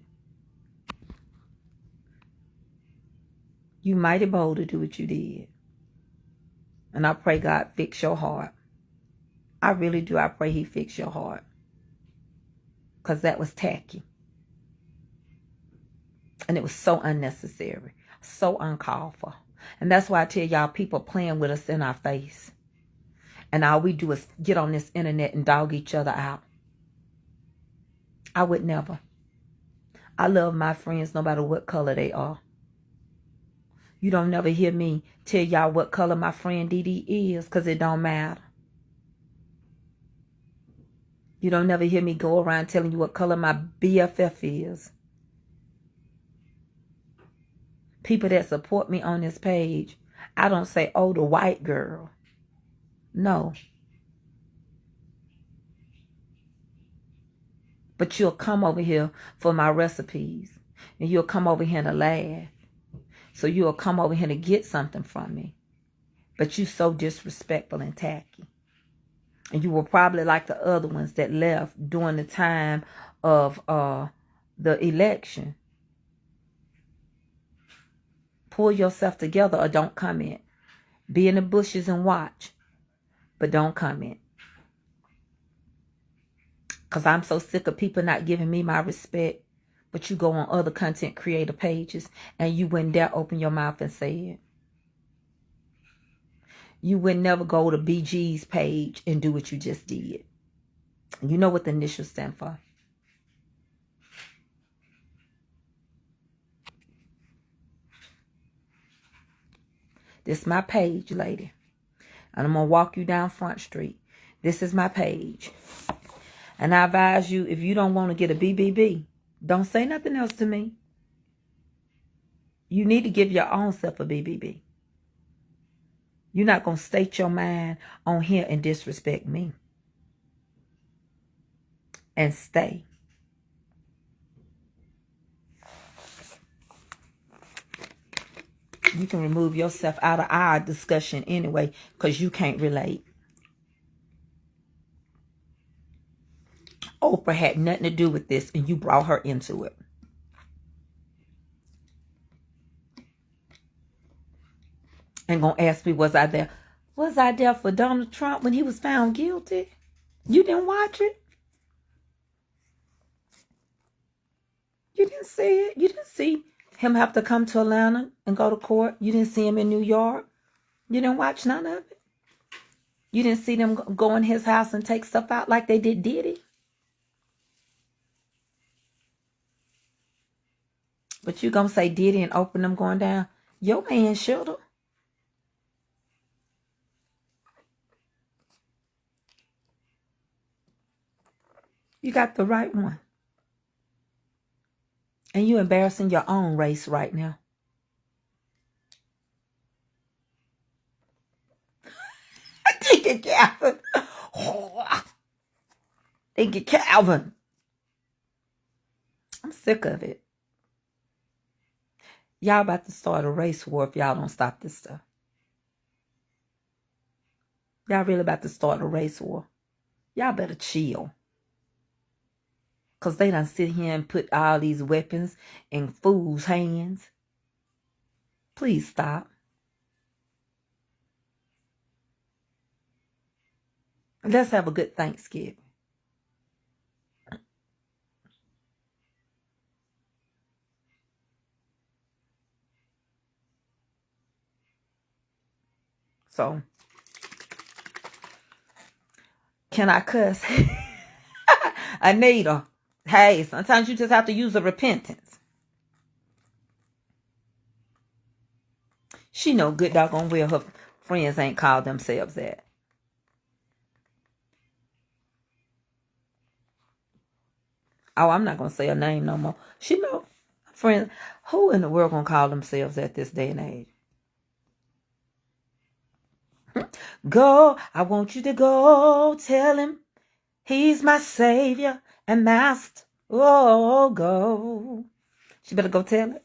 You mighty bold to do what you did. And I pray God fix your heart. I really do. I pray he fix your heart. Because that was tacky. And it was so unnecessary. So uncalled for. And that's why I tell y'all, people playing with us in our face. And all we do is get on this internet and dog each other out. I would never. I love my friends no matter what color they are. You don't never hear me tell y'all what color my friend Dee Dee is, because it don't matter. You don't never hear me go around telling you what color my BFF is. People that support me on this page, I don't say, oh, the white girl. No. But you'll come over here for my recipes. And you'll come over here to laugh. So you'll come over here to get something from me. But you so disrespectful and tacky. And you were probably like the other ones that left during the time of the election. Pull yourself together or don't comment. Be in the bushes and watch. But don't comment. Because I'm so sick of people not giving me my respect. But you go on other content creator pages and you wouldn't dare open your mouth and say it. You would never go to BG's page and do what you just did. You know what the initials stand for. This is my page, lady. And I'm going to walk you down Front Street. This is my page. And I advise you, if you don't want to get a BBB, don't say nothing else to me. You need to give your own self a BBB. You're not going to state your mind on here and disrespect me. and stay. You can remove yourself out of our discussion anyway, because you can't relate. Oprah had nothing to do with this, and you brought her into it. And gonna ask me, was I there? Was I there for Donald Trump when he was found guilty? You didn't watch it? You didn't see it? You didn't see him have to come to Atlanta and go to court? You didn't see him in New York? You didn't watch none of it? You didn't see them go in his house and take stuff out like they did Diddy? But you gonna say Diddy and open them going down? Your man should've. You got the right one. And you embarrassing your own race right now. Think it, Calvin. Think it, Calvin. I'm sick of it. Y'all about to start a race war if y'all don't stop this stuff. Y'all really about to start a race war. Y'all better chill. Because they done sit here and put all these weapons in fools' hands. Please stop. Let's have a good Thanksgiving. So, can I cuss? Anita, hey, sometimes you just have to use a repentance. She know good doggone well her friends ain't called themselves that. Oh, I'm not going to say her name no more. She know. Friends, who in the world going to call themselves at this day and age? Go, I want you to go tell him he's my savior and master. Oh, go. She better go tell it.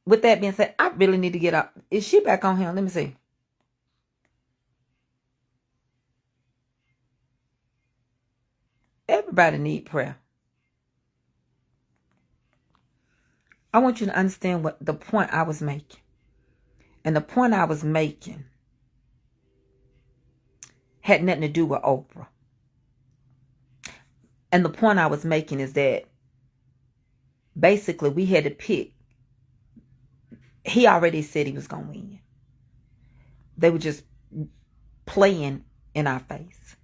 With that being said, I really need to get up. Is she back on here? Let me see. Everybody need prayer. I want you to understand what the point I was making. And the point I was making had nothing to do with Oprah. And the point I was making is that basically we had to pick. He already said he was going to win. They were just playing in our face.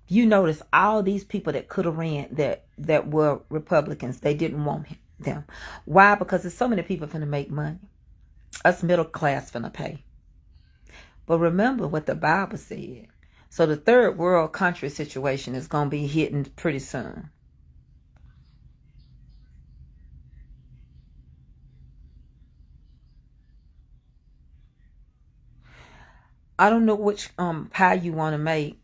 You notice all these people that could have ran that were Republicans, they didn't want them. Why? Because there's so many people finna make money. Us middle class finna pay. But remember what the Bible said. So the third world country situation is going to be hitting pretty soon. I don't know which pie you want to make.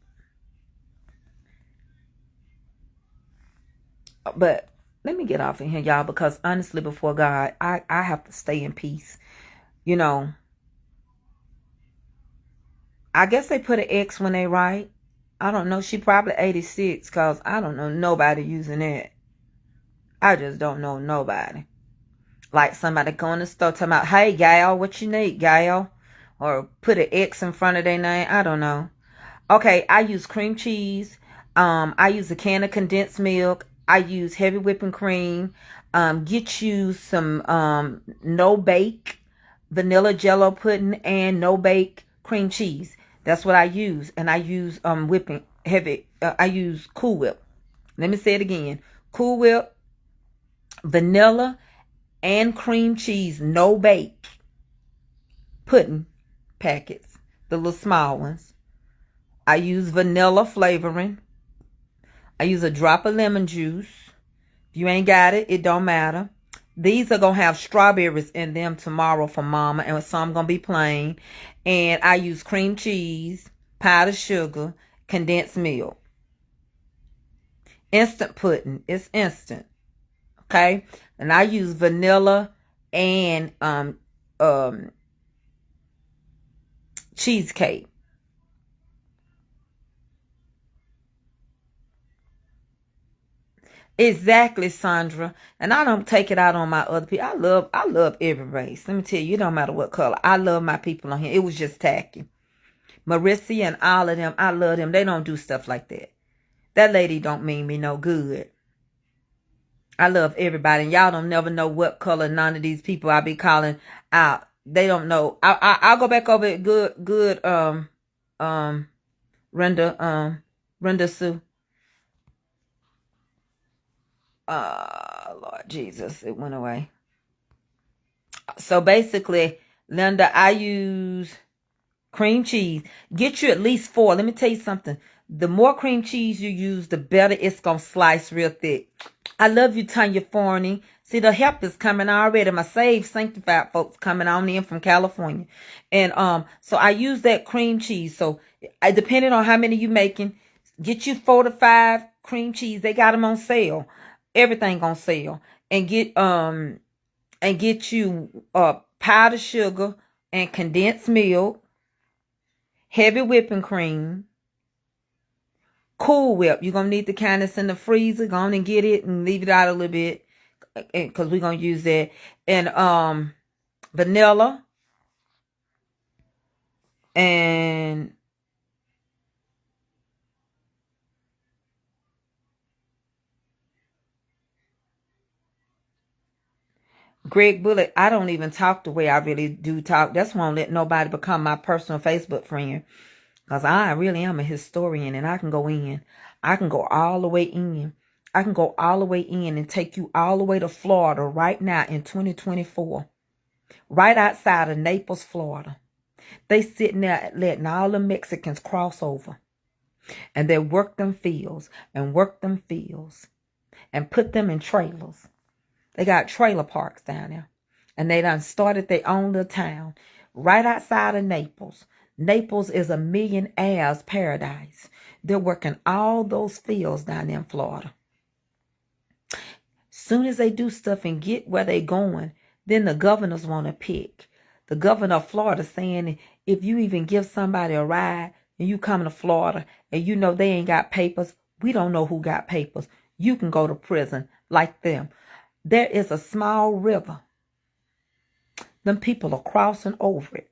But let me get off in here, y'all, because honestly, before God, I have to stay in peace. You know, I guess they put an X when they write. I don't know. She probably 86 because I don't know nobody using that. I just don't know nobody. Like somebody going to the store talking about, hey, gal, what you need, gal? Or put an X in front of their name. I don't know. Okay, I use cream cheese. I use a can of condensed milk. I use heavy whipping cream. Get you some no-bake vanilla jello pudding and no-bake cream cheese. That's what I use. And I use whipping heavy. I use Cool Whip. Let me say it again. Cool Whip, vanilla, and cream cheese, no-bake pudding packets. The little small ones. I use vanilla flavoring. I use a drop of lemon juice. If you ain't got it, it don't matter. These are going to have strawberries in them tomorrow for Mama. And some going to be plain. And I use cream cheese, powdered sugar, condensed milk. Instant pudding. It's instant. Okay. And I use vanilla and cheesecake. Exactly, Sandra. And I don't take it out on my other people. I love every race. Let me tell you, it don't matter what color. I love my people on here. It was just tacky. Marissa and all of them, I love them. They don't do stuff like that. That lady don't mean me no good. I love everybody. And y'all don't never know what color none of these people I be calling out. They don't know. I'll go back over it. Good, Brenda Sue. Lord Jesus, it went away. So basically, Linda, I use cream cheese. Get you at least 4. Let me tell you something. The more cream cheese you use, the better it's going to slice real thick. I love you, Tanya Forney. See, the help is coming already. My saved, sanctified folks coming on in from California. And so I use that cream cheese. So depending on how many you making, get you 4 to 5 cream cheese. They got them on sale. Everything on sale. And get you powdered sugar and condensed milk, heavy whipping cream, Cool Whip. You're going to need the kind that's in the freezer. Go on and get it and leave it out a little bit because we're going to use that. And vanilla and Greg Bullet. I don't even talk the way I really do talk. That's why I don't let nobody become my personal Facebook friend. Because I really am a historian and I can go in. I can go all the way in. I can go all the way in and take you all the way to Florida right now in 2024. Right outside of Naples, Florida. They sitting there letting all the Mexicans cross over. And they work them fields and work them fields. And put them in trailers. They got trailer parks down there. And they done started their own little town. Right outside of Naples. Naples is a millionaire's paradise. They're working all those fields down there in Florida. Soon as they do stuff and get where they going, then the governors want to pick. The governor of Florida saying if you even give somebody a ride and you come to Florida and you know they ain't got papers, we don't know who got papers. You can go to prison like them. There is a small river. Them people are crossing over it.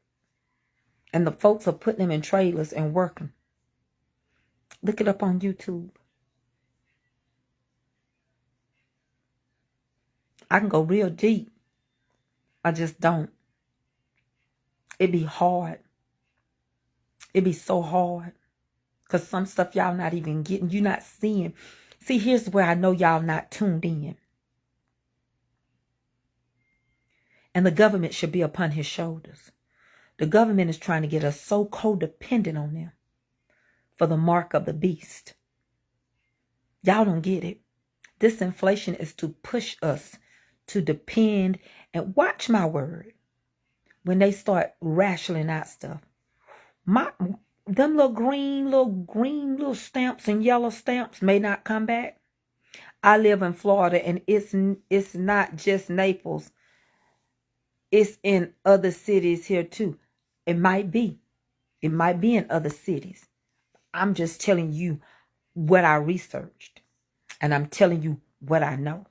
And the folks are putting them in trailers and working. Look it up on YouTube. I can go real deep. I just don't. It be hard. It be so hard. Because some stuff y'all not even getting. You're not seeing. See, here's where I know y'all not tuned in. And the government should be upon his shoulders. The government is trying to get us so codependent on them for the mark of the beast. Y'all don't get it. This inflation is to push us to depend and watch my word. When they start rationing out stuff, them little green stamps and yellow stamps may not come back. I live in Florida and it's not just Naples. It's in other cities here too. It might be. It might be in other cities. I'm just telling you what I researched. And I'm telling you what I know.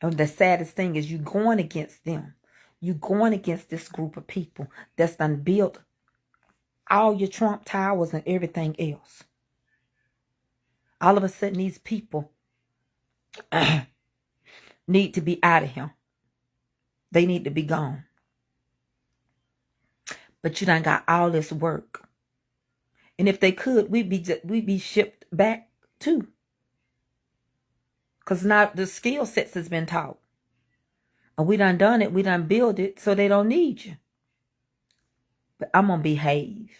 And the saddest thing is you going against them. You going against this group of people that's done built all your Trump towers and everything else. All of a sudden these people need to be out of here. They need to be gone. But you done got all this work. And if they could, we'd be shipped back too. Because now the skill sets has been taught. And we done it. We done build it so they don't need you. But I'm going to behave.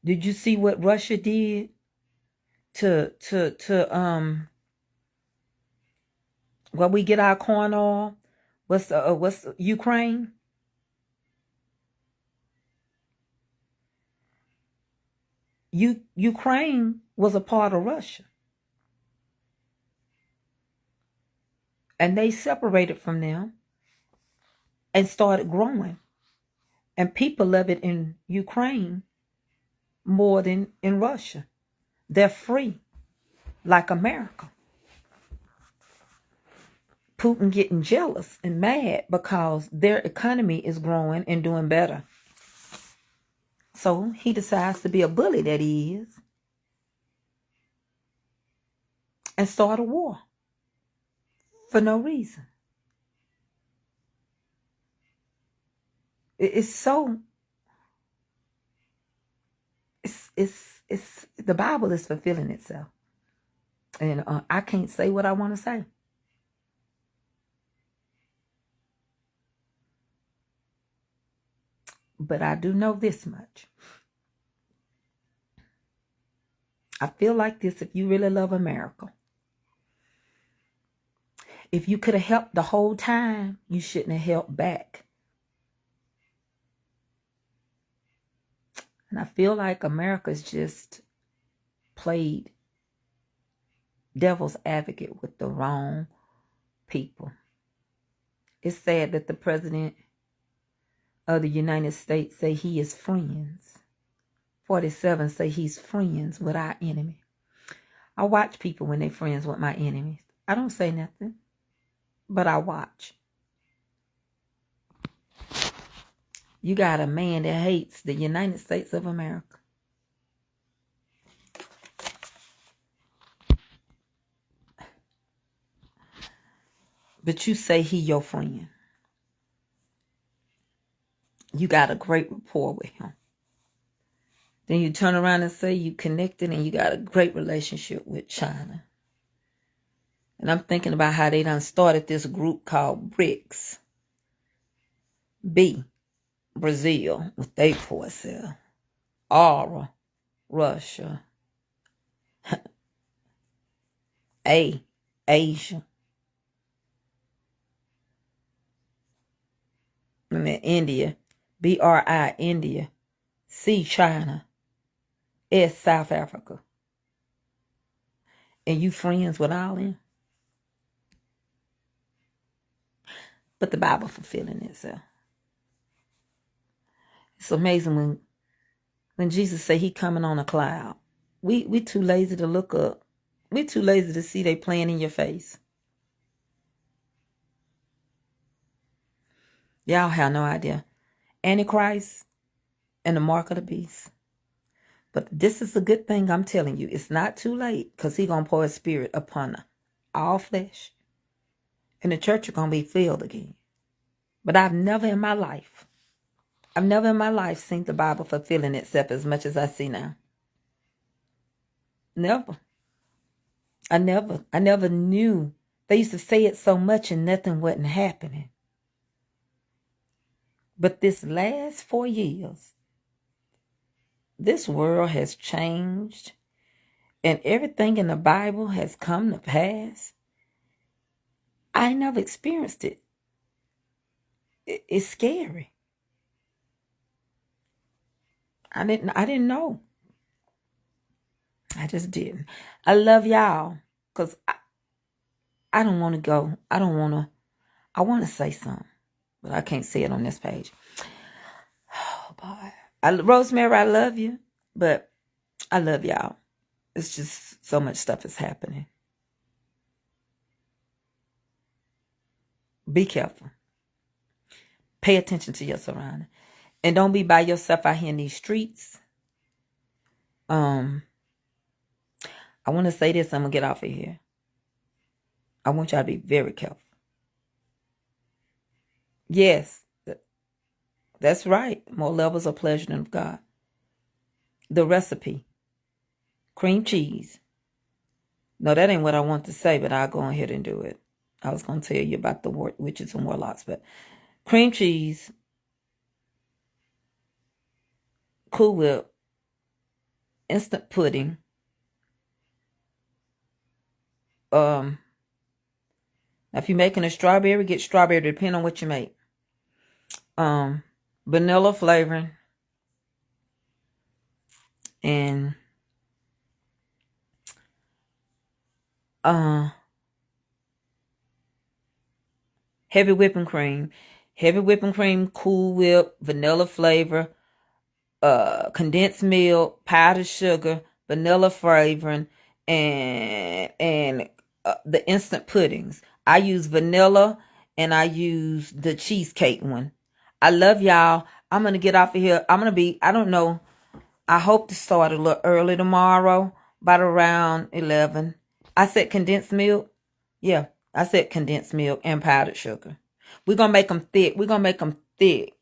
Did you see what Russia did to where we get our corn oil? What's Ukraine? Ukraine was a part of Russia. And they separated from them and started growing. And people love it in Ukraine more than in Russia. They're free, like America. Putin getting jealous and mad because their economy is growing and doing better. So he decides to be a bully that he is and start a war for no reason. It's so, it's the Bible is fulfilling itself. And I can't say what I want to say. But I do know this much. I feel like this: if you really love America, if you could have helped the whole time, you shouldn't have helped back. And I feel like America's just played devil's advocate with the wrong people. It's sad that the president of the United States say he is friends. 47 say he's friends with our enemy. I watch people when they're friends with my enemies. I don't say nothing, but I watch. You got a man that hates the United States of America. But you say he your friend. You got a great rapport with him. Then you turn around and say you connected and you got a great relationship with China. And I'm thinking about how they done started this group called BRICS. B, Brazil, with their poor self. R, Russia. A, Asia. And then India. BRI, India. C, China. S, South Africa. And you friends with all them? But the Bible fulfilling itself. It's amazing when Jesus say he coming on a cloud. We too lazy to look up. We too lazy to see they playing in your face. Y'all have no idea. Antichrist and the mark of the beast. But this is a good thing I'm telling you. It's not too late, because he going to pour his spirit upon all flesh. And the church is going to be filled again. But I've never in my life seen the Bible fulfilling itself as much as I see now. Never. I never knew. They used to say it so much and nothing wasn't happening. But this last 4 years, this world has changed and everything in the Bible has come to pass. I never experienced it. It's scary. I didn't know. I just didn't. I love y'all because I don't want to go. I want to say something, but I can't say it on this page. Oh, boy. Rosemary, I love you, but I love y'all. It's just so much stuff is happening. Be careful. Pay attention to your surroundings. And don't be by yourself out here in these streets. I want to say this. I'm going to get off of here. I want y'all to be very careful. Yes, that's right. More levels of pleasure than of God. The recipe. Cream cheese. No, that ain't what I want to say, but I'll go ahead and do it. I was going to tell you about the witches and warlocks, but cream cheese, Cool Whip, instant pudding, if you're making a strawberry, get strawberry, depending on what you make. Vanilla flavoring, and heavy whipping cream, Cool Whip, vanilla flavor, condensed milk, powdered sugar, vanilla flavoring, and the instant puddings. I use vanilla and I use the cheesecake one. I love y'all. I'm gonna get off of here. I don't know. I hope to start a little early tomorrow, about around 11. I said condensed milk. Yeah, I said condensed milk and powdered sugar. We're gonna make them thick.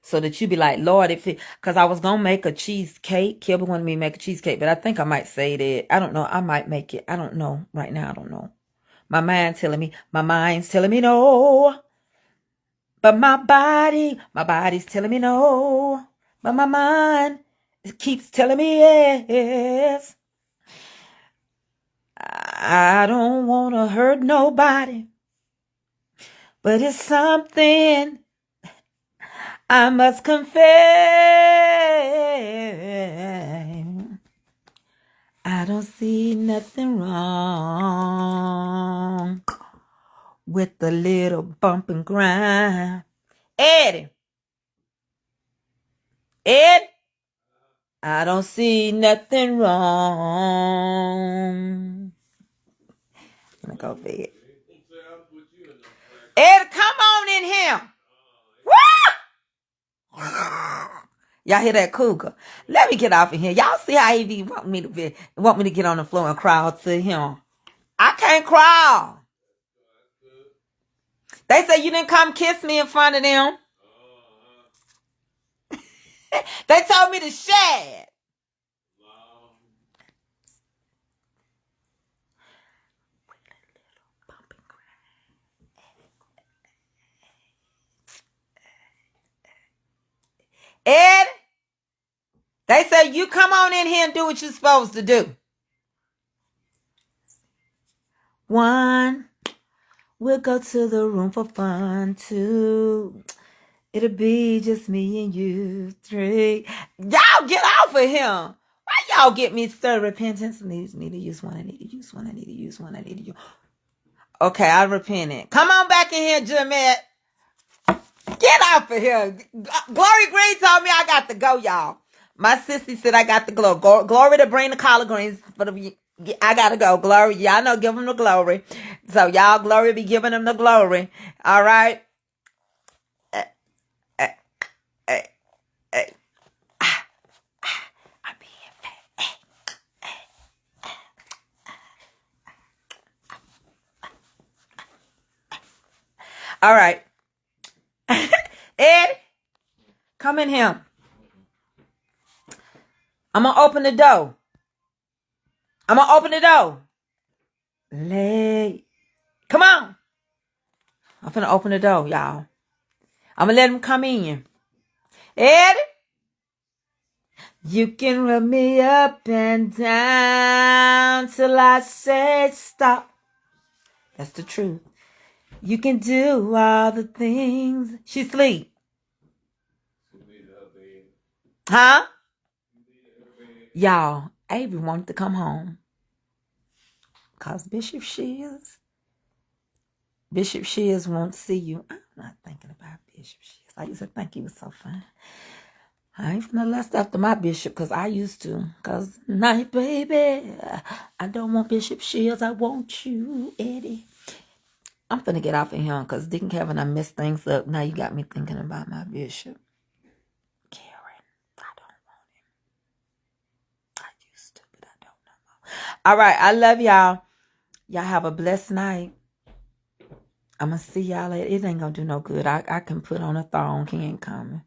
So that you be like, Lord, because I was gonna make a cheesecake. Kilby wanted me to make a cheesecake, but I think I might say that. I don't know. I might make it. I don't know. Right now, I don't know. My mind's telling me no. But my body's telling me no. But my mind keeps telling me yes. I don't want to hurt nobody. But it's something I must confess. I don't see nothing wrong with the little bump and grind. Ed, I don't see nothing wrong. I'm gonna go bed. Ed, come on in here. Woo! Y'all hear that cougar? Let me get off of here. Y'all see how he want me to get on the floor and crawl to him. I can't crawl. They say you didn't come kiss me in front of them. They told me to shed. Ed, they say you come on in here and do what you're supposed to do. One, we'll go to the room for fun. Two, it'll be just me and you. Three, y'all get off of him. Why y'all get me stirred? Repentance leads me to use one. I need to use one. Okay, I repented. Come on back in here, Jamette. Get off of here. Glory Green told me I got to go, y'all. My sissy said I got to go. Glory to bring the collard greens for the. I gotta go. Glory, y'all know, give them the glory. So y'all, Glory be giving them the glory. All right. I'm being fat. All right. Ed, come in here. I'm gonna open the door. Lay. Come on. I'm finna open the door, y'all. I'm gonna let him come in. Ed, you can rub me up and down till I say stop. That's the truth. You can do all the things. She sleep. Huh? Y'all, Avery wanted to come home. Because Bishop Shears won't see you. I'm not thinking about Bishop Shears. I used to think he was so fine. I ain't finna lust after my bishop because I used to. Because, night, baby, I don't want Bishop Shears. I want you, Eddie. I'm finna get off of him because Deacon Kevin, I messed things up. Now you got me thinking about my bishop. Karen, I don't want him. I used to, but I don't know. All right, I love y'all. Y'all have a blessed night. I'm going to see y'all later. It ain't going to do no good. I can put on a thong. He ain't coming.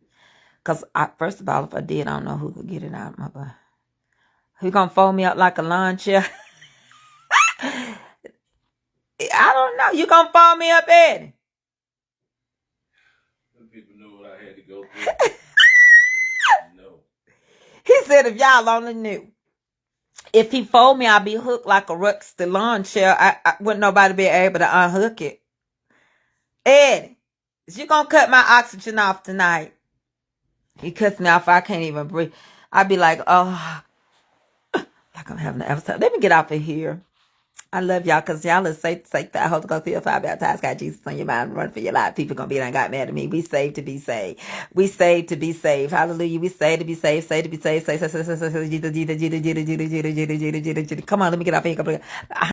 Because, first of all, if I did, I don't know who could get it out of my butt. Who going to fold me up like a lawn chair? I don't know. You going to fold me up, Eddie? Some people know what I had to go through. No. He said if y'all only knew. If he fold me, I'll be hooked like a rusty lawn chair. I wouldn't nobody be able to unhook it. Eddie, is you going to cut my oxygen off tonight? He cuts me off. I can't even breathe. I'd be like, oh, like I'm having an episode. Let me get off of here. I love y'all because y'all are safe, that Holy Ghost feel fire baptized, got Jesus on your mind, run for your life. People gonna be there and got mad at me. We saved to be saved. We saved to be saved. Hallelujah. We saved to be saved, saved to be saved, saved. Come on, let me get off here.